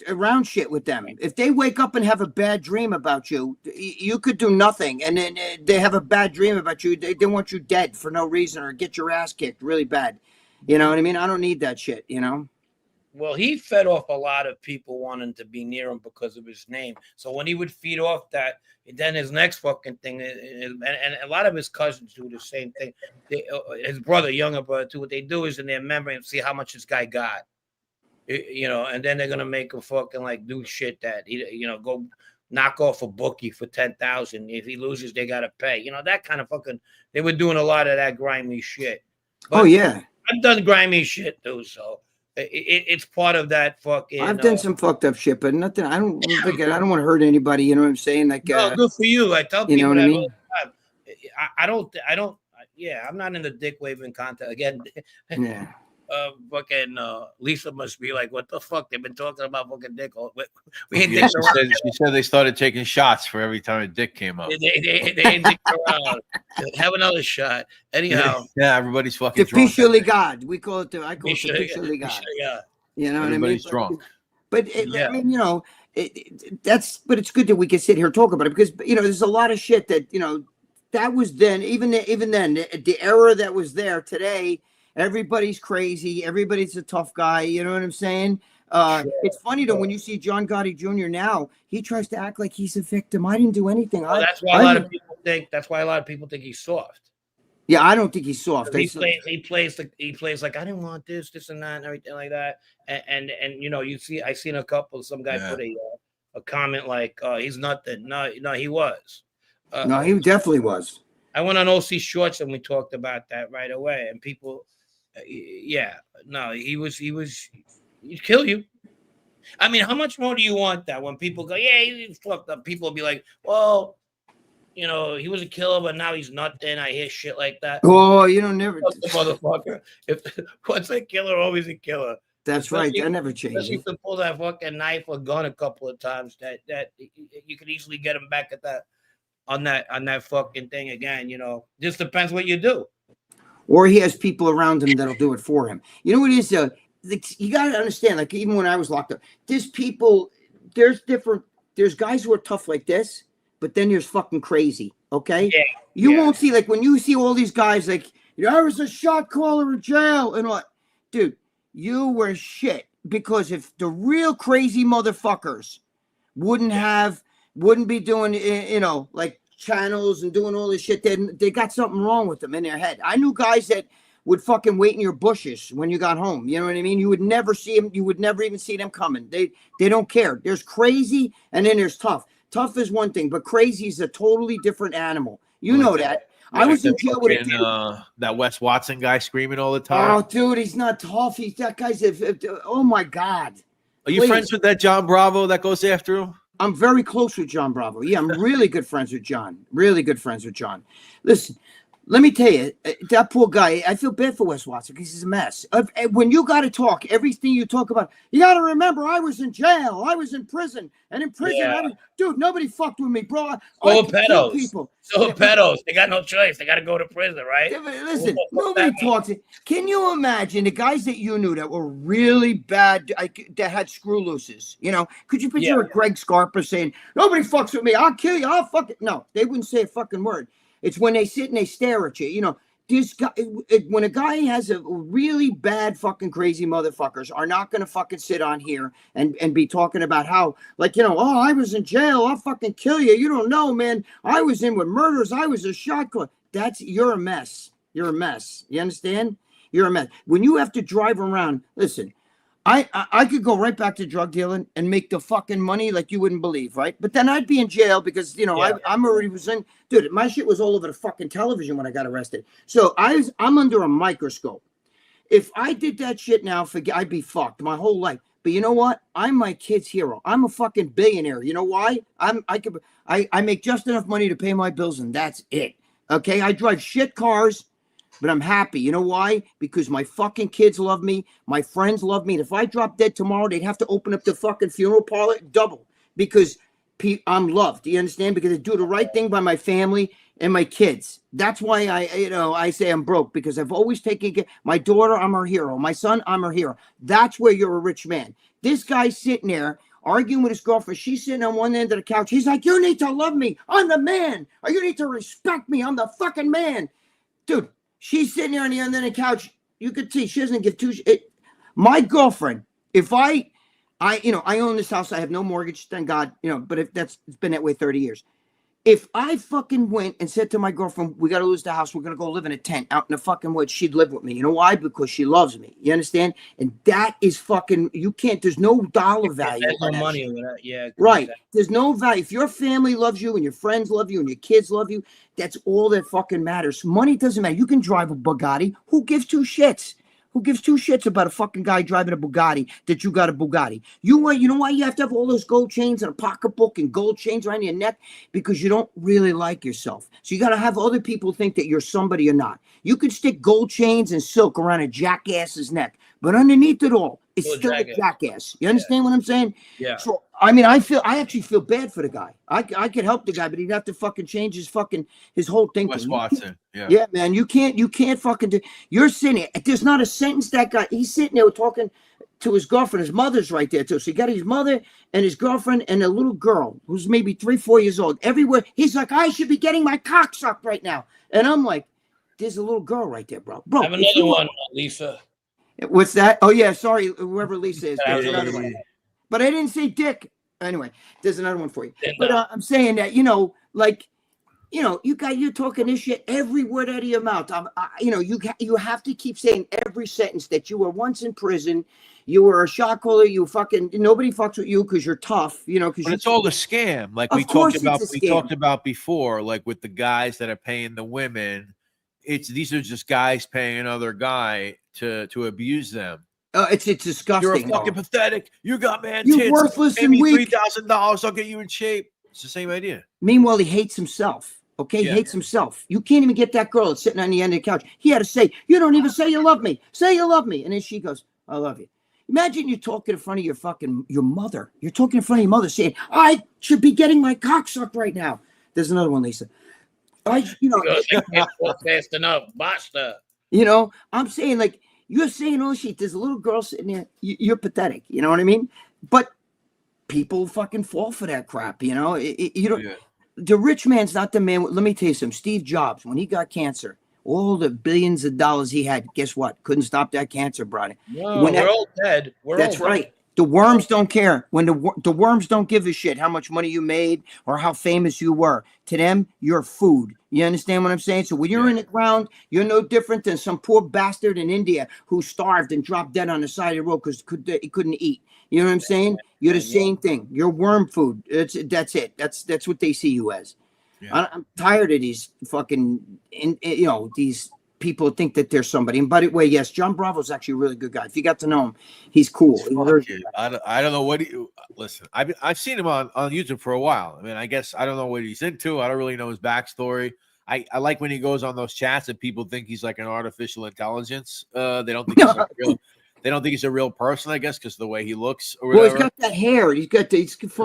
around shit with them. If they wake up and have a bad dream about you, you could do nothing. And then they have a bad dream about you. They want you dead for no reason or get your ass kicked really bad. You know what I mean? I don't need that shit, Well, he fed off a lot of people wanting to be near him because of his name. So when he would feed off that, then his next fucking thing, and a lot of his cousins do the same thing. His brother, younger brother, too. What they do is in their memory and see how much this guy got. And then they're gonna make him fucking like do shit that go knock off a bookie for $10,000. If he loses, they gotta pay. That kind of fucking. They were doing a lot of that grimy shit. But oh yeah, I've done grimy shit too, so it's part of that fucking. I've done some fucked up shit, but nothing. I don't want to hurt anybody. You know what I'm saying? Like, no, good for you. I tell people know what that I mean? all the time. I don't. Yeah, I'm not in the dick waving contest again. Yeah. Fucking Lisa must be like, what the fuck? They've been talking about fucking dick. We ain't she said they started taking shots for every time a dick came up. They ain't dick around. Have another shot. Anyhow. Yeah, everybody's fucking drunk. God. We call it I call it the God. You know what I mean? Everybody's drunk. But I mean, but it's good that we can sit here and talk about it because there's a lot of shit that that was then. Even then, the era that was there today. Everybody's crazy. Everybody's a tough guy. You know what I'm saying? It's funny though when you see John Gotti Jr. now, he tries to act like he's a victim. I didn't do anything. Well, that's why a lot of people think. That's why a lot of people think he's soft. Yeah, I don't think he's soft. He plays like I didn't want this and that and everything like that. And I seen some guy put a comment like he's nothing. No, he was. No, he definitely was. I went on OC Shorts and we talked about that right away, and people. He'd kill you. I mean, how much more do you want that when people go, yeah, he's fucked up? People will be like, well, he was a killer, but now he's nothing. I hear shit like that. Oh, never. Motherfucker. If once a killer, always a killer. That's right. That never changes. You can pull that fucking knife or gun a couple of times. That you could easily get him back at that on that fucking thing again. Just depends what you do. Or he has people around him that'll do it for him. You know what it is? You got to understand, like, even when I was locked up, there's guys who are tough like this, but then there's fucking crazy, okay? Yeah, you won't see, like, when you see all these guys, like, I was a shot caller in jail and what? Dude, you were shit. because if the real crazy motherfuckers wouldn't be doing, you know, like channels and doing all this shit, then they got something wrong with them in their head. I knew guys that would fucking wait in your bushes when you got home. You know what I mean? You would never see them. You would never even see them coming. They don't care. There's crazy and then there's tough. Tough is one thing, but crazy is a totally different animal. You know that. I was in jail with a kid. That Wes Watson guy screaming all the time. Oh, dude, he's not tough. That guy's oh my God. Are you friends with that John Bravo that goes after him? I'm very close with John Bravo. Yeah, I'm really good friends with John. Really good friends with John. Listen, let me tell you, that poor guy, I feel bad for Wes Watson because he's a mess. When you got to talk, everything you talk about, you got to remember I was in jail. I was in prison. And in prison, dude, nobody fucked with me, bro. So pedos. So pedos. They got no choice. They got to go to prison, right? Yeah, listen, nobody talks. Can you imagine the guys that you knew that were really bad, that had screw looses? You know, could you picture a Gregg Scarpa saying, nobody fucks with me. I'll kill you. I'll fuck it. No, they wouldn't say a fucking word. It's when they sit and they stare at you. You know, this guy, when a guy has a really bad fucking crazy motherfuckers are not going to fucking sit on here and be talking about how, like, you know, oh, I was in jail. I'll fucking kill you. You don't know, man. I was in with murders. I was a shotgun. You're a mess. You're a mess. You understand? You're a mess. When you have to drive around, listen, I could go right back to drug dealing and make the fucking money like you wouldn't believe, right? But then I'd be in jail because, you know, I'm already was in, dude, my shit was all over the fucking television when I got arrested. So I'm under a microscope. If I did that shit now, I'd be fucked my whole life. But you know what? I'm my kid's hero. I'm a fucking billionaire. You know why? I make just enough money to pay my bills and that's it. Okay? I drive shit cars. But I'm happy. You know why? Because my fucking kids love me. My friends love me. And if I drop dead tomorrow, they'd have to open up the fucking funeral parlor double because I'm loved. Do you understand? Because I do the right thing by my family and my kids. That's why I say I'm broke because I've always taken care. My daughter, I'm her hero. My son, I'm her hero. That's where you're a rich man. This guy's sitting there arguing with his girlfriend. She's sitting on one end of the couch. He's like, you need to love me. I'm the man. Or you need to respect me. I'm the fucking man. Dude. She's sitting there on the end of the couch. You could see she doesn't give two shit. My girlfriend, if I own this house, I have no mortgage, thank God, you know, but it's been that way 30 years. If I fucking went and said to my girlfriend, we got to lose the house, we're going to go live in a tent out in the fucking woods, she'd live with me. You know why? Because she loves me. You understand? And that is fucking, you can't, there's no dollar value. There's no money in that. Yeah. Right. Exactly. There's no value. If your family loves you and your friends love you and your kids love you, that's all that fucking matters. Money doesn't matter. You can drive a Bugatti. Who gives two shits? Who gives two shits about a fucking guy driving a Bugatti that you got a Bugatti? You know why you have to have all those gold chains and a pocketbook and gold chains around your neck? Because you don't really like yourself. So you got to have other people think that you're somebody or not. You could stick gold chains and silk around a jackass's neck, but underneath it all, it's still a jackass. You understand what I'm saying? Yeah. So, I mean, I actually feel bad for the guy. I could help the guy, but he'd have to fucking change his whole thing. Wes Watson. Yeah, man, you can't fucking do. You're sitting there. There's not a sentence that guy. He's sitting there talking to his girlfriend. His mother's right there too. So he got his mother and his girlfriend and a little girl who's maybe 3-4 years old. Everywhere he's like, I should be getting my cock sucked right now. And I'm like, there's a little girl right there, bro. I have another one, Lisa. What's that? Oh yeah, sorry, whoever Lisa is. There's another one. But I didn't say dick. Anyway, there's another one for you. But I'm saying that, you know, like, you know, you're talking this shit every word out of your mouth. You know, you have to keep saying every sentence that you were once in prison, you were a shot caller, you fucking nobody fucks with you because you're tough, you know. But it's all a scam, like we talked about before, like with the guys that are paying the women. These are just guys paying another guy to abuse them. It's disgusting. You're fucking pathetic. You got man You're tits. worthless Pay and me weak. $3,000. I'll get you in shape. It's the same idea. Meanwhile, he hates himself. Okay, he hates himself. You can't even get that girl that's sitting on the end of the couch. He had to say, "You don't even say you love me. Say you love me," and then she goes, "I love you." Imagine you're talking in front of your mother. You're talking in front of your mother, saying, "I should be getting my cock sucked right now." There's another one, Lisa. Fast enough, basta. You know, I'm saying, like, you're saying all shit. There's a little girl sitting there. You're pathetic. You know what I mean? But people fucking fall for that crap. You know, you don't. The rich man's not the man. Let me tell you something. Steve Jobs, when he got cancer, all the billions of dollars he had, guess what? Couldn't stop that cancer, brother. No, we're all dead. That's right. The worms don't care. When the worms don't give a shit how much money you made or how famous you were. To them, you're food. You understand what I'm saying? So when you're in the ground, you're no different than some poor bastard in India who starved and dropped dead on the side of the road because he couldn't eat. You know what I'm saying? You're the same thing. You're worm food. That's it. That's what they see you as. Yeah. I'm tired of these fucking, these people think that there's somebody. And by the way, yes, John Bravo's actually a really good guy. If you got to know him, he's cool. I don't know what listen. I've seen him on YouTube for a while. I mean, I guess I don't know what he's into. I don't really know his backstory. I like when he goes on those chats and people think he's like an artificial intelligence. They don't think he's like real. They don't think he's a real person, I guess, because of the way he looks or whatever. Well, he's got that hair. He's got the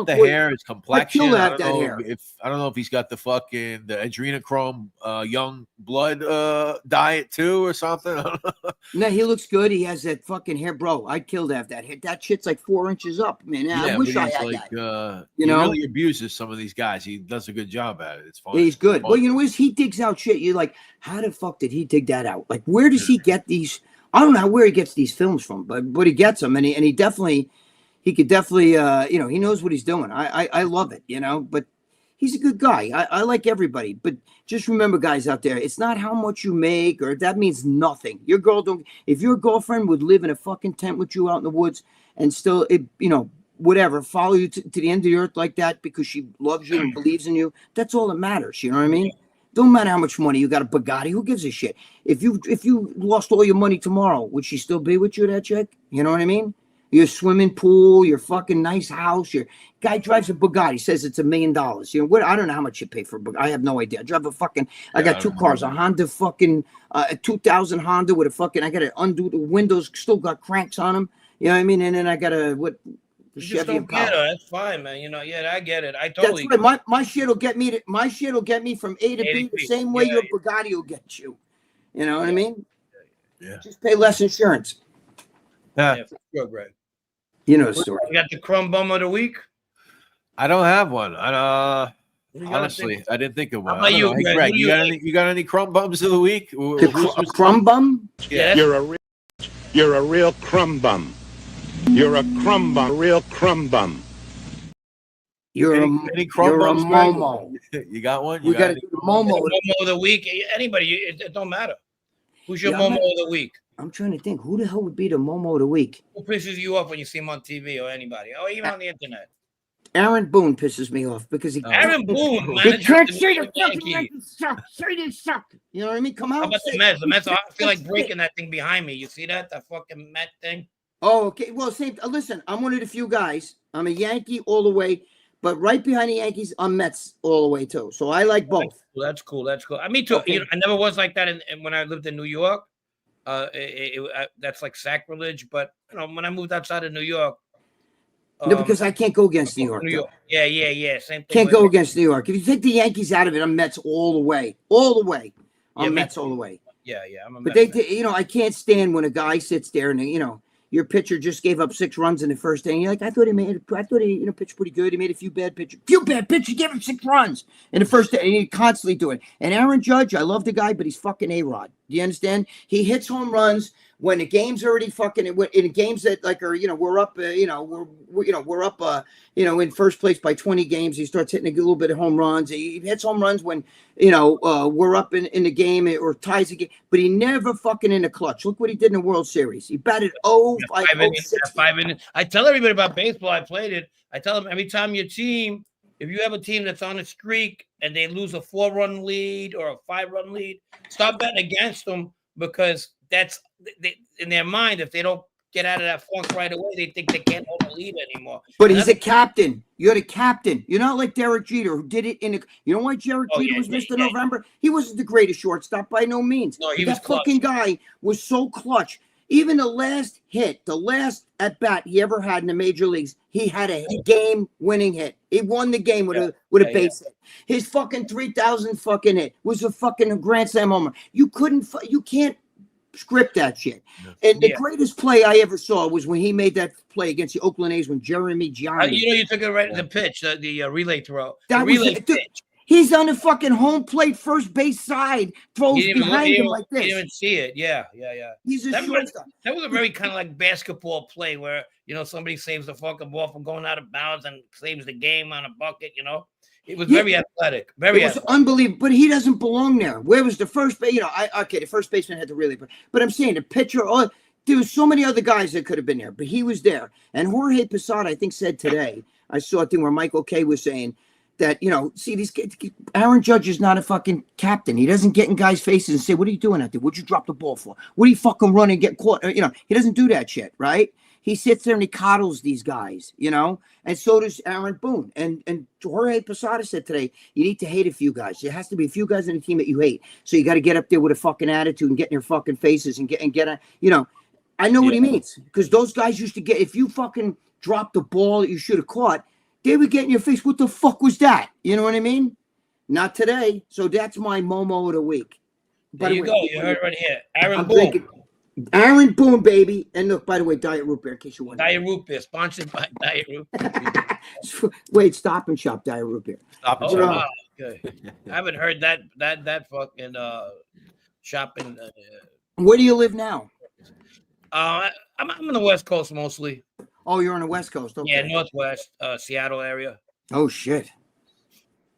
hair, his complexion. I don't know if he's got the adrenochrome young blood diet too or something. No, he looks good. He has that fucking hair, bro. I'd kill to have that hair. That shit's like 4 inches up, man. I wish I had that. He really abuses some of these guys. He does a good job at it. It's fun. He's good. Well, he digs out shit. You're like, how the fuck did he dig that out? Like, where does he get these? I don't know where he gets these films from, but he gets them, and he could definitely, he knows what he's doing. I love it, but he's a good guy. I like everybody, but just remember, guys out there, it's not how much you make, or that means nothing. If your girlfriend would live in a fucking tent with you out in the woods and still, whatever, follow you to the end of the earth like that because she loves you and believes in you, that's all that matters. You know what I mean? Don't matter how much money you got, a Bugatti. Who gives a shit? If you lost all your money tomorrow, would she still be with you, that chick? You know what I mean? Your swimming pool, your fucking nice house. Your guy drives a Bugatti, says it's $1 million. I don't know how much you pay for a Bugatti. I have no idea. I drive I got 2 cars, a Honda fucking, a 2000 Honda with I got to undo the windows, still got cranks on them. You know what I mean? And then I got you just don't get her. That's fine, man. I get it. I totally. That's right. My shit will get me. My shit will get me from A to B the same way your Bugatti will get you. You know what I mean? Yeah. Just pay less insurance. Yeah, for sure, Greg. You know the story. You got the crumb bum of the week? I don't have one. Honestly, I didn't think of one. How about you, Greg? Greg? You got any crumb bums of the week? A crumb bum? Yeah. You're a real crumb bum. You're a crumb bum, real crumb bum. You're a Momo. You got one? You got to do the Momo. Momo of the week. Anybody, it don't matter. Who's your Momo of the week? I'm trying to think. Who the hell would be the Momo of the week? Who pisses you off when you see him on TV or anybody? Or even on the internet? Aaron Boone pisses me off because he. Aaron Boone, man. He can't say the fucking suck. Say they suck. You know what I mean? Come out. How about the Mets? The Mets, I feel like breaking that thing behind me. You see that? That fucking Met thing? Oh, okay. Well, listen, I'm one of the few guys. I'm a Yankee all the way, but right behind the Yankees, I'm Mets all the way too. So I like both. That's cool. Me too. Okay. I never was like that when I lived in New York. That's like sacrilege. But when I moved outside of New York, no, because I can't go against New York. Yeah. Same thing. Can't go against New York. If you take the Yankees out of it, I'm Mets all the way. I'm Mets all the way. Yeah. I'm a but Mets they, I can't stand when a guy sits there and your pitcher just gave up 6 runs in the first inning. You're like, I thought he pitched pretty good. He made a few bad pitches. Gave him 6 runs in the first inning. He constantly do it. And Aaron Judge, I love the guy, but he's fucking A-Rod. Do you understand? He hits home runs when the game's already fucking in games that we're up, we're up, in first place by 20 games. He starts hitting a little bit of home runs. He hits home runs when, we're up in the game or ties the game, but he never fucking in the clutch. Look what he did in the World Series. He batted 5 innings. I tell everybody about baseball. I played it. I tell them every time your team, if you have a team that's on a streak and they lose a 4-run lead or a 5-run lead, stop betting against them because in their mind, if they don't get out of that funk right away, they think they can't hold a lead anymore. But he's a captain. You're the captain. You're not like Derek Jeter, who did it you know why Derek Jeter was Mr. November? He wasn't the greatest shortstop by no means. No, he was clutch. Fucking guy was so clutch. Even the last hit, the last at bat he ever had in the major leagues, he had a game-winning hit. He won the game with a base hit. His fucking 3,000 fucking hit was a fucking grand slam homer. You can't script that shit. And the greatest play I ever saw was when he made that play against the Oakland A's when Jeremy Gianni. You took it right at the pitch, the relay throw. That relay was pitch. He's on the fucking home plate, first base side, throws behind him like You this. didn't even see it. Yeah. He's a That shortstop. was a very kind of like basketball play where, somebody saves the fucking ball from going out of bounds and saves the game on a bucket, It was very athletic. Very It was athletic. unbelievable, but he doesn't belong there. Where was the first base? The first baseman had to really, but I'm saying the pitcher. There was so many other guys that could have been there, but he was there. And Jorge Posada, I think, said today, I saw a thing where Michael Kay was saying that, see, these kids, Aaron Judge is not a fucking captain. He doesn't get in guys' faces and say, what are you doing out there? What'd you drop the ball for? What are you fucking running and get caught? He doesn't do that shit, right? He sits there and he coddles these guys, and so does Aaron Boone. And Jorge Posada said today, you need to hate a few guys. There has to be a few guys in the team that you hate. So you got to get up there with a fucking attitude and get in their fucking faces and I know what he means, because those guys used to get, if you fucking dropped the ball that you should have caught, they would get in your face. What the fuck was that? You know what I mean? Not today. So that's my Momo of the week. There you go. You heard it right here. Aaron I'm Boone. thinking, Aaron Boone, baby. And look, by the way, Diet Root Beer, in case you want. Diet Root Beer, sponsored by Diet Root Beer. Wait, Stop and Shop Diet Root Beer. Stop and Shop. Wow. Good. I haven't heard that fucking shopping. Where do you live now? I'm on the West Coast mostly. Oh, you're on the West Coast. Okay. Yeah, Northwest, Seattle area. Oh shit.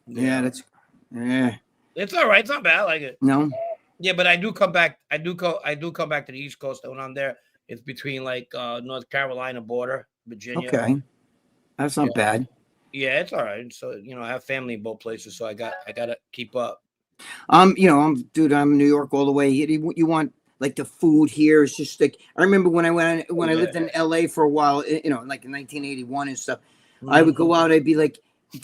Yeah, that's. It's all right. It's not bad. I like it. No. Yeah, but I do come back. I do come back to the East Coast. When I'm there, it's between like North Carolina border, Virginia. Okay. That's not bad. Yeah, it's all right. So I have family in both places, so I gotta keep up. I'm in New York all the way. You want like the food here is just like, I remember when I lived in LA for a while, like in 1981 and stuff. I would go out. I'd be like,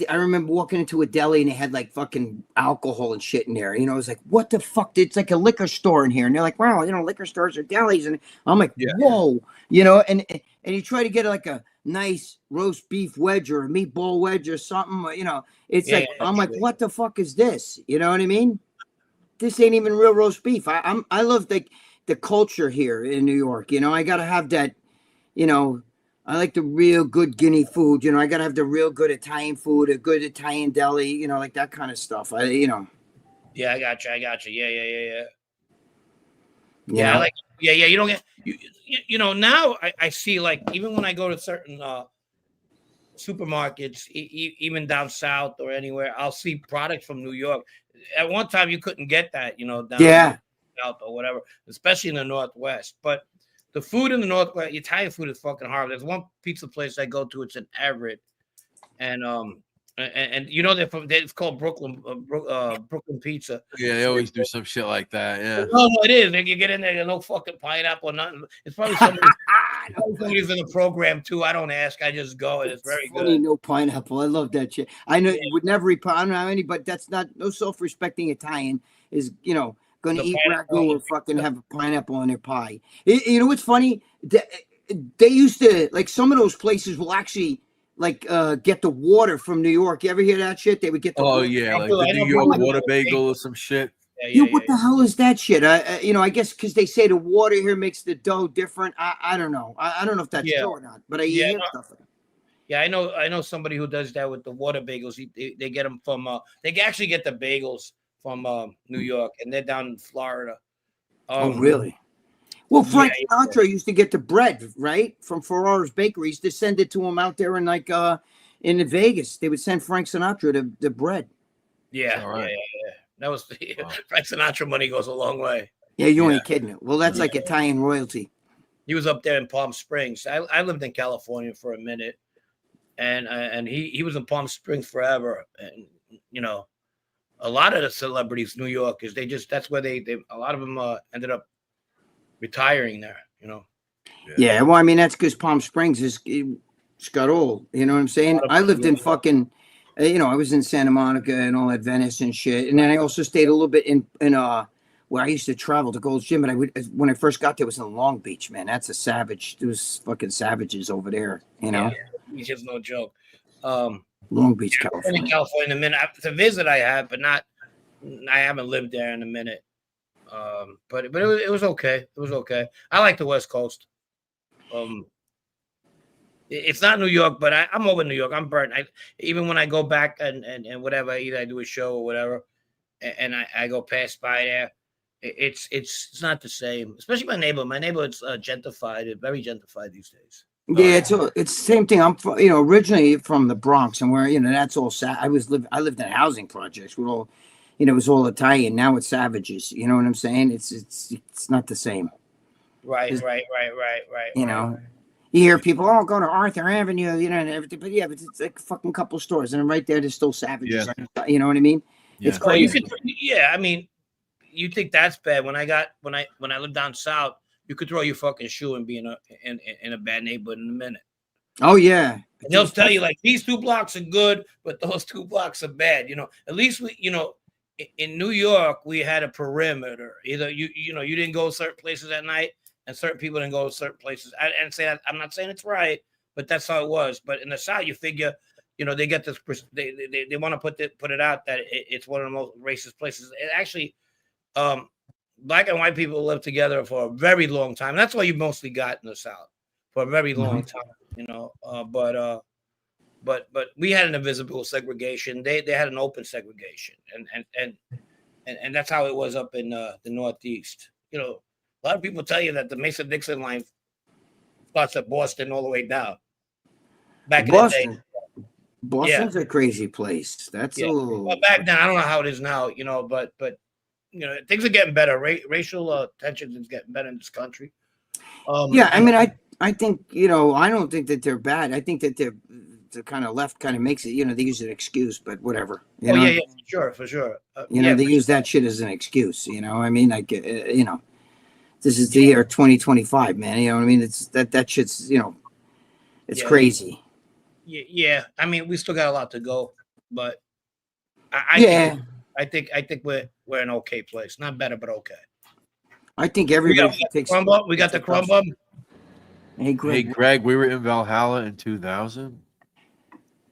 I remember walking into a deli and they had like fucking alcohol and shit in there. I was like, what the fuck? It's like a liquor store in here. And they're like, wow, liquor stores are delis. And I'm like, whoa, and you try to get like a nice roast beef wedge or a meatball wedge or something, it's I'm like, what the fuck is this? You know what I mean? This ain't even real roast beef. I love the culture here in New York. I gotta have that, I like the real good Guinea food. I gotta have the real good Italian food, a good Italian deli, like that kind of stuff. Yeah, I got you. Yeah. Yeah, I like. Yeah. You don't get. Now I see, like, even when I go to certain supermarkets, even down south or anywhere, I'll see products from New York. At one time, you couldn't get that, down south or whatever, especially in the Northwest. But the food in the Northwest, Italian food is fucking horrible. There's one pizza place I go to. It's in Everett, and it's called Brooklyn Pizza. Yeah, they always do some shit like that. Yeah. No, it is. You get in there, there's no fucking pineapple or nothing. It's probably somebody's in the program too. I don't ask. I just go, and it's very funny, good. no pineapple. I love that shit. I know you would never eat. I don't know how any, but that's not no self-respecting Italian is going to eat ragu or fucking have a pineapple on their pie. What's funny? They used to, like, some of those places will actually get the water from New York. You ever hear that shit? They would get the water. Yeah, like the New York water bagel or some shit. What the hell is that shit? I guess because they say the water here makes the dough different. I don't know. I don't know if that's true or not, but I hear stuff like that. Yeah, I know somebody who does that with the water bagels. They get them from they actually get the bagels from New York, and they're down in Florida. Oh, really? Well, Frank Sinatra used to get the bread, right, from Ferrara's Bakeries to send it to him out there in Vegas. They would send Frank Sinatra the bread. Yeah. That was Frank Sinatra money goes a long way. Yeah, you ain't kidding. Well, that's like Italian royalty. He was up there in Palm Springs. I lived in California for a minute, and he was in Palm Springs forever. And a lot of the celebrities, New Yorkers, that's where they a lot of them ended up retiring there. Yeah, well, I mean, that's because Palm Springs it's got old. You know what I'm saying? I lived in fucking. I was in Santa Monica and all that Venice and shit, and then I also stayed a little bit in where I used to travel to Gold's Gym. And when I first got there, it was in Long Beach. Man, that's a savage. There was fucking savages over there. It's just no joke. Long Beach, California. In California, in a minute to visit, I have, but I haven't lived there in a minute. But it was okay. It was okay. I like the West Coast. It's not New York, but I'm over New York. I'm burnt. Even when I go back and whatever, either I do a show or whatever, and I go past by there, it's not the same. Especially my neighborhood. My neighborhood's gentrified. It's very gentrified these days. Yeah, it's the same thing. I'm originally from the Bronx, and where that's all. I lived in housing projects with all, it was all Italian. Now it's savages. You know what I'm saying? It's not the same. Right. You know, you hear people, go to Arthur Avenue, and everything. But yeah, but it's like a fucking couple stores, and right there, there's still savages. Yeah. You know what I mean? Yeah. It's crazy. I mean, you think that's bad? When I lived down south, you could throw your fucking shoe and be in a bad neighborhood in a minute. Oh yeah. And they'll tell you like these 2 blocks are good, but those 2 blocks are bad. At least in New York we had a perimeter. Either you didn't go certain places at night, and certain people didn't go to certain places. I'm not saying it's right, but that's how it was. But in the South, you figure, they get this. They want to put it out that it's one of the most racist places. It actually, Black and white people live together for a very long time. That's why you mostly got in the South for a very long time. But we had an invisible segregation. They had an open segregation, and that's how it was up in the Northeast. A lot of people tell you that the Mason-Dixon line starts at Boston all the way down. Back in the day. Boston's a crazy place. That's a little. Well, back then, I don't know how it is now, but things are getting better. Racial tensions is getting better in this country. I mean, I think I don't think that they're bad. I think that they're the kind of left kind of makes it. They use an excuse, but whatever. Yeah, for sure. They use that shit as an excuse. I mean, like this is the year 2025, man. You know what I mean? It's that shit's it's crazy. Yeah. I mean, we still got a lot to go, but I think we're in an okay place. Not better, but okay. I think everybody takes. We got the crumb bum. Hey, Greg. Hey, Greg. We were in Valhalla in 2000.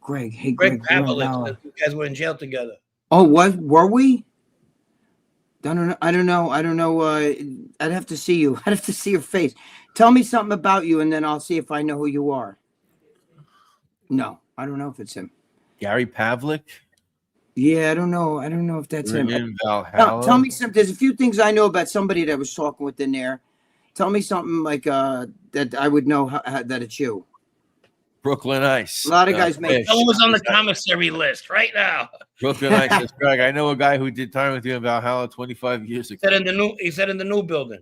Greg. Hey, Greg Pavlik. You guys were in jail together. Oh, were we? I don't know. I'd have to see you. I'd have to see your face. Tell me something about you, and then I'll see if I know who you are. No, I don't know if it's him. Gary Pavlik? Yeah, I don't know. I don't know if that's him. In Valhalla? Tell me something. There's a few things I know about somebody that was talking with in there. Tell me something like that I would know that it's you. Brooklyn Ice. A lot of guys make. Someone was on the commissary list right now. Brooklyn Ice says, Greg, I know a guy who did time with you in Valhalla 25 years ago. He said in the new building.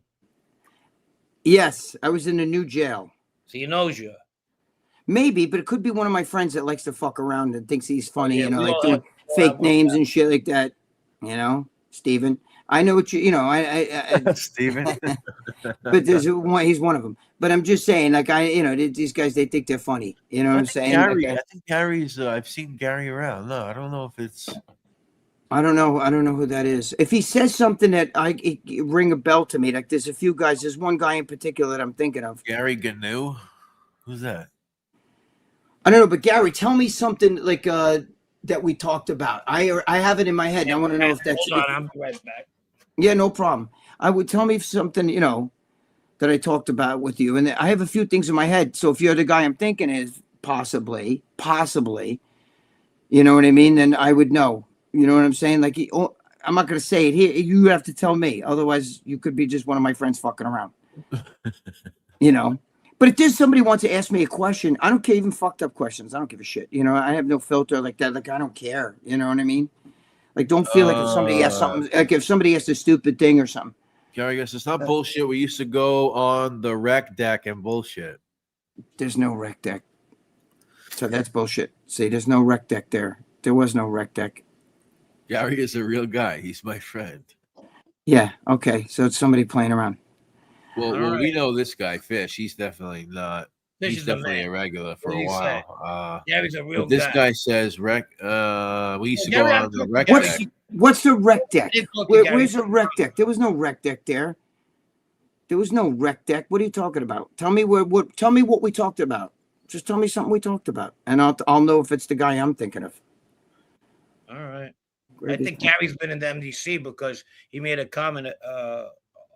Yes, I was in the new jail. So he knows you. Maybe, but it could be one of my friends that likes to fuck around and thinks he's funny, like doing fake names and shit like that. Steven. I know what I Steven. But he's one of them. But I'm just saying, like these guys, they think they're funny. You know what I'm saying? Gary, I think Gary's. I've seen Gary around. No, I don't know if it's. I don't know who that is. If he says something that it ring a bell to me, like there's a few guys. There's one guy in particular that I'm thinking of. Gary Gnu. Who's that? I don't know, but Gary, tell me something like that we talked about. I have it in my head. And I want to know if that's. Hold on, I'll be right back. Yeah, no problem. I would tell me something, that I talked about with you, and I have a few things in my head. So if you're the guy I'm thinking is possibly, you know what I mean? Then I would know. You know what I'm saying? Like I'm not gonna say it here. You have to tell me. Otherwise, you could be just one of my friends fucking around. But if there's somebody who wants to ask me a question, I don't care, even fucked up questions. I don't give a shit. I have no filter like that. Like, I don't care. You know what I mean? Like, don't feel like if somebody asks something, like if somebody asks a stupid thing or something. Gary, I guess it's not bullshit. We used to go on the rec deck and bullshit. There's no rec deck. So that's bullshit. See, there's no rec deck there. There was no rec deck. Gary is a real guy. He's my friend. Yeah. Okay. So it's somebody playing around. Well, we know this guy, Fish. He's definitely not. Fish he's is definitely a regular for a while. Gary's a real this guy. guy says rec. We used to go on the rec deck. What's the rec deck? Where's the rec deck? There was no rec deck there. There was no rec deck. What are you talking about? Tell me Tell me what we talked about. Just tell me something we talked about, and I'll know if it's the guy I'm thinking of. All right. I think Gary's been in the MDC because he made a comment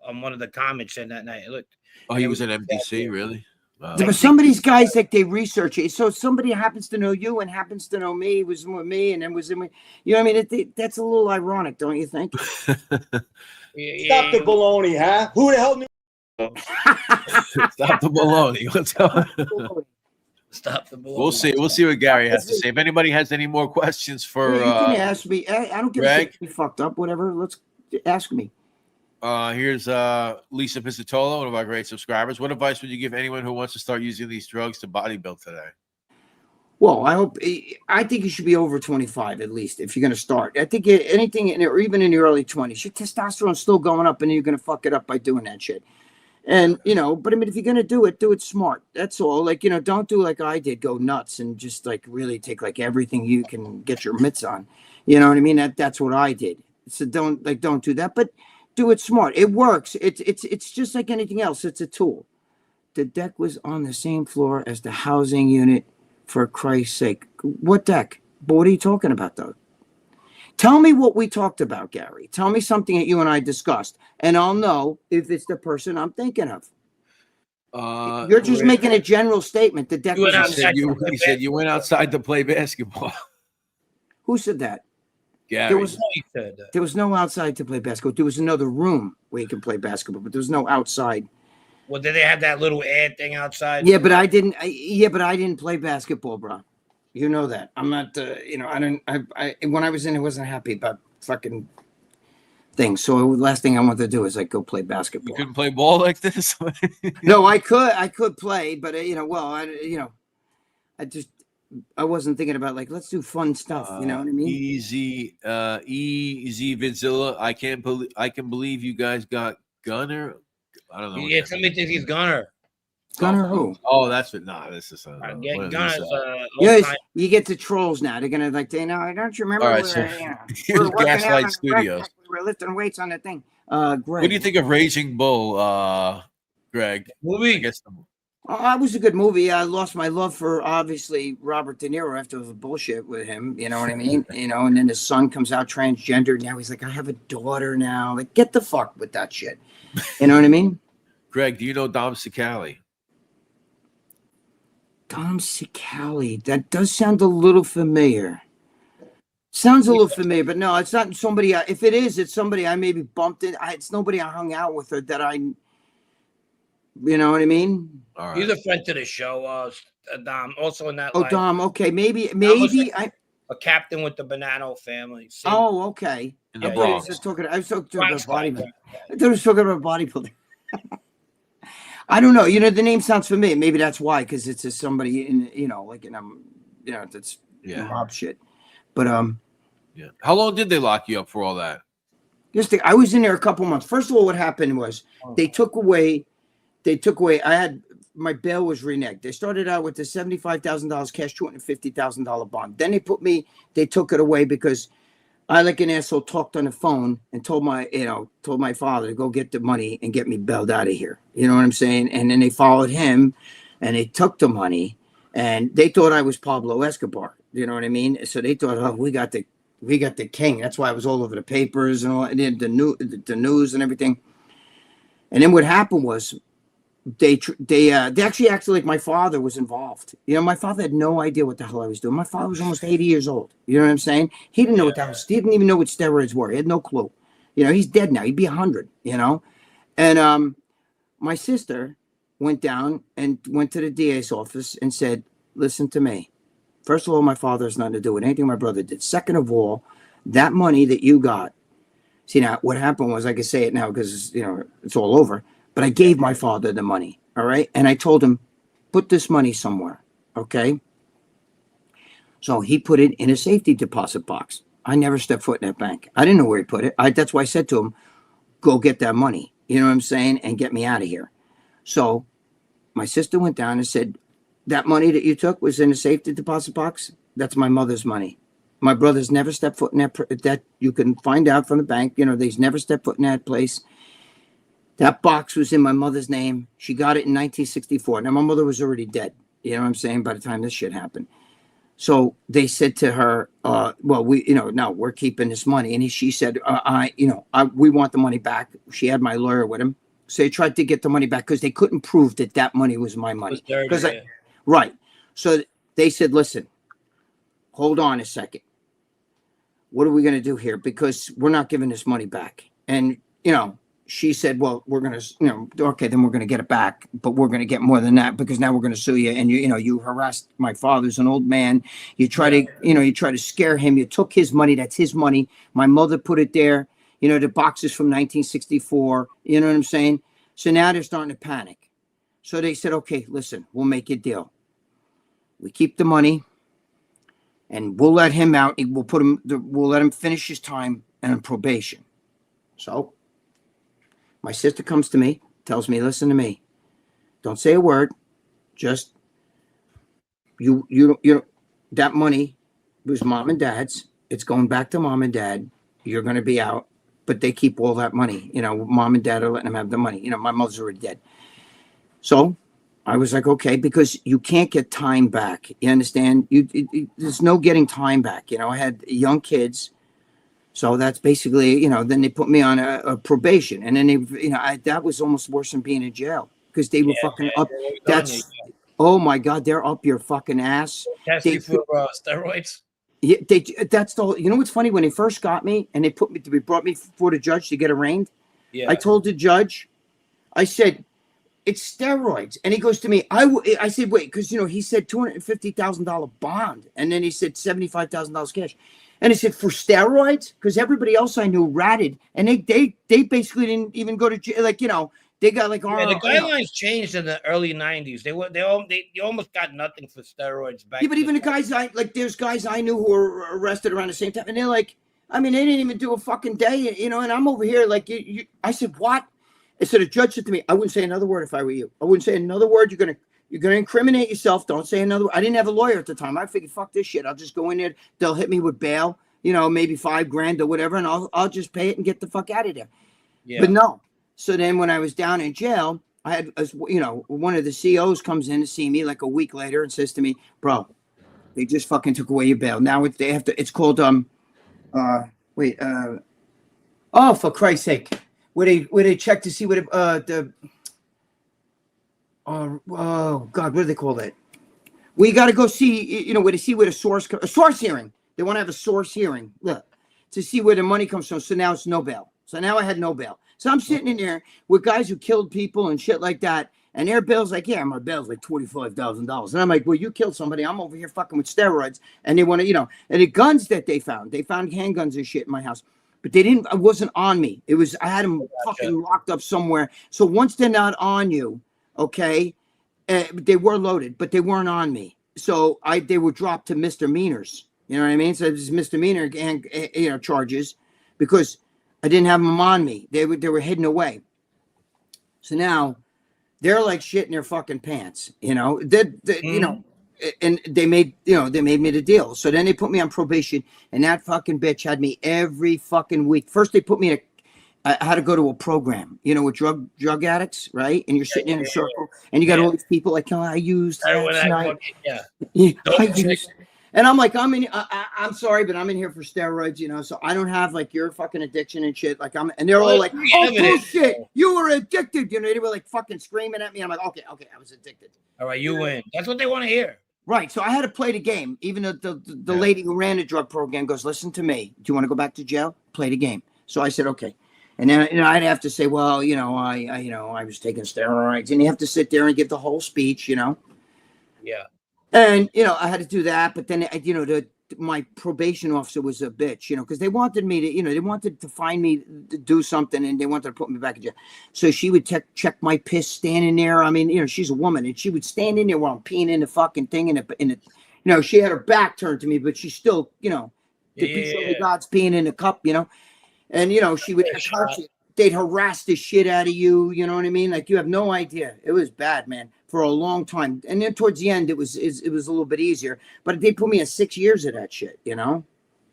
on one of the comments in that night. Look. Oh, he was in MDC, really? But some of these guys, like, they research it. So somebody happens to know you and happens to know me, was with me, and then was in with, you know what I mean? That's a little ironic, don't you think? Stop the baloney, huh? Who the hell knew? Stop the baloney. Stop the baloney. We'll see. We'll see what Gary has to say. If anybody has any more questions for you can ask me. I don't give a Greg? shit if you fucked up, whatever. Let's ask me. Here's Lisa Piscatolo, one of our great subscribers. What advice would you give anyone who wants to start using these drugs to bodybuild today? Well, I think you should be over 25 at least if you're going to start. I think anything, or even in your early 20s, your testosterone's still going up, and you're going to fuck it up by doing that shit. And, you know, but I mean, if you're going to do it smart. That's all. Like, you know, don't do like I did, go nuts and just like really take like everything you can get your mitts on. You know what I mean? That's what I did. So don't do that, but do it smart. It works. It's just like anything else. It's a tool. The deck was on the same floor as the housing unit, for Christ's sake. What deck? But what are you talking about, though? Tell me what we talked about, Gary. Tell me something that you and I discussed, and I'll know if it's the person I'm thinking of. You're just making a general statement. The deck was He said you went outside to play basketball. Who said that? Gary. There was no outside to play basketball. There was another room where you could play basketball, but there was no outside. Well, did they have that little ad thing outside? Yeah, but I didn't. But I didn't play basketball, bro. You know that. I'm not. You know, I didn't. I when I was in, I wasn't happy about fucking things. So the last thing I wanted to do is like go play basketball. You couldn't play ball like this. No, I could play, but you know, I wasn't thinking about like let's do fun stuff. You know what I mean? Easy Vidzilla. I can believe you guys got Gunner. I don't know. Yeah, somebody thinks he's Gunner. Gunner who? Oh, that's it. Nah, this is Yes, you get the trolls now. They're gonna like, don't you remember? All right, so here's Gaslight Studios. We're lifting weights on that thing. Greg. What do you think of Raging Bull, Greg? Movie. I guess it was a good movie. I lost my love for obviously Robert De Niro after the bullshit with him. You know what I mean? You know, and then his son comes out transgender. Now he's like, I have a daughter now. Like, get the fuck with that shit. You know what I mean? Greg, do you know Dom Cicali? Dom Cicali. That does sound a little familiar. Sounds a little familiar, but no, it's not somebody. If it is, it's somebody I maybe bumped in. It's nobody I hung out with or that I. You know what I mean? All right. He's a friend to the show. Dom, also in that. Oh, Dom. Okay, maybe a captain with the Bonanno family. See? Oh, okay. In the I Bronx. was talking about bodybuilding. I thought I was talking about bodybuilding. I don't know. You know, the name sounds familiar. Maybe that's why, because it's a somebody in, you know, like that's mob shit. But yeah. How long did they lock you up for all that? I was in there a couple months. First of all, what happened was they took away. I had my bail was reneged. They started out with the $75,000 cash, $250,000 bond. Then they took it away because I, like an asshole, talked on the phone and told my father to go get the money and get me bailed out of here. You know what I'm saying? And then they followed him and they took the money and they thought I was Pablo Escobar. You know what I mean? So they thought, oh, we got the king. That's why I was all over the papers and all, and then the news and everything. And then what happened was they actually acted like my father was involved. You know, my father had no idea what the hell I was doing. My father was almost 80 years old. You know what I'm saying? He didn't know what the hell. He didn't even know what steroids were. He had no clue. You know, he's dead now. He'd be 100. You know, and my sister went down and went to the DA's office and said, "Listen to me. First of all, my father has nothing to do with anything my brother did. Second of all, that money that you got." See, now what happened was, I can say it now because you know it's all over. But I gave my father the money, all right? And I told him, put this money somewhere, okay? So he put it in a safety deposit box. I never stepped foot in that bank. I didn't know where he put it. That's why I said to him, go get that money, you know what I'm saying, and get me out of here. So my sister went down and said, that money that you took was in a safety deposit box? That's my mother's money. My brother's never stepped foot in that. You can find out from the bank, you know, they's never stepped foot in that place. That box was in my mother's name. She got it in 1964. Now, my mother was already dead. You know what I'm saying? By the time this shit happened. So they said to her, well, no, we're keeping this money. And she said, we want the money back. She had my lawyer with him. So they tried to get the money back because they couldn't prove that that money was my money. Right. So they said, listen, hold on a second. What are we going to do here? Because we're not giving this money back. And, you know, she said, well, we're going to, you know, okay, then we're going to get it back, but we're going to get more than that because now we're going to sue you. And you know, you harassed my father's an old man. You try to, you know, you try to scare him. You took his money. That's his money. My mother put it there. You know, the boxes from 1964. You know what I'm saying? So now they're starting to panic. So they said, okay, listen, we'll make a deal. We keep the money. And we'll let him out. We'll put him. We'll let him finish his time and on probation. So, my sister comes to me, tells me, "Listen to me. Don't say a word. Just you. That money was mom and dad's. It's going back to mom and dad. You're going to be out, but they keep all that money. You know, mom and dad are letting them have the money. You know, my mother's already dead. So." I was like, okay, because you can't get time back. You understand? There's no getting time back. You know, I had young kids. So that's basically, you know, then they put me on a probation. And then they, you know, that was almost worse than being in jail because they were fucking up. That's, oh my God, they're up your fucking ass. Test you for steroids. Yeah, that's the whole, you know what's funny? When they first got me and they brought me before the judge to get arraigned. Yeah. I told the judge, I said, it's steroids. And he goes to me, I said, wait, because, you know, he said $250,000 bond. And then he said $75,000 cash. And he said, for steroids? Because everybody else I knew ratted. And they basically didn't even go to jail. Like, you know, they got like, the guidelines changed in the early 90s. They almost got nothing for steroids back. Yeah, but even the guys there's guys I knew who were arrested around the same time. And they're like, I mean, they didn't even do a fucking day, you know, and I'm over here like, I said, what? And so the judge said to me, I wouldn't say another word if I were you. I wouldn't say another word. You're gonna incriminate yourself. Don't say another word. I didn't have a lawyer at the time. I figured, fuck this shit. I'll just go in there. They'll hit me with bail, you know, maybe $5,000 or whatever, and I'll just pay it and get the fuck out of there. Yeah. But no. So then when I was down in jail, I had, you know, one of the COs comes in to see me like a week later and says to me, bro, they just fucking took away your bail. Now they have to. It's called oh, for Christ's sake. Where they check to see what oh God, what do they call that? We got to go see, you know, where to see where a source hearing. They want to have a source hearing, look, to see where the money comes from. So now it's no bail. So now I had no bail. So I'm sitting in there with guys who killed people and shit like that, and their bail's like, yeah, my bail's like $25,000, and I'm like, well, you killed somebody. I'm over here fucking with steroids, and they want to, you know, and the guns that they found handguns and shit in my house. But it wasn't on me. It was, I had them fucking locked up somewhere. So once they're not on you, okay, they were loaded, but they weren't on me. So they were dropped to misdemeanors. You know what I mean? So it's misdemeanor and, you know, charges because I didn't have them on me. They were hidden away. So now they're like shit in their fucking pants, you know, you know, and they made me the deal. So then they put me on probation, and that fucking bitch had me every fucking week. First, they put me I had to go to a program, you know, with drug addicts, right? And you're sitting in a circle, and you got all these people like, oh, I used tonight. I used. And I'm like, I'm sorry, but I'm in here for steroids, you know, so I don't have like your fucking addiction and shit. Like and they're all like, oh, bullshit, you were addicted. You know, they were like fucking screaming at me. I'm like, okay, I was addicted. All right, you win. That's what they want to hear. Right. So I had to play the game. Even the lady who ran the drug program goes, listen to me. Do you want to go back to jail? Play the game. So I said, okay. And then, you know, I'd have to say, well, you know, I was taking steroids, and you have to sit there and give the whole speech, you know? Yeah. And, you know, I had to do that. But then, you know, my probation officer was a bitch, you know, because they wanted me to, you know, they wanted to find me to do something, and they wanted to put me back in jail. So she would check my piss standing there. I mean, you know, she's a woman, and she would stand in there while I'm peeing in the fucking thing. You know, she had her back turned to me, but she still, you know, God's peeing in the cup, you know. And, you know, she would, they'd harass the shit out of you. You know what I mean? Like, you have no idea. It was bad, man, for a long time. And then towards the end, it was a little bit easier. But they put me in 6 years of that shit, you know?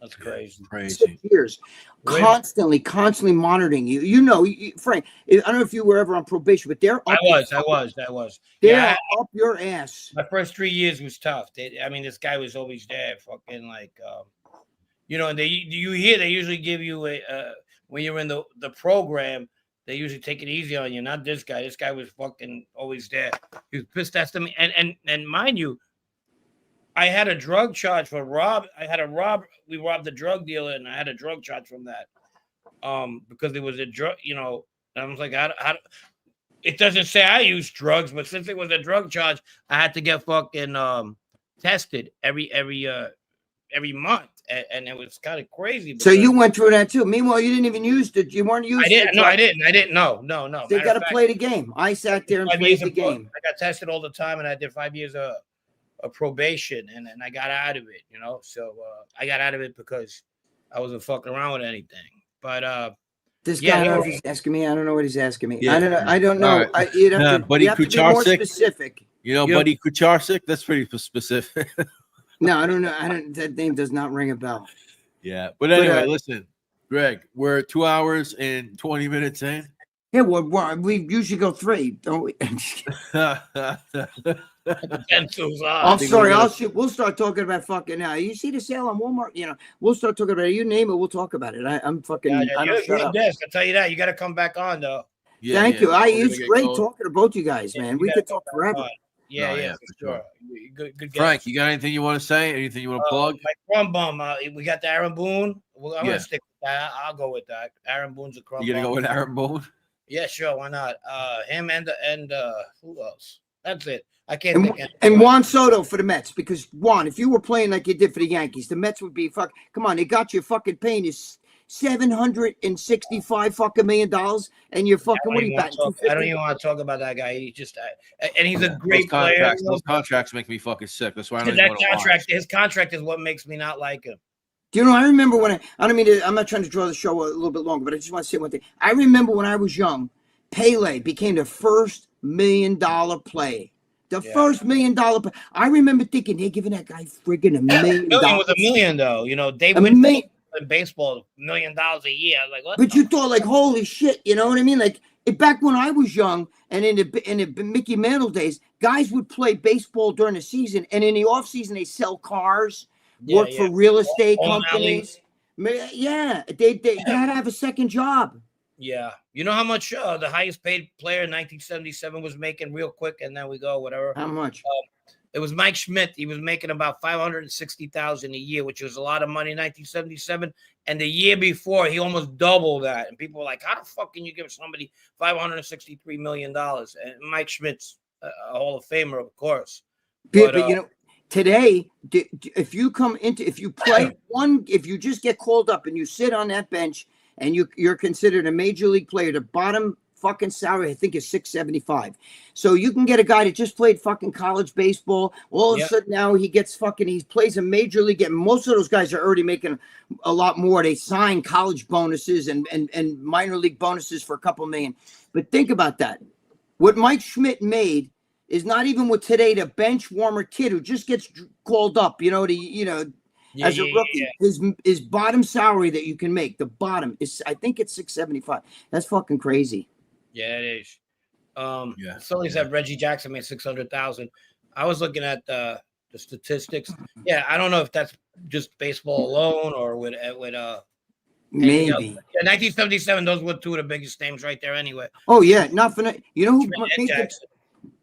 That's crazy. 6 years. Constantly monitoring you. You know, Frank, I don't know if you were ever on probation, but they're up. I was. They're up your ass. My first 3 years was tough. I mean, this guy was always there, fucking like, you know, and they usually give you when you're in the program, they usually take it easy on you. Not this guy. This guy was fucking always there. He was pissed at me. And mind you, I had a drug charge for we robbed a drug dealer, and I had a drug charge from that. Because it was a drug, and I was like, it doesn't say I use drugs, but since it was a drug charge, I had to get fucking tested every month, and it was kind of crazy. So you went through that too. Meanwhile, you didn't even use it. You weren't using it. I didn't. No. They got to play the game. I sat there and played the game. I got tested all the time, and I did 5 years of probation, and I got out of it. So I got out of it because I wasn't fucking around with anything. But this guy, I don't know if he's asking me. I don't know what he's asking me. Yeah. I don't know. Right. You'd have to, Buddy you have to be more Kucharczyk? specific. Buddy Kucharczyk? That's pretty specific. No, I don't know. That name does not ring a bell. Yeah. But anyway, listen, Greg, we're 2 hours and 20 minutes in. Yeah, we usually go 3, don't we? I'm sorry. We'll start talking about fucking now. You see the sale on Walmart? We'll start talking about it. You name it, we'll talk about it. I'm fucking. You're a desk. I'll tell you that. You got to come back on though. Thank you. It's great talking to both you guys, man. We could talk forever. Yeah, for sure. Good Frank, you got anything you want to say? Anything you want to plug? My crumb bum. We got the Aaron Boone. I'm gonna stick with that. I'll go with that. Aaron Boone's a crumb. You gonna go with Aaron Boone? Yeah, sure. Why not? Him and who else? That's it. I can't think. And Juan Soto for the Mets, because Juan, if you were playing like you did for the Yankees, the Mets would be fuck. Come on, they got you fucking paying you $765 million, and you're fucking. What are you batting? I don't even want to talk about that gury. He's just, and he's a great player. Those contracts make me fucking sick. That's why I don't that even want to contract. His contract is what makes me not like him. Do you know? I remember when I don't mean to. I'm not trying to draw the show a little bit longer, but I just want to say one thing. I remember when I was young, Pele became the first $1 million play. The first $1 million play. I remember thinking they're giving that guy friggin' $1 million. Was $1 million though. They win in baseball $1 million a year. Like what? But you thought like, holy shit, you know what I mean? Like back when I was young and in the Mickey Mantle days, guys would play baseball during the season, and in the off season they sell cars. Work for real estate companies. Yeah, they had to have a second job. Yeah. You know how much the highest paid player in 1977 was making real quick, and then we go whatever. How much? It was Mike Schmidt. He was making about $560,000 a year, which was a lot of money in 1977. And the year before, he almost doubled that. And people were like, how the fuck can you give somebody $563 million? And Mike Schmidt's a Hall of Famer, of course. But today, if you just get called up and you sit on that bench and you're considered a major league player, the bottom fucking salary I think is $675. So you can get a guy that just played fucking college baseball. All of a sudden now he plays a major league, and most of those guys are already making a lot more. They sign college bonuses and minor league bonuses for a couple million. But think about that. What Mike Schmidt made is not even with today the bench warmer kid who just gets called up, as a rookie. His bottom salary that you can make, the bottom is, I think it's $675. That's fucking crazy. Yeah, it is. Somebody said Reggie Jackson made $600,000. I was looking at the statistics. Yeah, I don't know if that's just baseball alone or with maybe. Yeah, 1977. Those were two of the biggest names right there. Anyway. Oh yeah, not for you know who made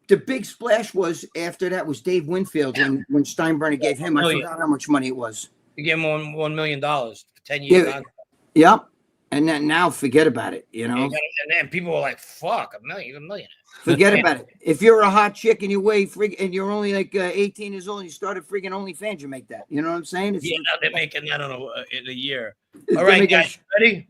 the big splash was after that was Dave Winfield when Steinbrenner gave him. I forgot how much money it was. He gave him $1 million for 10 years. Yeah. And then now forget about it, And then people were like, fuck, a million. Forget about it. If you're a hot chick and you weigh and you're only like 18 years old and you started freaking OnlyFans, you make that. You know what I'm saying? Now they're making that in a year. All right, guys, ready?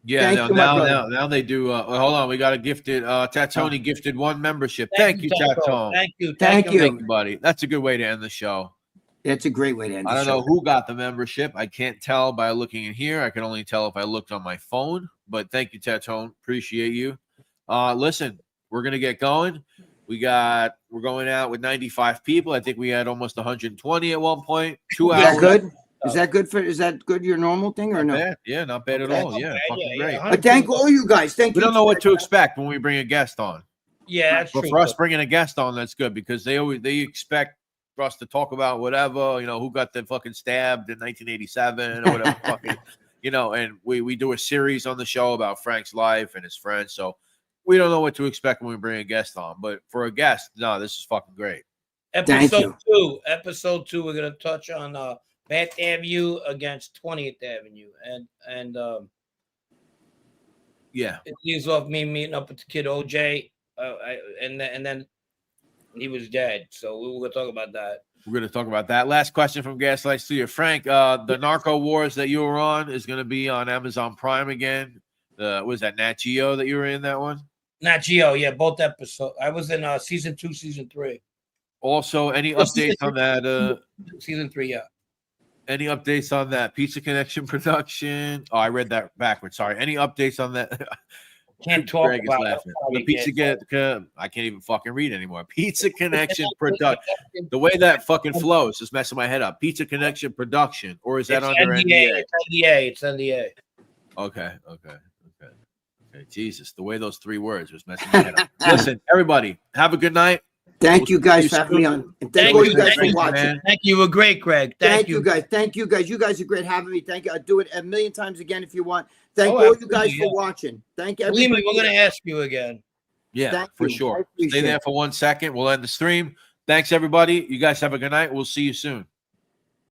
Yeah, now they do. Hold on, we got a gifted. Tatoni gifted one membership. Thank you, Tatone. Thank you, buddy. That's a good way to end the show. That's a great way to end the show. I don't know who got the membership. I can't tell by looking in here. I can only tell if I looked on my phone. But thank you, Tatone. Appreciate you. Listen, we're gonna get going. We're going out with 95 people. I think we had almost 120 at one point. 2 hours. Is that good? Is that good? Your normal thing or not no? Bad. Yeah, not bad at all. Yeah, fucking great. But thank all you guys. Thank you. We don't know what to expect when we bring a guest on. Yeah, that's but true. For us bringing a guest on, that's good because they expect for us to talk about whatever, who got the fucking stabbed in 1987 or whatever fucking you know, and we do a series on the show about Frank's life and his friends. So we don't know what to expect when we bring a guest on. But for a guest, no, this is fucking great. Episode 2, we're gonna touch on Bath Avenue against 20th Avenue, and yeah, it leaves off me meeting up with the kid OJ, and then he was dead. So we were gonna talk about that. We're going to talk about that. Last question from Gaslight Studio. Frank, the Narco Wars that you were on is going to be on Amazon Prime again. Was that Nat Geo that you were in that one? Nat Geo, yeah, both episodes. I was in season 2, season 3. Also, any updates on that? Season 3, yeah. Any updates on that Pizza Connection production? Oh, I read that backwards. Sorry. Any updates on that? Can't talk Greg about is laughing. The Pizza I can't even fucking read anymore. Pizza Connection production. The way that fucking flows is messing my head up. Pizza Connection production, or is that under NDA? It's NDA. Okay. Jesus, the way those 3 words was messing my head up. Listen, everybody, have a good night. Thank you guys for having me on. And thank all you guys for watching. Man. Thank you. You were great, Greg. Thank you guys. Thank you guys. You guys are great having me. Thank you. I'll do it a million times again if you want. Thank all you guys for watching. Thank everybody. Believe me, we're going to ask you again. Yeah, for sure. Stay there for 1 second. We'll end the stream. Thanks, everybody. You guys have a good night. We'll see you soon.